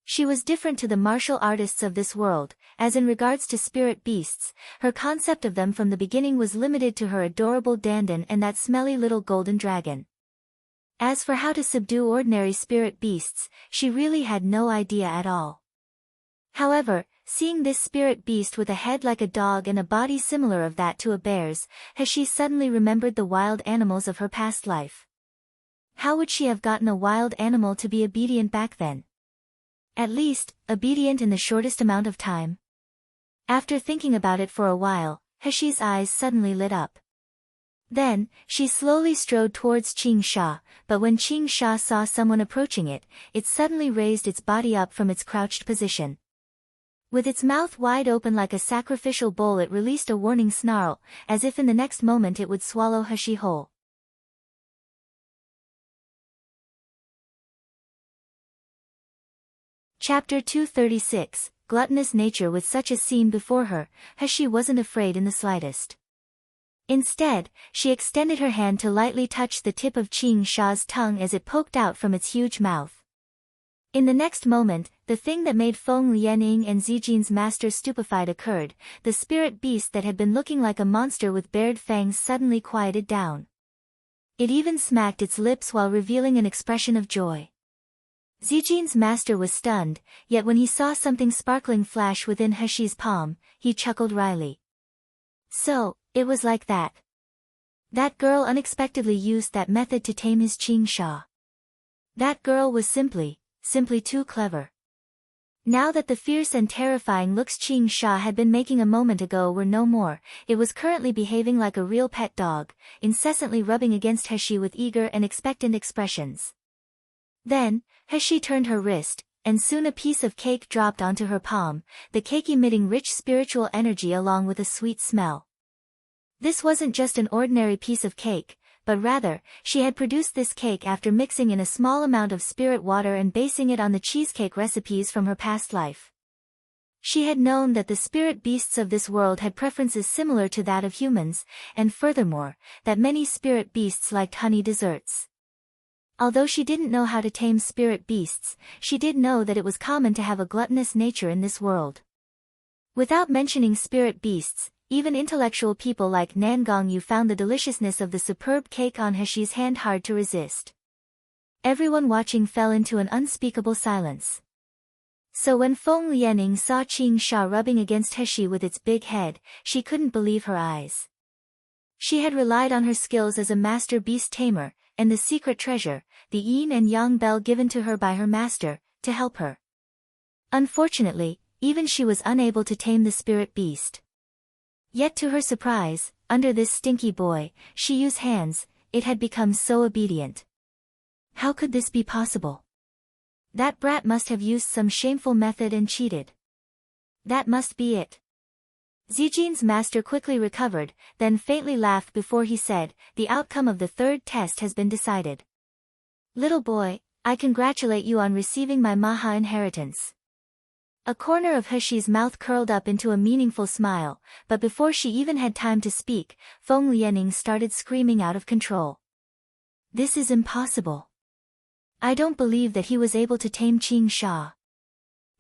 She was different to the martial artists of this world, as in regards to spirit beasts, her concept of them from the beginning was limited to her adorable Dandan and that smelly little golden dragon. As for how to subdue ordinary spirit beasts, she really had no idea at all. However, seeing this spirit beast with a head like a dog and a body similar of that to a bear's, she suddenly remembered the wild animals of her past life. How would she have gotten a wild animal to be obedient back then? At least, obedient in the shortest amount of time. After thinking about it for a while, Heshi's eyes suddenly lit up. Then, she slowly strode towards Qing Sha, but when Qing Sha saw someone approaching it, it suddenly raised its body up from its crouched position. With its mouth wide open like a sacrificial bowl, it released a warning snarl, as if in the next moment it would swallow Heshi whole. Chapter 236, Gluttonous Nature. With such a scene before her, Heshi wasn't afraid in the slightest. Instead, she extended her hand to lightly touch the tip of Qing Sha's tongue as it poked out from its huge mouth. In the next moment, the thing that made Feng Lianing and Zijin's master stupefied occurred. The spirit beast that had been looking like a monster with bared fangs suddenly quieted down. It even smacked its lips while revealing an expression of joy. Zijin's master was stunned, yet when he saw something sparkling flash within Heshi's palm, he chuckled wryly. So, it was like that. That girl unexpectedly used that method to tame his Qing Sha. That girl was simply too clever. Now that the fierce and terrifying looks Qing Sha had been making a moment ago were no more, it was currently behaving like a real pet dog, incessantly rubbing against Heshi with eager and expectant expressions. Then, Heshi turned her wrist, and soon a piece of cake dropped onto her palm, the cake emitting rich spiritual energy along with a sweet smell. This wasn't just an ordinary piece of cake, but rather, she had produced this cake after mixing in a small amount of spirit water and basing it on the cheesecake recipes from her past life. She had known that the spirit beasts of this world had preferences similar to that of humans, and furthermore, that many spirit beasts liked honey desserts. Although she didn't know how to tame spirit beasts, she did know that it was common to have a gluttonous nature in this world. Without mentioning spirit beasts, even intellectual people like Nangong Yu found the deliciousness of the superb cake on Heshi's hand hard to resist. Everyone watching fell into an unspeakable silence. So when Feng Lianing saw Qing Sha rubbing against Heshi with its big head, she couldn't believe her eyes. She had relied on her skills as a master beast tamer, and the secret treasure, the yin and yang bell given to her by her master, to help her. Unfortunately, even she was unable to tame the spirit beast. Yet to her surprise, under this stinky boy, Shiyu's hands, it had become so obedient. How could this be possible? That brat must have used some shameful method and cheated. That must be it. Zijin's master quickly recovered, then faintly laughed before he said, "The outcome of the third test has been decided. Little boy, I congratulate you on receiving my Maha inheritance." A corner of Heshi's mouth curled up into a meaningful smile, but before she even had time to speak, Feng Lianing started screaming out of control. "This is impossible. I don't believe that he was able to tame Qing Sha.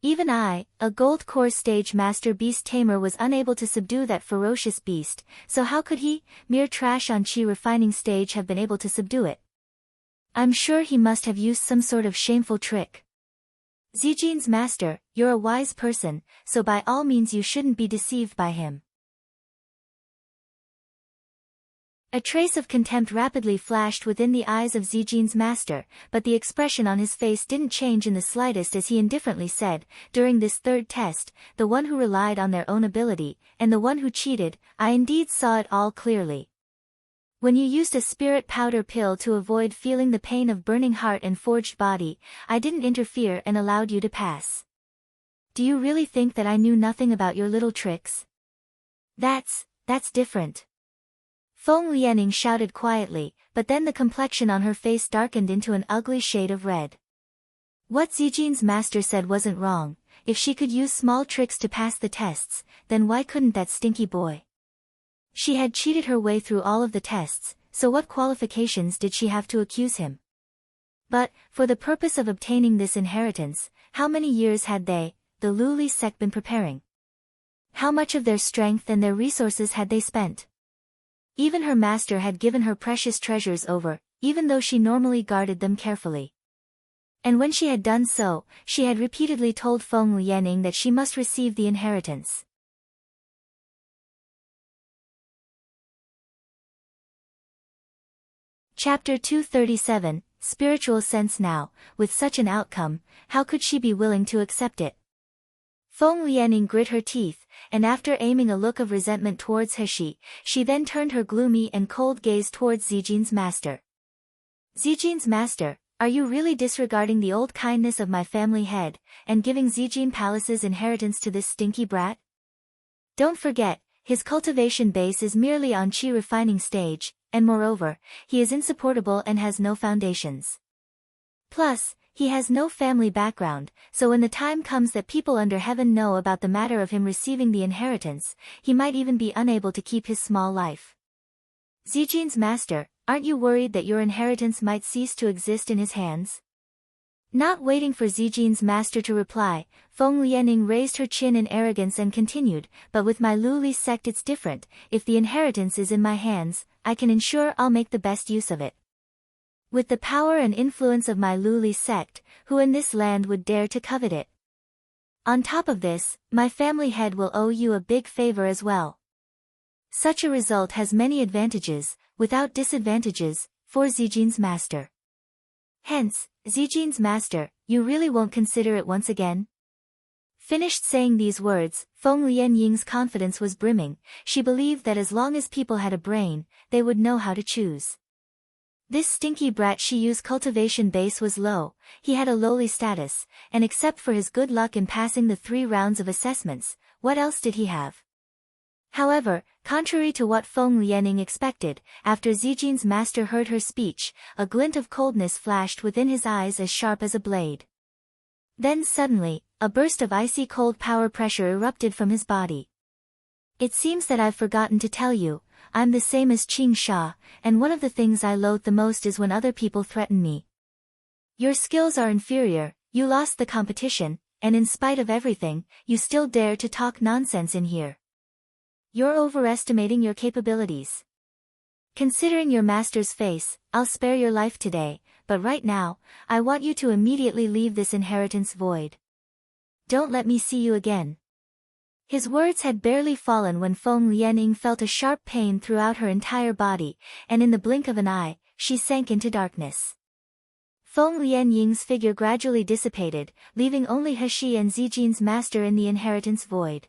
Even I, a gold core stage master beast tamer, was unable to subdue that ferocious beast, so how could he, mere trash on Qi refining stage, have been able to subdue it? I'm sure he must have used some sort of shameful trick. Zijin's master, you're a wise person, so by all means you shouldn't be deceived by him." A trace of contempt rapidly flashed within the eyes of Zijin's master, but the expression on his face didn't change in the slightest as he indifferently said, "During this third test, the one who relied on their own ability, and the one who cheated, I indeed saw it all clearly. When you used a spirit powder pill to avoid feeling the pain of burning heart and forged body, I didn't interfere and allowed you to pass. Do you really think that I knew nothing about your little tricks? That's different." Feng Lianing shouted quietly, but then the complexion on her face darkened into an ugly shade of red. What Zijin's master said wasn't wrong. If she could use small tricks to pass the tests, then why couldn't that stinky boy? She had cheated her way through all of the tests, so what qualifications did she have to accuse him? But, for the purpose of obtaining this inheritance, how many years had they, the Luli sect, been preparing? How much of their strength and their resources had they spent? Even her master had given her precious treasures over, even though she normally guarded them carefully. And when she had done so, she had repeatedly told Feng Lianing that she must receive the inheritance. Chapter 237, Spiritual Sense. Now, with such an outcome, how could she be willing to accept it? Feng Lianing grit her teeth, and after aiming a look of resentment towards Heshi, she then turned her gloomy and cold gaze towards Zijin's master. "Zijin's master, are you really disregarding the old kindness of my family head, and giving Zijin Palace's inheritance to this stinky brat? Don't forget, his cultivation base is merely on Qi refining stage, and moreover, he is insupportable and has no foundations. Plus, he has no family background, so when the time comes that people under heaven know about the matter of him receiving the inheritance, he might even be unable to keep his small life. Zijin's master, aren't you worried that your inheritance might cease to exist in his hands?" Not waiting for Zijin's master to reply, Feng Lianing raised her chin in arrogance and continued, "But with my Luli sect it's different. If the inheritance is in my hands, I can ensure I'll make the best use of it. With the power and influence of my Luli sect, who in this land would dare to covet it? On top of this, my family head will owe you a big favor as well." Such a result has many advantages, without disadvantages, for Zijin's master. Hence, Zijin's master, you really won't consider it once again? Finished saying these words, Feng Lianying's confidence was brimming. She believed that as long as people had a brain, they would know how to choose. This stinky brat Shiyu's cultivation base was low, he had a lowly status, and except for his good luck in passing the 3 rounds of assessments, what else did he have? However, contrary to what Feng Lianing expected, after Zijin's master heard her speech, a glint of coldness flashed within his eyes as sharp as a blade. Then suddenly, a burst of icy cold power pressure erupted from his body. "It seems that I've forgotten to tell you, I'm the same as Qing Sha, and one of the things I loathe the most is when other people threaten me. Your skills are inferior, you lost the competition, and in spite of everything, you still dare to talk nonsense in here. You're overestimating your capabilities. Considering your master's face, I'll spare your life today, but right now, I want you to immediately leave this inheritance void. Don't let me see you again. His words had barely fallen when Feng Lianying felt a sharp pain throughout her entire body, and in the blink of an eye, she sank into darkness. Feng Lianying's figure gradually dissipated, leaving only Heshi and Zijin's master in the inheritance void.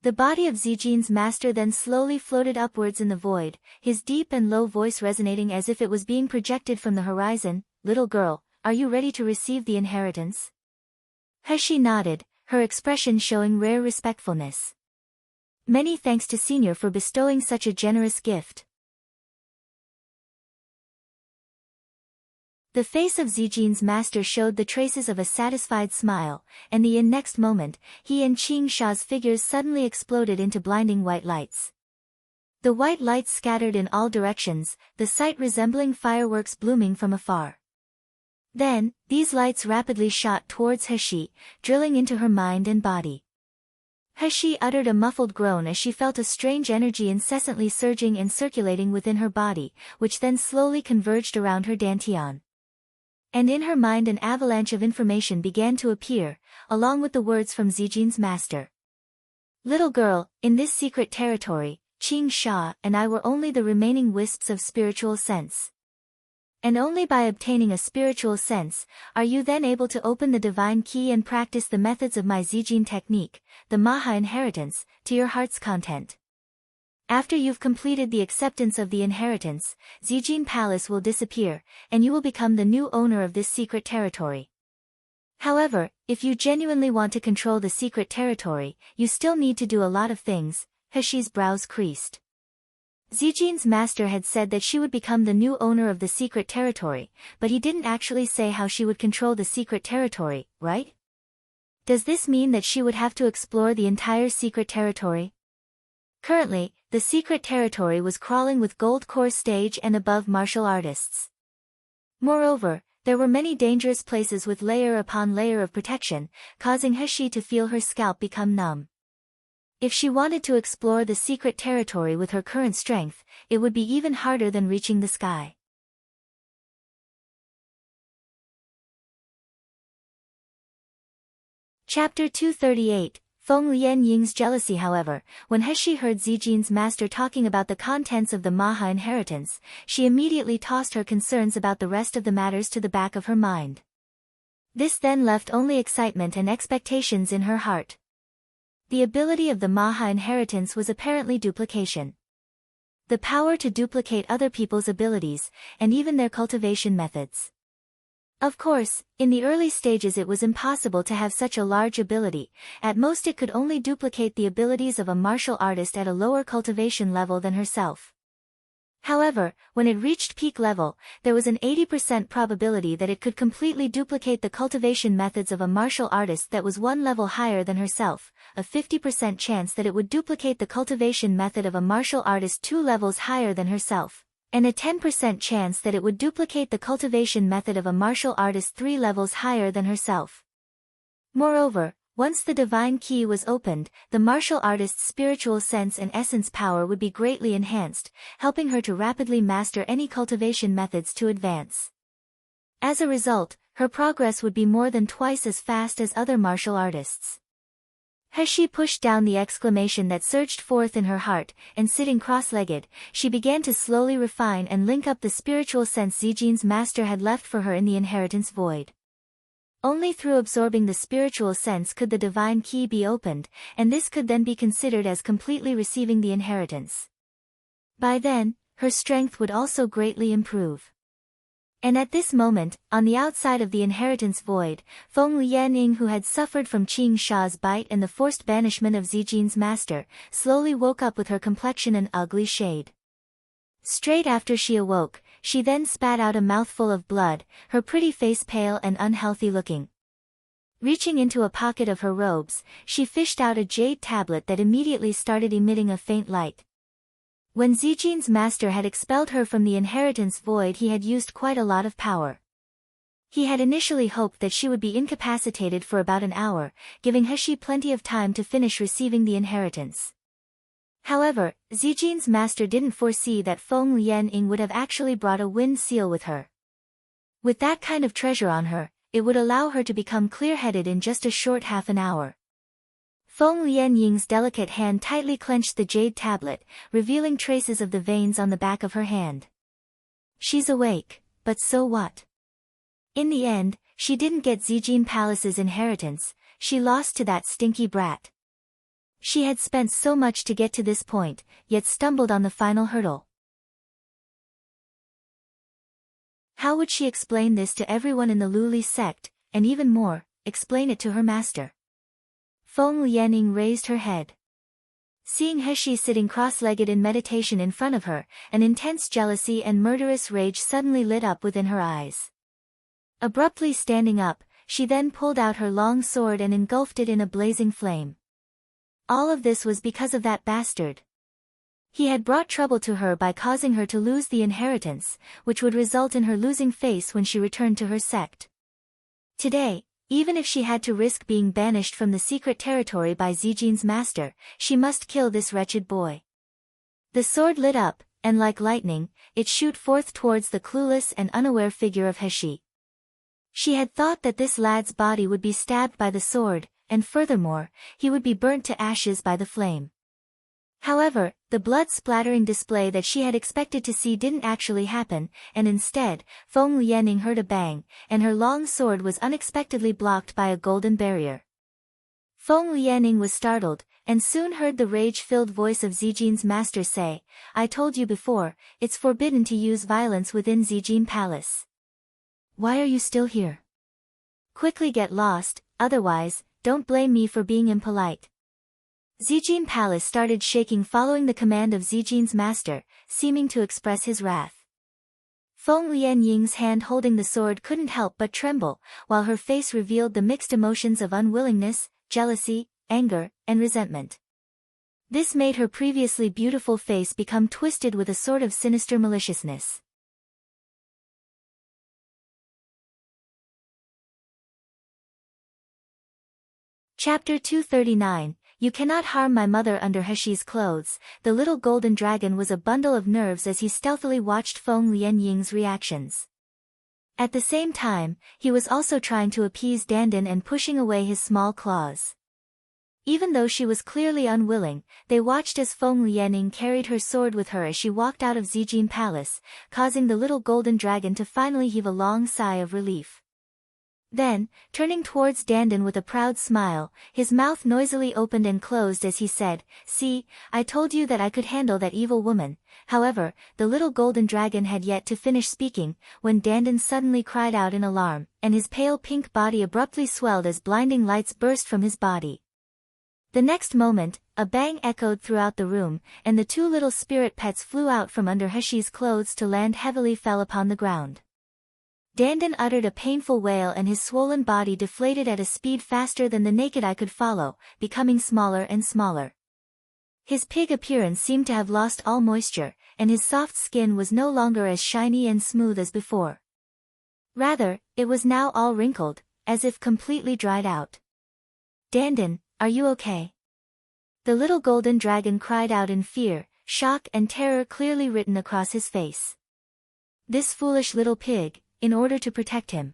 The body of Zijin's master then slowly floated upwards in the void, his deep and low voice resonating as if it was being projected from the horizon. Little girl, are you ready to receive the inheritance? Heshi nodded, her expression showing rare respectfulness. Many thanks to Senior for bestowing such a generous gift. The face of Zijin's master showed the traces of a satisfied smile, and the next moment, he and Qing Sha's figures suddenly exploded into blinding white lights. The white lights scattered in all directions, the sight resembling fireworks blooming from afar. Then, these lights rapidly shot towards Heshi, drilling into her mind and body. Heshi uttered a muffled groan as she felt a strange energy incessantly surging and circulating within her body, which then slowly converged around her dantian. And in her mind an avalanche of information began to appear, along with the words from Zijin's master. Little girl, in this secret territory, Qing Sha and I were only the remaining wisps of spiritual sense. And only by obtaining a spiritual sense, are you then able to open the divine key and practice the methods of my Zijin technique, the Maha inheritance, to your heart's content. After you've completed the acceptance of the inheritance, Zijin Palace will disappear, and you will become the new owner of this secret territory. However, if you genuinely want to control the secret territory, you still need to do a lot of things. Heshi's brows creased. Zijin's master had said that she would become the new owner of the secret territory, but he didn't actually say how she would control the secret territory, right? Does this mean that she would have to explore the entire secret territory? Currently, the secret territory was crawling with gold core stage and above martial artists. Moreover, there were many dangerous places with layer upon layer of protection, causing Heshi to feel her scalp become numb. If she wanted to explore the secret territory with her current strength, it would be even harder than reaching the sky. Chapter 238, Feng Lianying's jealousy. However, when Heshi heard Zijin's master talking about the contents of the Maha inheritance, she immediately tossed her concerns about the rest of the matters to the back of her mind. This then left only excitement and expectations in her heart. The ability of the Maha inheritance was apparently duplication. The power to duplicate other people's abilities, and even their cultivation methods. Of course, in the early stages it was impossible to have such a large ability. At most it could only duplicate the abilities of a martial artist at a lower cultivation level than herself. However, when it reached peak level, there was an 80% probability that it could completely duplicate the cultivation methods of a martial artist that was one level higher than herself, a 50% chance that it would duplicate the cultivation method of a martial artist 2 levels higher than herself, and a 10% chance that it would duplicate the cultivation method of a martial artist 3 levels higher than herself. Moreover, once the divine key was opened, the martial artist's spiritual sense and essence power would be greatly enhanced, helping her to rapidly master any cultivation methods to advance. As a result, her progress would be more than twice as fast as other martial artists. Heshi pushed down the exclamation that surged forth in her heart, and sitting cross-legged, she began to slowly refine and link up the spiritual sense Zijin's master had left for her in the inheritance void. Only through absorbing the spiritual sense could the divine key be opened, and this could then be considered as completely receiving the inheritance. By then, her strength would also greatly improve. And at this moment, on the outside of the inheritance void, Feng Lianying, who had suffered from Qing Sha's bite and the forced banishment of Zijin's master, slowly woke up with her complexion an ugly shade. Straight after she awoke, she then spat out a mouthful of blood, her pretty face pale and unhealthy looking. Reaching into a pocket of her robes, she fished out a jade tablet that immediately started emitting a faint light. When Zijin's master had expelled her from the inheritance void, he had used quite a lot of power. He had initially hoped that she would be incapacitated for about an hour, giving Heshi plenty of time to finish receiving the inheritance. However, Zijin's master didn't foresee that Feng Lianying would have actually brought a wind seal with her. With that kind of treasure on her, it would allow her to become clear-headed in just a short half an hour. Feng Lianying's delicate hand tightly clenched the jade tablet, revealing traces of the veins on the back of her hand. She's awake, but so what? In the end, she didn't get Zijin Palace's inheritance, she lost to that stinky brat. She had spent so much to get to this point, yet stumbled on the final hurdle. How would she explain this to everyone in the Luli sect, and even more, explain it to her master? Feng Lianying raised her head. Seeing Heshi sitting cross-legged in meditation in front of her, an intense jealousy and murderous rage suddenly lit up within her eyes. Abruptly standing up, she then pulled out her long sword and engulfed it in a blazing flame. All of this was because of that bastard. He had brought trouble to her by causing her to lose the inheritance, which would result in her losing face when she returned to her sect. Today, even if she had to risk being banished from the secret territory by Zijin's master, she must kill this wretched boy. The sword lit up, and like lightning, it shot forth towards the clueless and unaware figure of Heshi. She had thought that this lad's body would be stabbed by the sword, and furthermore, he would be burnt to ashes by the flame. However, the blood-splattering display that she had expected to see didn't actually happen, and instead, Feng Lianying heard a bang, and her long sword was unexpectedly blocked by a golden barrier. Feng Lianying was startled, and soon heard the rage-filled voice of Zijin's master say, "I told you before, it's forbidden to use violence within Zijin Palace. Why are you still here? Quickly get lost, otherwise, don't blame me for being impolite." Zijin Palace started shaking following the command of Zijin's master, seeming to express his wrath. Feng Lianying's hand holding the sword couldn't help but tremble, while her face revealed the mixed emotions of unwillingness, jealousy, anger, and resentment. This made her previously beautiful face become twisted with a sort of sinister maliciousness. Chapter 239, You Cannot Harm My Mother. Under Heshi's clothes, the little golden dragon was a bundle of nerves as he stealthily watched Feng Lianying's reactions. At the same time, he was also trying to appease Dandan and pushing away his small claws. Even though she was clearly unwilling, they watched as Feng Lianying carried her sword with her as she walked out of Zijin Palace, causing the little golden dragon to finally heave a long sigh of relief. Then, turning towards Dandan with a proud smile, his mouth noisily opened and closed as he said, "See, I told you that I could handle that evil woman." However, the little golden dragon had yet to finish speaking, when Dandan suddenly cried out in alarm, and his pale pink body abruptly swelled as blinding lights burst from his body. The next moment, a bang echoed throughout the room, and the two little spirit pets flew out from under Heshi's clothes to land heavily fell upon the ground. Dandan uttered a painful wail and his swollen body deflated at a speed faster than the naked eye could follow, becoming smaller and smaller. His pig appearance seemed to have lost all moisture, and his soft skin was no longer as shiny and smooth as before. Rather, it was now all wrinkled, as if completely dried out. "Dandan, are you okay?" The little golden dragon cried out in fear, shock and terror clearly written across his face. This foolish little pig, in order to protect him.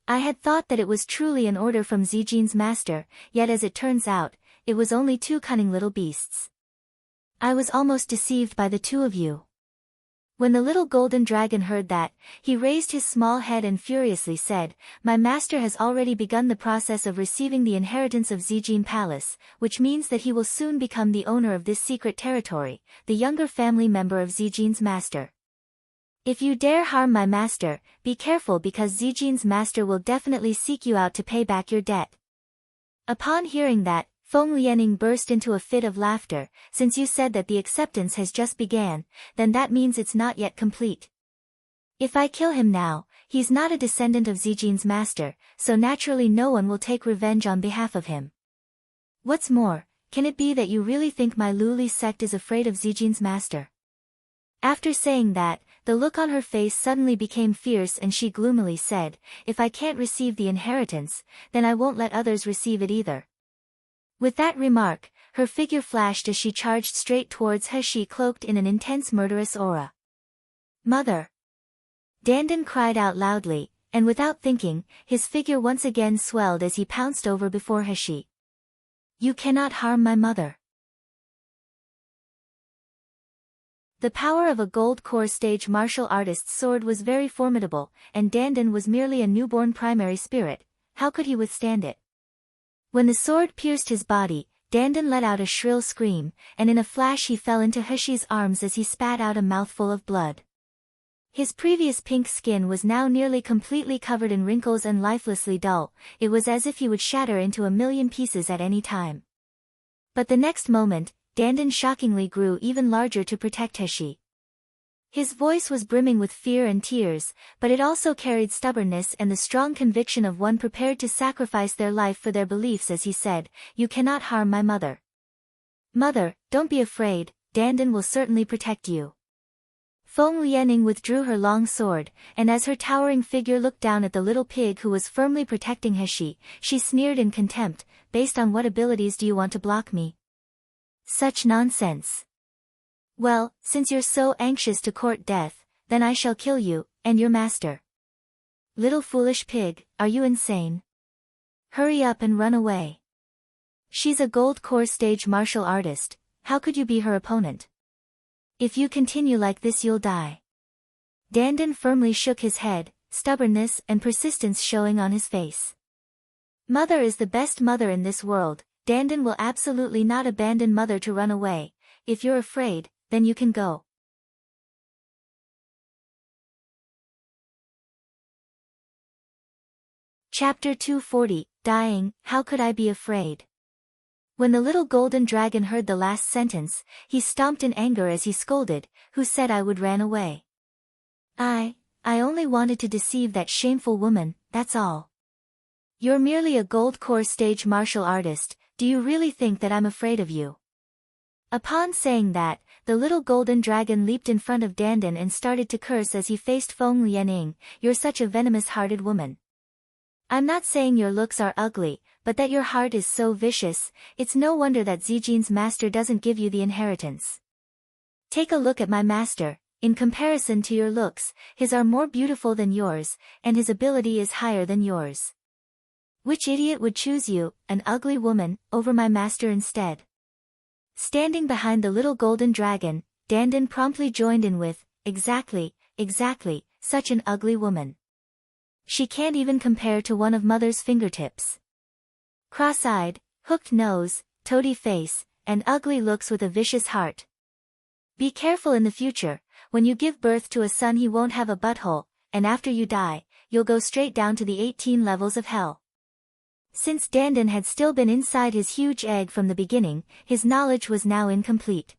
I had thought that it was truly an order from Zijin's master, yet as it turns out, it was only two cunning little beasts. I was almost deceived by the two of you. When the little golden dragon heard that, he raised his small head and furiously said, "My master has already begun the process of receiving the inheritance of Zijin Palace, which means that he will soon become the owner of this secret territory, the younger family member of Zijin's master. If you dare harm my master, be careful because Zijin's master will definitely seek you out to pay back your debt." Upon hearing that, Feng Lianying burst into a fit of laughter. "Since you said that the acceptance has just began, then that means it's not yet complete. If I kill him now, he's not a descendant of Zijin's master, so naturally no one will take revenge on behalf of him. What's more, can it be that you really think my Luli sect is afraid of Zijin's master?" After saying that, the look on her face suddenly became fierce and she gloomily said, "If I can't receive the inheritance, then I won't let others receive it either." With that remark, her figure flashed as she charged straight towards He, cloaked in an intense murderous aura. "Mother!" Dandan cried out loudly, and without thinking, his figure once again swelled as he pounced over before He. "You cannot harm my mother." The power of a gold core stage martial artist's sword was very formidable, and Dandan was merely a newborn primary spirit. How could he withstand it? When the sword pierced his body, Dandan let out a shrill scream, and in a flash he fell into Heshi's arms as he spat out a mouthful of blood. His previous pink skin was now nearly completely covered in wrinkles and lifelessly dull. It was as if he would shatter into a million pieces at any time. But the next moment, Dandan shockingly grew even larger to protect He. His voice was brimming with fear and tears, but it also carried stubbornness and the strong conviction of one prepared to sacrifice their life for their beliefs as he said, "You cannot harm my mother." "Mother, don't be afraid, Dandan will certainly protect you." Feng Lianing withdrew her long sword, and as her towering figure looked down at the little pig who was firmly protecting He, she sneered in contempt, "Based on what abilities do you want to block me? Such nonsense. Well, since you're so anxious to court death, then I shall kill you, and your master." "Little foolish pig, are you insane? Hurry up and run away. She's a gold core stage martial artist, how could you be her opponent? If you continue like this you'll die." Dandan firmly shook his head, stubbornness and persistence showing on his face. "Mother is the best mother in this world. Dandan will absolutely not abandon mother to run away. If you're afraid, then you can go." Chapter 240, Dying, How Could I Be Afraid? When the little golden dragon heard the last sentence, he stomped in anger as he scolded, "Who said I would ran away? I only wanted to deceive that shameful woman, that's all. You're merely a gold core stage martial artist, do you really think that I'm afraid of you?" Upon saying that, the little golden dragon leaped in front of Dandan and started to curse as he faced Feng Lianing, "You're such a venomous-hearted woman. I'm not saying your looks are ugly, but that your heart is so vicious, it's no wonder that Zijin's master doesn't give you the inheritance. Take a look at my master, in comparison to your looks, his are more beautiful than yours, and his ability is higher than yours. Which idiot would choose you, an ugly woman, over my master instead?" Standing behind the little golden dragon, Dandan promptly joined in with, exactly, such an ugly woman. She can't even compare to one of mother's fingertips. Cross-eyed, hooked nose, toady face, and ugly looks with a vicious heart. Be careful in the future, when you give birth to a son he won't have a butthole, and after you die, you'll go straight down to the 18 levels of hell. Since Dandan had still been inside his huge egg from the beginning, his knowledge was now incomplete.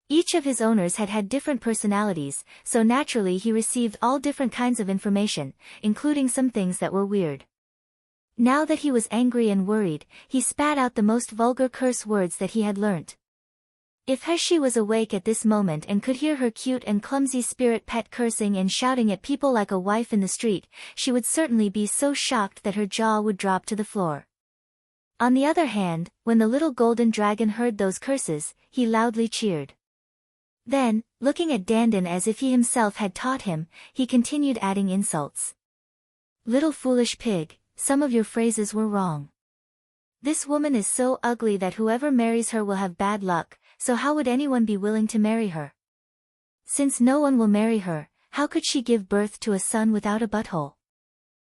Each of his owners had had different personalities, so naturally he received all different kinds of information, including some things that were weird. Now that he was angry and worried, he spat out the most vulgar curse words that he had learnt. If He was awake at this moment and could hear her cute and clumsy spirit pet cursing and shouting at people like a wife in the street, she would certainly be so shocked that her jaw would drop to the floor. On the other hand, when the little golden dragon heard those curses, he loudly cheered. Then, looking at Dandan as if he himself had taught him, he continued adding insults. "Little foolish pig, some of your phrases were wrong. This woman is so ugly that whoever marries her will have bad luck, so how would anyone be willing to marry her? Since no one will marry her, how could she give birth to a son without a butthole?"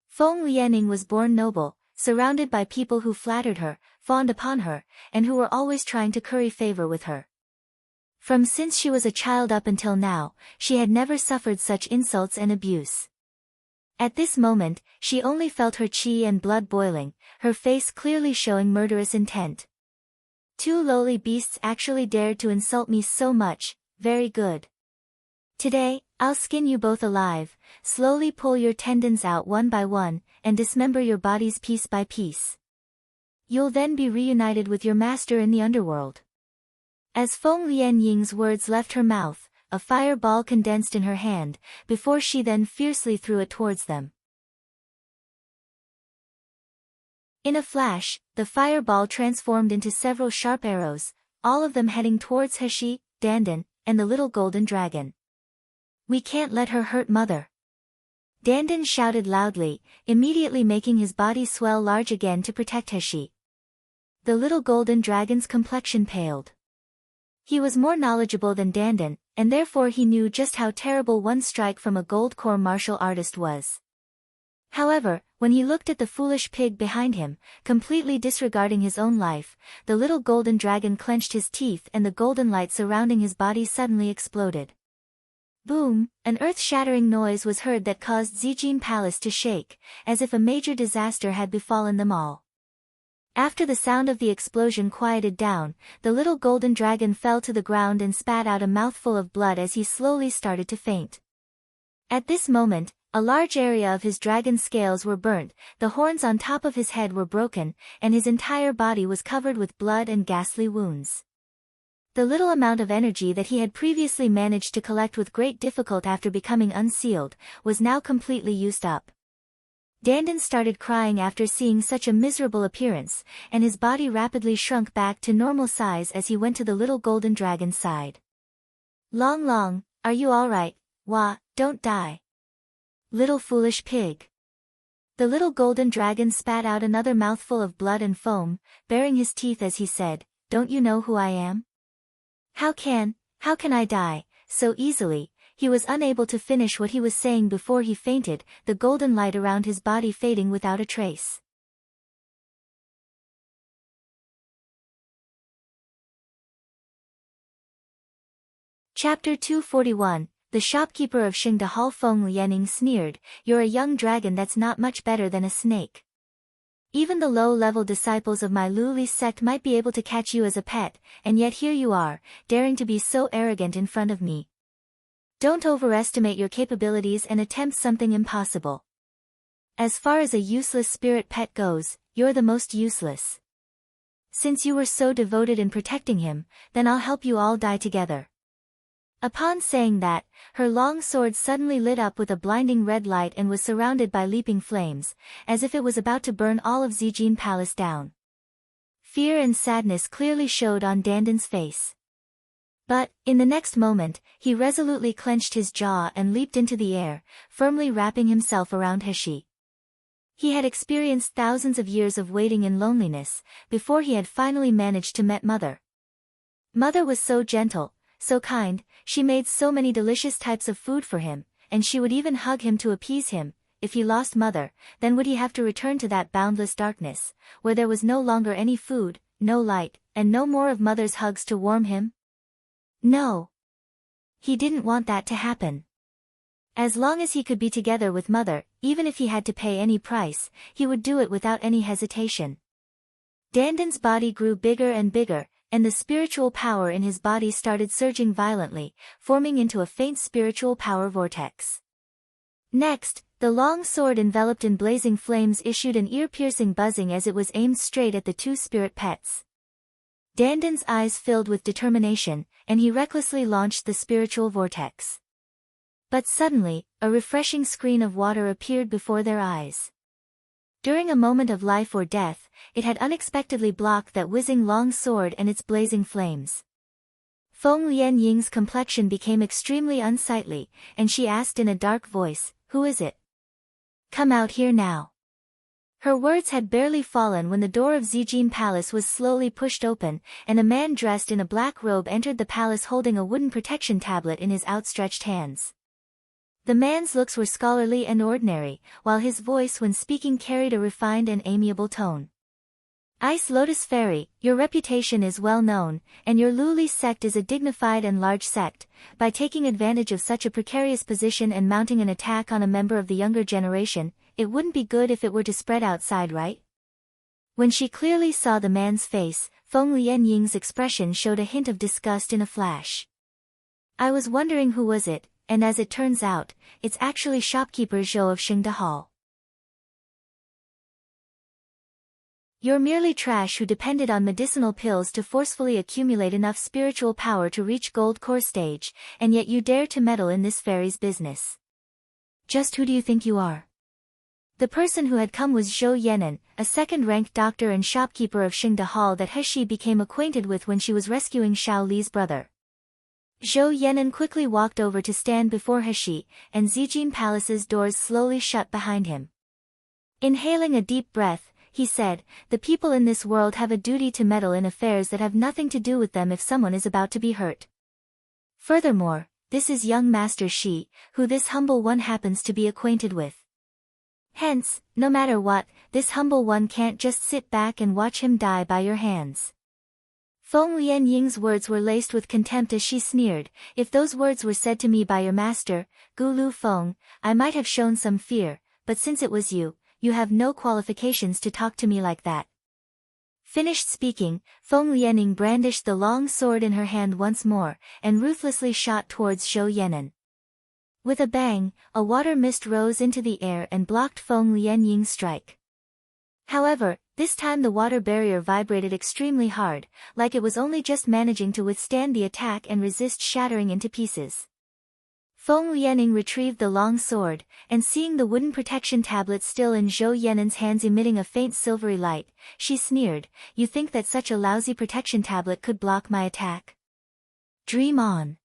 Feng Lianing was born noble, surrounded by people who flattered her, fawned upon her, and who were always trying to curry favor with her. Since she was a child up until now, she had never suffered such insults and abuse. At this moment, she only felt her chi and blood boiling, her face clearly showing murderous intent. "Two lowly beasts actually dared to insult me so much, very good. Today, I'll skin you both alive, slowly pull your tendons out one by one, and dismember your bodies piece by piece. You'll then be reunited with your master in the underworld." As Feng Lianying's words left her mouth, a fireball condensed in her hand, before she then fiercely threw it towards them. In a flash, the fireball transformed into several sharp arrows, all of them heading towards Hashi, Dandan, and the little golden dragon. "We can't let her hurt Mother!" Dandan shouted loudly, immediately making his body swell large again to protect Hashi. The little golden dragon's complexion paled. He was more knowledgeable than Dandan, and therefore he knew just how terrible one strike from a gold core martial artist was. However, when he looked at the foolish pig behind him, completely disregarding his own life, the little golden dragon clenched his teeth and the golden light surrounding his body suddenly exploded. Boom! An earth-shattering noise was heard that caused Zijin Palace to shake, as if a major disaster had befallen them all. After the sound of the explosion quieted down, the little golden dragon fell to the ground and spat out a mouthful of blood as he slowly started to faint. At this moment, a large area of his dragon scales were burnt, the horns on top of his head were broken, and his entire body was covered with blood and ghastly wounds. The little amount of energy that he had previously managed to collect with great difficulty after becoming unsealed, was now completely used up. Dandan started crying after seeing such a miserable appearance, and his body rapidly shrunk back to normal size as he went to the little golden dragon's side. "Long Long, are you alright? Wah, don't die. Little foolish pig." The little golden dragon spat out another mouthful of blood and foam, baring his teeth as he said, "Don't you know who I am? How can I die so easily?" He was unable to finish what he was saying before he fainted, the golden light around his body fading without a trace. Chapter 241, The shopkeeper of Xingda Hall. Feng Lianing sneered, "You're a young dragon that's not much better than a snake. Even the low-level disciples of my Luli sect might be able to catch you as a pet, and yet here you are, daring to be so arrogant in front of me. Don't overestimate your capabilities and attempt something impossible. As far as a useless spirit pet goes, you're the most useless. Since you were so devoted in protecting him, then I'll help you all die together." Upon saying that, her long sword suddenly lit up with a blinding red light and was surrounded by leaping flames, as if it was about to burn all of Zijin Palace down. Fear and sadness clearly showed on Dandan's face. But, in the next moment, he resolutely clenched his jaw and leaped into the air, firmly wrapping himself around Hashi. He had experienced thousands of years of waiting in loneliness, before he had finally managed to meet Mother. Mother was so gentle, so kind, she made so many delicious types of food for him, and she would even hug him to appease him. If he lost Mother, then would he have to return to that boundless darkness, where there was no longer any food, no light, and no more of Mother's hugs to warm him? No. He didn't want that to happen. As long as he could be together with Mother, even if he had to pay any price, he would do it without any hesitation. Dandan's body grew bigger and bigger, and the spiritual power in his body started surging violently, forming into a faint spiritual power vortex. Next, the long sword enveloped in blazing flames issued an ear-piercing buzzing as it was aimed straight at the two spirit pets. Dandan's eyes filled with determination, and he recklessly launched the spiritual vortex. But suddenly, a refreshing screen of water appeared before their eyes. During a moment of life or death, it had unexpectedly blocked that whizzing long sword and its blazing flames. Feng Lianying's complexion became extremely unsightly, and she asked in a dark voice, "Who is it? Come out here now." Her words had barely fallen when the door of Zijin Palace was slowly pushed open, and a man dressed in a black robe entered the palace holding a wooden protection tablet in his outstretched hands. The man's looks were scholarly and ordinary, while his voice when speaking carried a refined and amiable tone. "Ice Lotus Fairy, your reputation is well known, and your Luli sect is a dignified and large sect. By taking advantage of such a precarious position and mounting an attack on a member of the younger generation, it wouldn't be good if it were to spread outside, right?" When she clearly saw the man's face, Feng Lianying's expression showed a hint of disgust in a flash. "I was wondering who was it, and as it turns out, it's actually shopkeeper Zhou of Xingda Hall. You're merely trash who depended on medicinal pills to forcefully accumulate enough spiritual power to reach gold core stage, and yet you dare to meddle in this fairy's business. Just who do you think you are?" The person who had come was Zhou Yenan, a second-ranked doctor and shopkeeper of Xingde Hall that He became acquainted with when she was rescuing Xiao Li's brother. Zhou Yenan quickly walked over to stand before He, and Zijin Palace's doors slowly shut behind him. Inhaling a deep breath, he said, "The people in this world have a duty to meddle in affairs that have nothing to do with them if someone is about to be hurt. Furthermore, this is young Master Shi, who this humble one happens to be acquainted with. Hence, no matter what, this humble one can't just sit back and watch him die by your hands." Feng Lianying's words were laced with contempt as she sneered, "If those words were said to me by your master, Gu Lu Feng, I might have shown some fear, but since it was you, you have no qualifications to talk to me like that." Finished speaking, Feng Lianing brandished the long sword in her hand once more, and ruthlessly shot towards Zhou Yenan. With a bang, a water mist rose into the air and blocked Feng Lianying's strike. However, this time the water barrier vibrated extremely hard, like it was only just managing to withstand the attack and resist shattering into pieces. Feng Lianing retrieved the long sword, and seeing the wooden protection tablet still in Zhou Yenan's hands emitting a faint silvery light, she sneered, "You think that such a lousy protection tablet could block my attack? Dream on."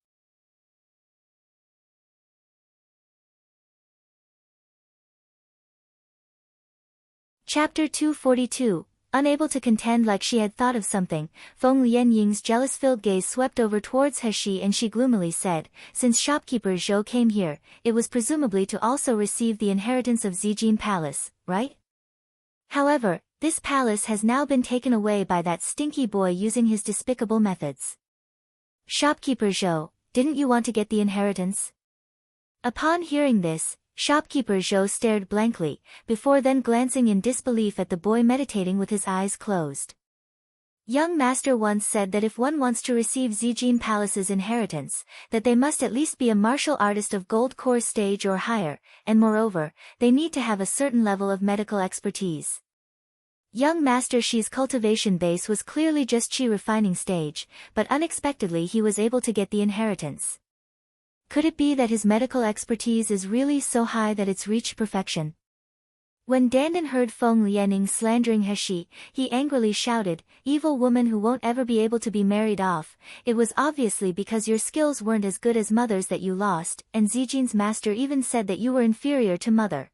Chapter 242. Unable to contend like she had thought of something, Feng Lianying's jealous-filled gaze swept over towards He and she gloomily said, "Since shopkeeper Zhou came here, it was presumably to also receive the inheritance of Zijin Palace, right? However, this palace has now been taken away by that stinky boy using his despicable methods. Shopkeeper Zhou, didn't you want to get the inheritance?" Upon hearing this, Shopkeeper Zhou stared blankly, before then glancing in disbelief at the boy meditating with his eyes closed. Young master once said that if one wants to receive Zijin Palace's inheritance, that they must at least be a martial artist of gold core stage or higher, and moreover, they need to have a certain level of medical expertise. Young Master Shi's cultivation base was clearly just Qi refining stage, but unexpectedly he was able to get the inheritance. Could it be that his medical expertise is really so high that it's reached perfection? When Dandan heard Feng Lianing slandering He, he angrily shouted, "Evil woman who won't ever be able to be married off, it was obviously because your skills weren't as good as Mother's that you lost, and Zijin's master even said that you were inferior to Mother.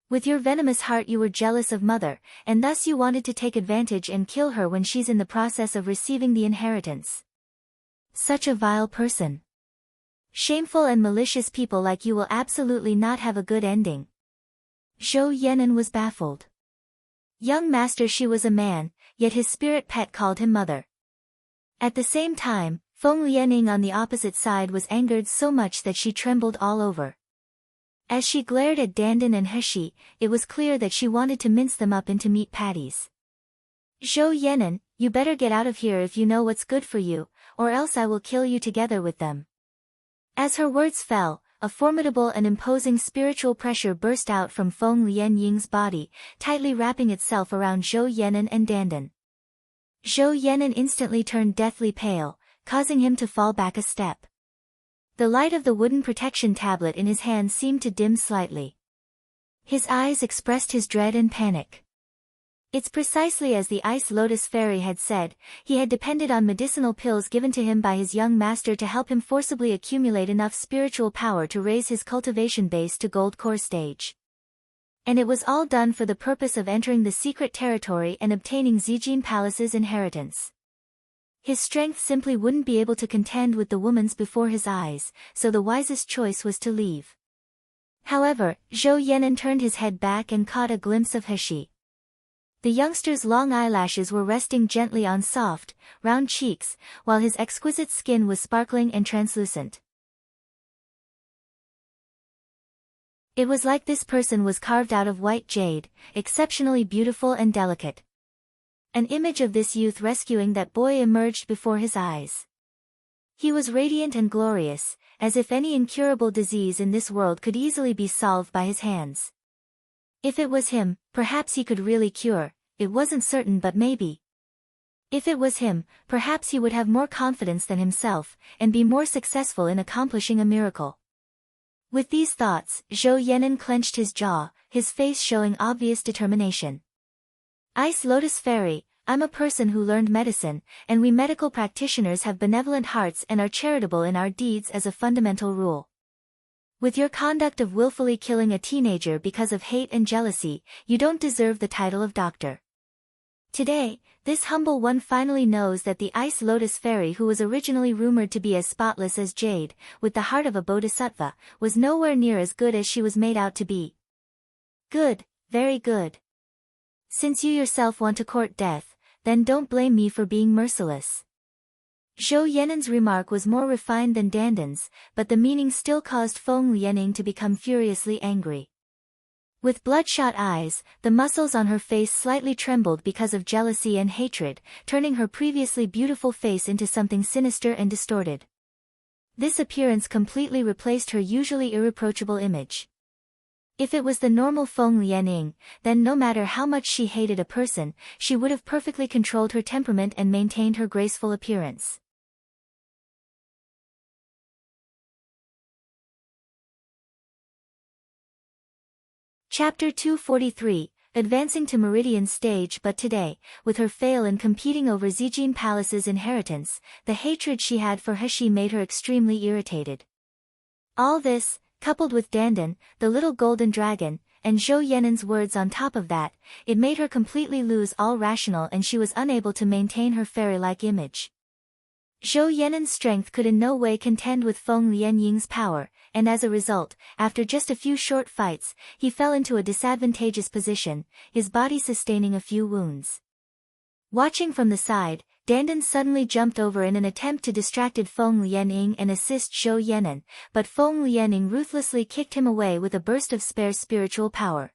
With your venomous heart you were jealous of Mother, and thus you wanted to take advantage and kill her when she's in the process of receiving the inheritance. Such a vile person. Shameful and malicious people like you will absolutely not have a good ending." Zhou Yenan was baffled. Young Master Shi was a man, yet his spirit pet called him mother. At the same time, Feng Lianing on the opposite side was angered so much that she trembled all over. As she glared at Dandan and He, it was clear that she wanted to mince them up into meat patties. "Zhou Yenan, you better get out of here if you know what's good for you, or else I will kill you together with them." As her words fell, a formidable and imposing spiritual pressure burst out from Feng Lianying's body, tightly wrapping itself around Zhou Yenan and Dandan. Zhou Yenan instantly turned deathly pale, causing him to fall back a step. The light of the wooden protection tablet in his hand seemed to dim slightly. His eyes expressed his dread and panic. It's precisely as the Ice Lotus Fairy had said, he had depended on medicinal pills given to him by his young master to help him forcibly accumulate enough spiritual power to raise his cultivation base to gold core stage. And it was all done for the purpose of entering the secret territory and obtaining Zijin Palace's inheritance. His strength simply wouldn't be able to contend with the woman's before his eyes, so the wisest choice was to leave. However, Zhou Yenan turned his head back and caught a glimpse of He. The youngster's long eyelashes were resting gently on soft, round cheeks, while his exquisite skin was sparkling and translucent. It was like this person was carved out of white jade, exceptionally beautiful and delicate. An image of this youth rescuing that boy emerged before his eyes. He was radiant and glorious, as if any incurable disease in this world could easily be solved by his hands. If it was him, perhaps he could really cure, it wasn't certain but maybe. If it was him, perhaps he would have more confidence than himself, and be more successful in accomplishing a miracle. With these thoughts, Zhou Yan'an clenched his jaw, his face showing obvious determination. Ice Lotus Fairy, I'm a person who learned medicine, and we medical practitioners have benevolent hearts and are charitable in our deeds as a fundamental rule. With your conduct of willfully killing a teenager because of hate and jealousy, you don't deserve the title of doctor. Today, this humble one finally knows that the Ice Lotus Fairy, who was originally rumored to be as spotless as jade, with the heart of a bodhisattva, was nowhere near as good as she was made out to be. Good, very good. Since you yourself want to court death, then don't blame me for being merciless. Zhou Yan'an's remark was more refined than Dandan's, but the meaning still caused Feng Lianing to become furiously angry. With bloodshot eyes, the muscles on her face slightly trembled because of jealousy and hatred, turning her previously beautiful face into something sinister and distorted. This appearance completely replaced her usually irreproachable image. If it was the normal Feng Lianing, then no matter how much she hated a person, she would have perfectly controlled her temperament and maintained her graceful appearance. Chapter 243, Advancing to Meridian Stage. But today, with her fail in competing over Zijin Palace's inheritance, the hatred she had for Heshi made her extremely irritated. All this, coupled with Dandan, the little golden dragon, and Zhou Yan'an's words on top of that, it made her completely lose all rational and she was unable to maintain her fairy-like image. Zhou Yan'an's strength could in no way contend with Feng Lianying's power, and as a result, after just a few short fights, he fell into a disadvantageous position, his body sustaining a few wounds. Watching from the side, Dandan suddenly jumped over in an attempt to distract Feng Lianing and assist Zhou Yan'an, but Feng Lianing ruthlessly kicked him away with a burst of spare spiritual power.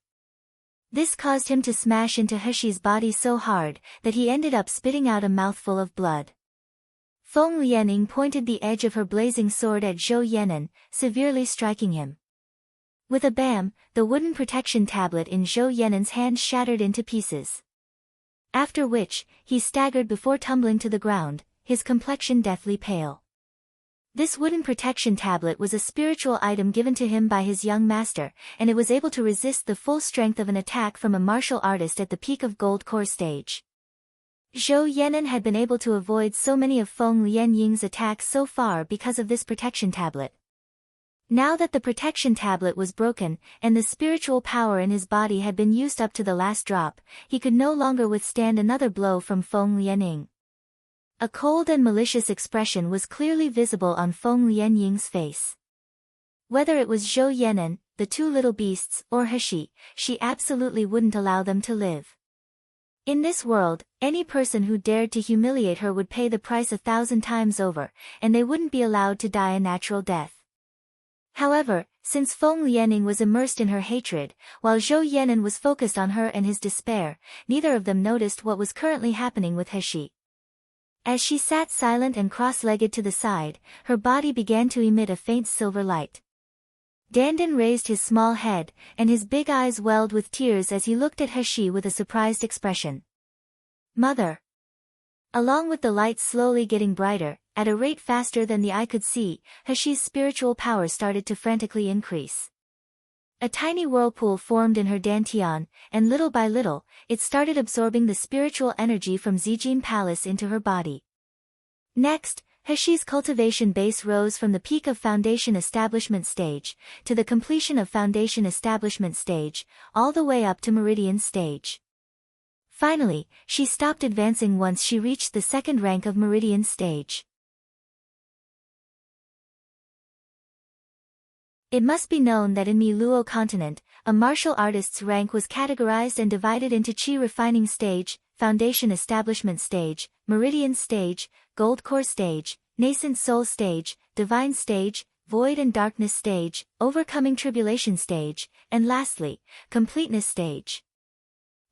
This caused him to smash into Heshi's body so hard that he ended up spitting out a mouthful of blood. Feng Lianing pointed the edge of her blazing sword at Zhou Yan'an, severely striking him. With a bam, the wooden protection tablet in Zhou Yan'an's hand shattered into pieces. After which, he staggered before tumbling to the ground, his complexion deathly pale. This wooden protection tablet was a spiritual item given to him by his young master, and it was able to resist the full strength of an attack from a martial artist at the peak of Gold Core stage. Zhou Yan'an had been able to avoid so many of Feng Lianying's attacks so far because of this protection tablet. Now that the protection tablet was broken, and the spiritual power in his body had been used up to the last drop, he could no longer withstand another blow from Feng Lianing. A cold and malicious expression was clearly visible on Feng Lianying's face. Whether it was Zhou Yan'an, the two little beasts, or Heshi, she absolutely wouldn't allow them to live. In this world, any person who dared to humiliate her would pay the price 1,000 times over, and they wouldn't be allowed to die a natural death. However, since Feng Lianing was immersed in her hatred, while Zhou Yan'an was focused on her and his despair, neither of them noticed what was currently happening with Heshi. As she sat silent and cross-legged to the side, her body began to emit a faint silver light. Dandan raised his small head, and his big eyes welled with tears as he looked at Heshi with a surprised expression. Mother! Along with the light slowly getting brighter, at a rate faster than the eye could see, Heshi's spiritual power started to frantically increase. A tiny whirlpool formed in her dantian, and little by little, it started absorbing the spiritual energy from Zijin Palace into her body. Next, Heshi's cultivation base rose from the peak of Foundation Establishment Stage, to the completion of Foundation Establishment Stage, all the way up to Meridian Stage. Finally, she stopped advancing once she reached the second rank of Meridian Stage. It must be known that in Miluo continent, a martial artist's rank was categorized and divided into Qi Refining Stage, Foundation Establishment Stage, Meridian Stage, Gold Core Stage, Nascent Soul Stage, Divine Stage, Void and Darkness Stage, Overcoming Tribulation Stage, and lastly, Completeness Stage.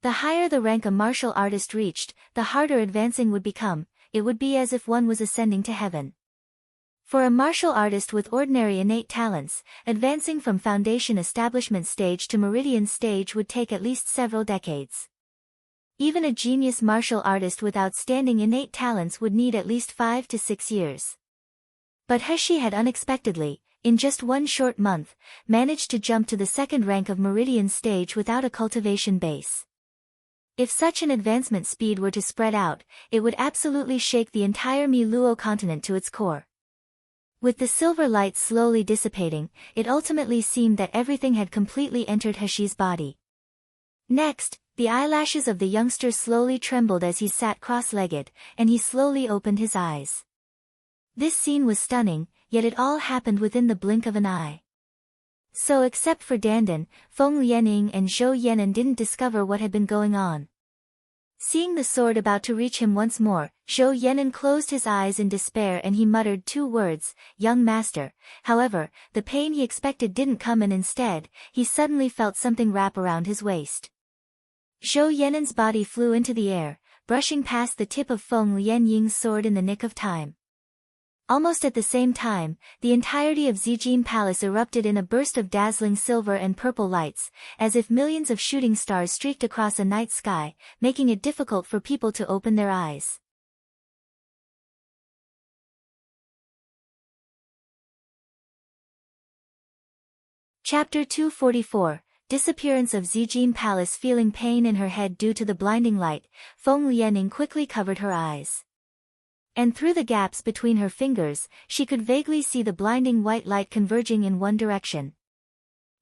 The higher the rank a martial artist reached, the harder advancing would become. It would be as if one was ascending to heaven. For a martial artist with ordinary innate talents, advancing from Foundation Establishment Stage to Meridian Stage would take at least several decades. Even a genius martial artist with outstanding innate talents would need at least 5 to 6 years. But Heshi had unexpectedly, in just one short month, managed to jump to the second rank of Meridian stage without a cultivation base. If such an advancement speed were to spread out, it would absolutely shake the entire Miluo continent to its core. With the silver light slowly dissipating, it ultimately seemed that everything had completely entered Heshi's body. Next, the eyelashes of the youngster slowly trembled as he sat cross-legged, and he slowly opened his eyes. This scene was stunning, yet it all happened within the blink of an eye. So except for Dandan, Feng Lianying and Zhou Yan'an didn't discover what had been going on. Seeing the sword about to reach him once more, Zhou Yan'an closed his eyes in despair and he muttered 2 words, "Young master." However, the pain he expected didn't come, and instead, he suddenly felt something wrap around his waist. Zhou Yan'an's body flew into the air, brushing past the tip of Feng Lianying's sword in the nick of time. Almost at the same time, the entirety of Zijin Palace erupted in a burst of dazzling silver and purple lights, as if millions of shooting stars streaked across a night sky, making it difficult for people to open their eyes. Chapter 244, Disappearance of Zijin Palace. Feeling pain in her head due to the blinding light, Feng Lianying quickly covered her eyes. And through the gaps between her fingers, she could vaguely see the blinding white light converging in one direction.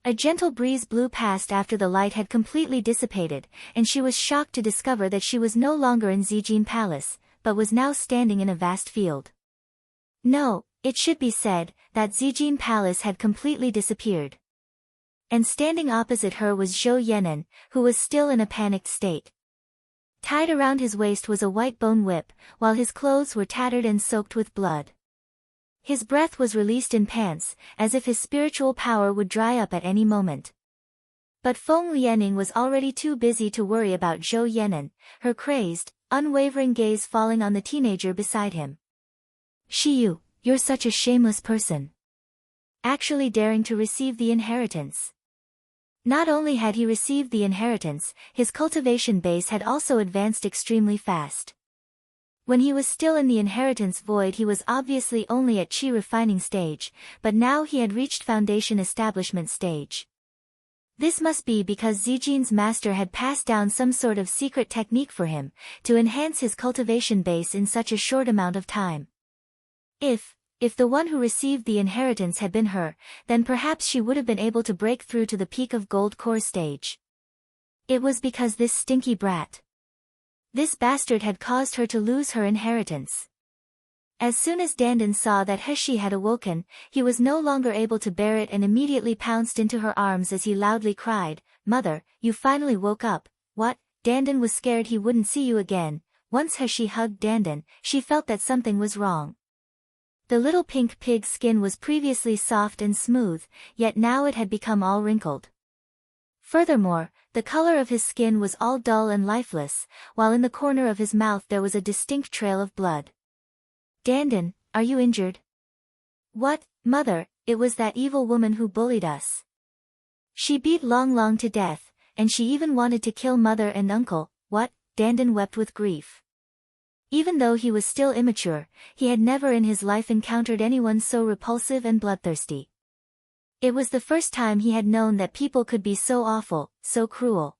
A gentle breeze blew past after the light had completely dissipated, and she was shocked to discover that she was no longer in Zijin Palace, but was now standing in a vast field. No, it should be said, that Zijin Palace had completely disappeared. And standing opposite her was Zhou Yan'an, who was still in a panicked state. Tied around his waist was a white bone whip, while his clothes were tattered and soaked with blood. His breath was released in pants, as if his spiritual power would dry up at any moment. But Feng Lianying was already too busy to worry about Zhou Yan'an, her crazed, unwavering gaze falling on the teenager beside him. "Shiyu, you're such a shameless person. Actually daring to receive the inheritance." Not only had he received the inheritance, his cultivation base had also advanced extremely fast. When he was still in the inheritance void, he was obviously only at Qi refining stage, but now he had reached foundation establishment stage. This must be because Zijin's master had passed down some sort of secret technique for him, to enhance his cultivation base in such a short amount of time. If the one who received the inheritance had been her, then perhaps she would have been able to break through to the peak of gold core stage. It was because this stinky brat, this bastard, had caused her to lose her inheritance. As soon as Dandan saw that Heshi had awoken, he was no longer able to bear it and immediately pounced into her arms as he loudly cried, "Mother, you finally woke up." "What?" Dandan was scared he wouldn't see you again. Once Heshi hugged Dandan, she felt that something was wrong. The little pink pig's skin was previously soft and smooth, yet now it had become all wrinkled. Furthermore, the color of his skin was all dull and lifeless, while in the corner of his mouth there was a distinct trail of blood. "Dandan, are you injured?" "What, mother, it was that evil woman who bullied us. She beat Long Long to death, and she even wanted to kill mother and uncle." "What?" Dandan wept with grief. Even though he was still immature, he had never in his life encountered anyone so repulsive and bloodthirsty. It was the first time he had known that people could be so awful, so cruel.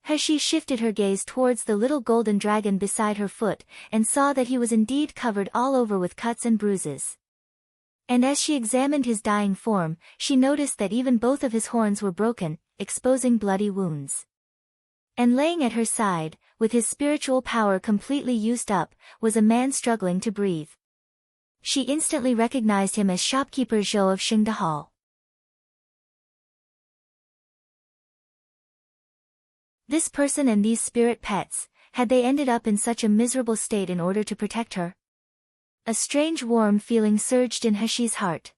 Heshi shifted her gaze towards the little golden dragon beside her foot, and saw that he was indeed covered all over with cuts and bruises. And as she examined his dying form, she noticed that even both of his horns were broken, exposing bloody wounds. And laying at her side, with his spiritual power completely used up, was a man struggling to breathe. She instantly recognized him as shopkeeper Zhou of Xingda Hall. This person and these spirit pets, had they ended up in such a miserable state in order to protect her? A strange warm feeling surged in Heshi's heart.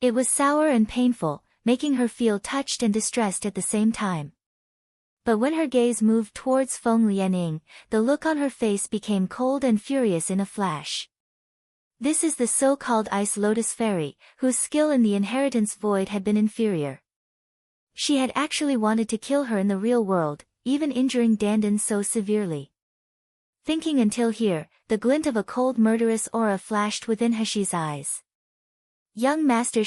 It was sour and painful, making her feel touched and distressed at the same time. But when her gaze moved towards Feng Lianying, the look on her face became cold and furious in a flash. This is the so-called Ice Lotus Fairy, whose skill in the inheritance void had been inferior. She had actually wanted to kill her in the real world, even injuring Dandan so severely. Thinking until here, the glint of a cold murderous aura flashed within Heshi's eyes. Young Master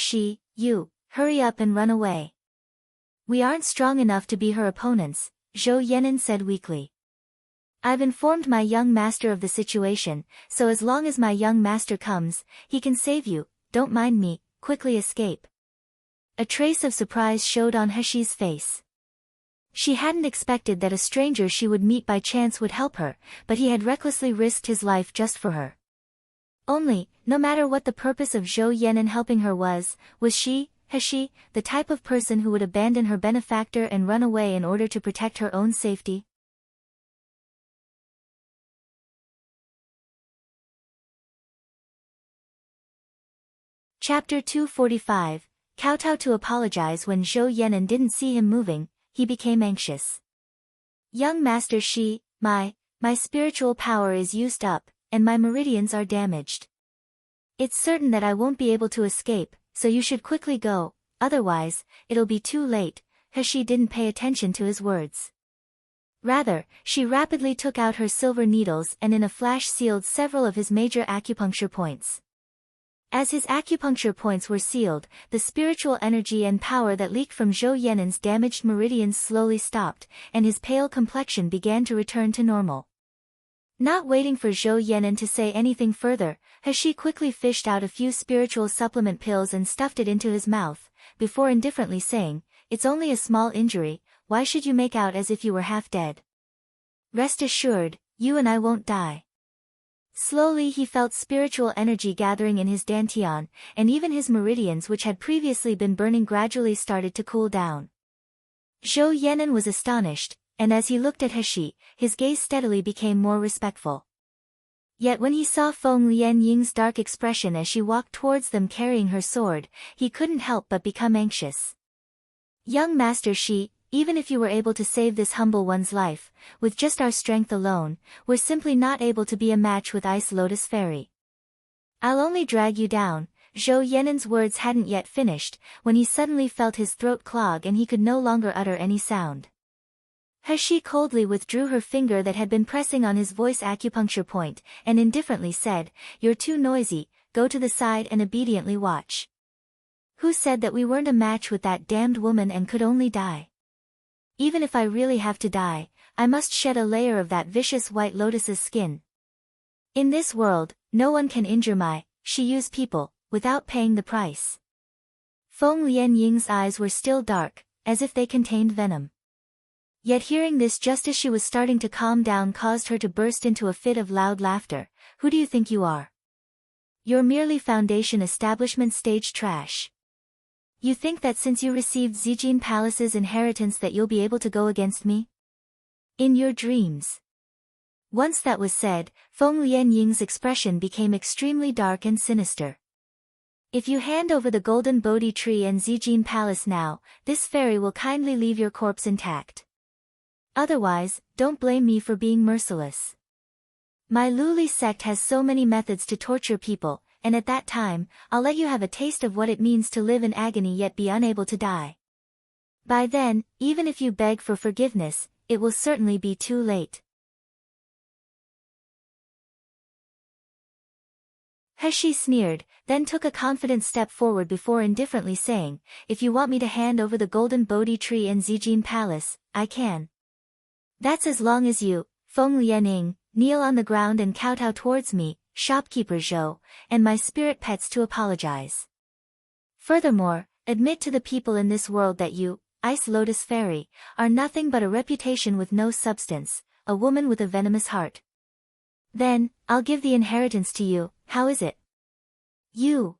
you, hurry up and run away. We aren't strong enough to be her opponents, Zhou Yenin said weakly. I've informed my young master of the situation, so as long as my young master comes, he can save you, don't mind me, quickly escape. A trace of surprise showed on Heshi's face. She hadn't expected that a stranger she would meet by chance would help her, but he had recklessly risked his life just for her. Only, no matter what the purpose of Zhou Yenin helping her was she, Heshi, the type of person who would abandon her benefactor and run away in order to protect her own safety? Chapter 245, kowtow to apologize. When Zhou Yenin didn't see him moving, he became anxious. Young Master my spiritual power is used up, and my meridians are damaged. It's certain that I won't be able to escape, so you should quickly go, otherwise, it'll be too late. Heshi didn't pay attention to his words. Rather, she rapidly took out her silver needles and in a flash sealed several of his major acupuncture points. As his acupuncture points were sealed, the spiritual energy and power that leaked from Zhou Yenin's damaged meridians slowly stopped, and his pale complexion began to return to normal. Not waiting for Zhou Yenin to say anything further, Heshi quickly fished out a few spiritual supplement pills and stuffed it into his mouth, before indifferently saying, "It's only a small injury, why should you make out as if you were half dead? Rest assured, you and I won't die." Slowly he felt spiritual energy gathering in his dantian, and even his meridians which had previously been burning gradually started to cool down. Zhou Yenin was astonished, and as he looked at Heshi, his gaze steadily became more respectful. Yet when he saw Feng Lianying's dark expression as she walked towards them carrying her sword, he couldn't help but become anxious. Young Master even if you were able to save this humble one's life, with just our strength alone, we're simply not able to be a match with Ice Lotus Fairy. I'll only drag you down. Zhou Yenin's words hadn't yet finished, when he suddenly felt his throat clog and he could no longer utter any sound. Heshi coldly withdrew her finger that had been pressing on his voice acupuncture point, and indifferently said, "You're too noisy, go to the side and obediently watch." Who said that we weren't a match with that damned woman and could only die? Even if I really have to die, I must shed a layer of that vicious white lotus's skin. In this world, no one can injure Shiyu's people, without paying the price. Feng Lianying's eyes were still dark, as if they contained venom. Yet hearing this just as she was starting to calm down caused her to burst into a fit of loud laughter. "Who do you think you are? You're merely Foundation establishment stage trash. You think that since you received Zijin Palace's inheritance that you'll be able to go against me? In your dreams." Once that was said, Feng Lianying's expression became extremely dark and sinister. "If you hand over the golden Bodhi tree and Zijin Palace now, this fairy will kindly leave your corpse intact. Otherwise, don't blame me for being merciless. My Luli sect has so many methods to torture people, and at that time, I'll let you have a taste of what it means to live in agony yet be unable to die. By then, even if you beg for forgiveness, it will certainly be too late." Heshi sneered, then took a confident step forward before indifferently saying, "If you want me to hand over the golden Bodhi tree and Zijin Palace, I can. That's as long as you, Feng Lianing, kneel on the ground and kowtow towards me, shopkeeper Zhou, and my spirit pets to apologize. Furthermore, admit to the people in this world that you, Ice Lotus Fairy, are nothing but a reputation with no substance, a woman with a venomous heart. Then, I'll give the inheritance to you, how is it? You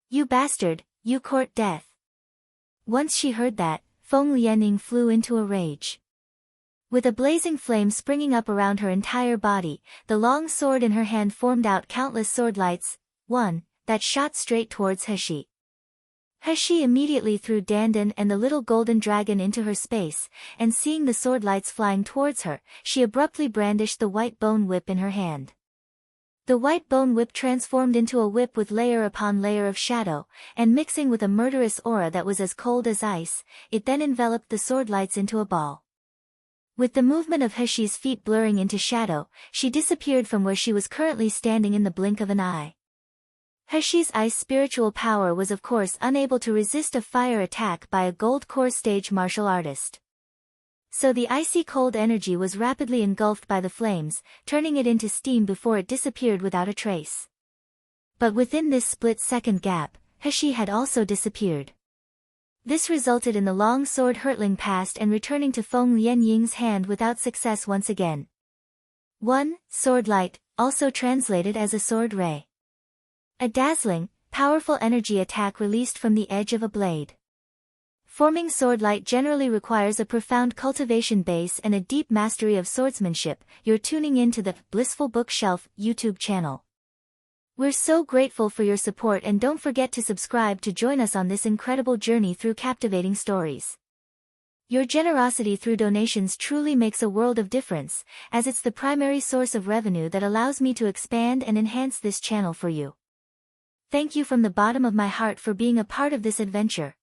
bastard, you court death." Once she heard that, Feng Lianing flew into a rage. With a blazing flame springing up around her entire body, the long sword in her hand formed out countless sword lights, one, that shot straight towards Heshi. Heshi immediately threw Dandan and the little golden dragon into her space, and seeing the sword lights flying towards her, she abruptly brandished the white bone whip in her hand. The white bone whip transformed into a whip with layer upon layer of shadow, and mixing with a murderous aura that was as cold as ice, it then enveloped the sword lights into a ball. With the movement of Heshi's feet blurring into shadow, she disappeared from where she was currently standing in the blink of an eye. Heshi's ice spiritual power was of course unable to resist a fire attack by a gold core stage martial artist. So the icy cold energy was rapidly engulfed by the flames, turning it into steam before it disappeared without a trace. But within this split-second gap, Heshi had also disappeared. This resulted in the long sword hurtling past and returning to Feng Lianying's hand without success once again. 1. Sword light, also translated as a sword ray. A dazzling, powerful energy attack released from the edge of a blade. Forming sword light generally requires a profound cultivation base and a deep mastery of swordsmanship. You're tuning in to the Blissful Bookshelf YouTube channel. We're so grateful for your support, and don't forget to subscribe to join us on this incredible journey through captivating stories. Your generosity through donations truly makes a world of difference, as it's the primary source of revenue that allows me to expand and enhance this channel for you. Thank you from the bottom of my heart for being a part of this adventure.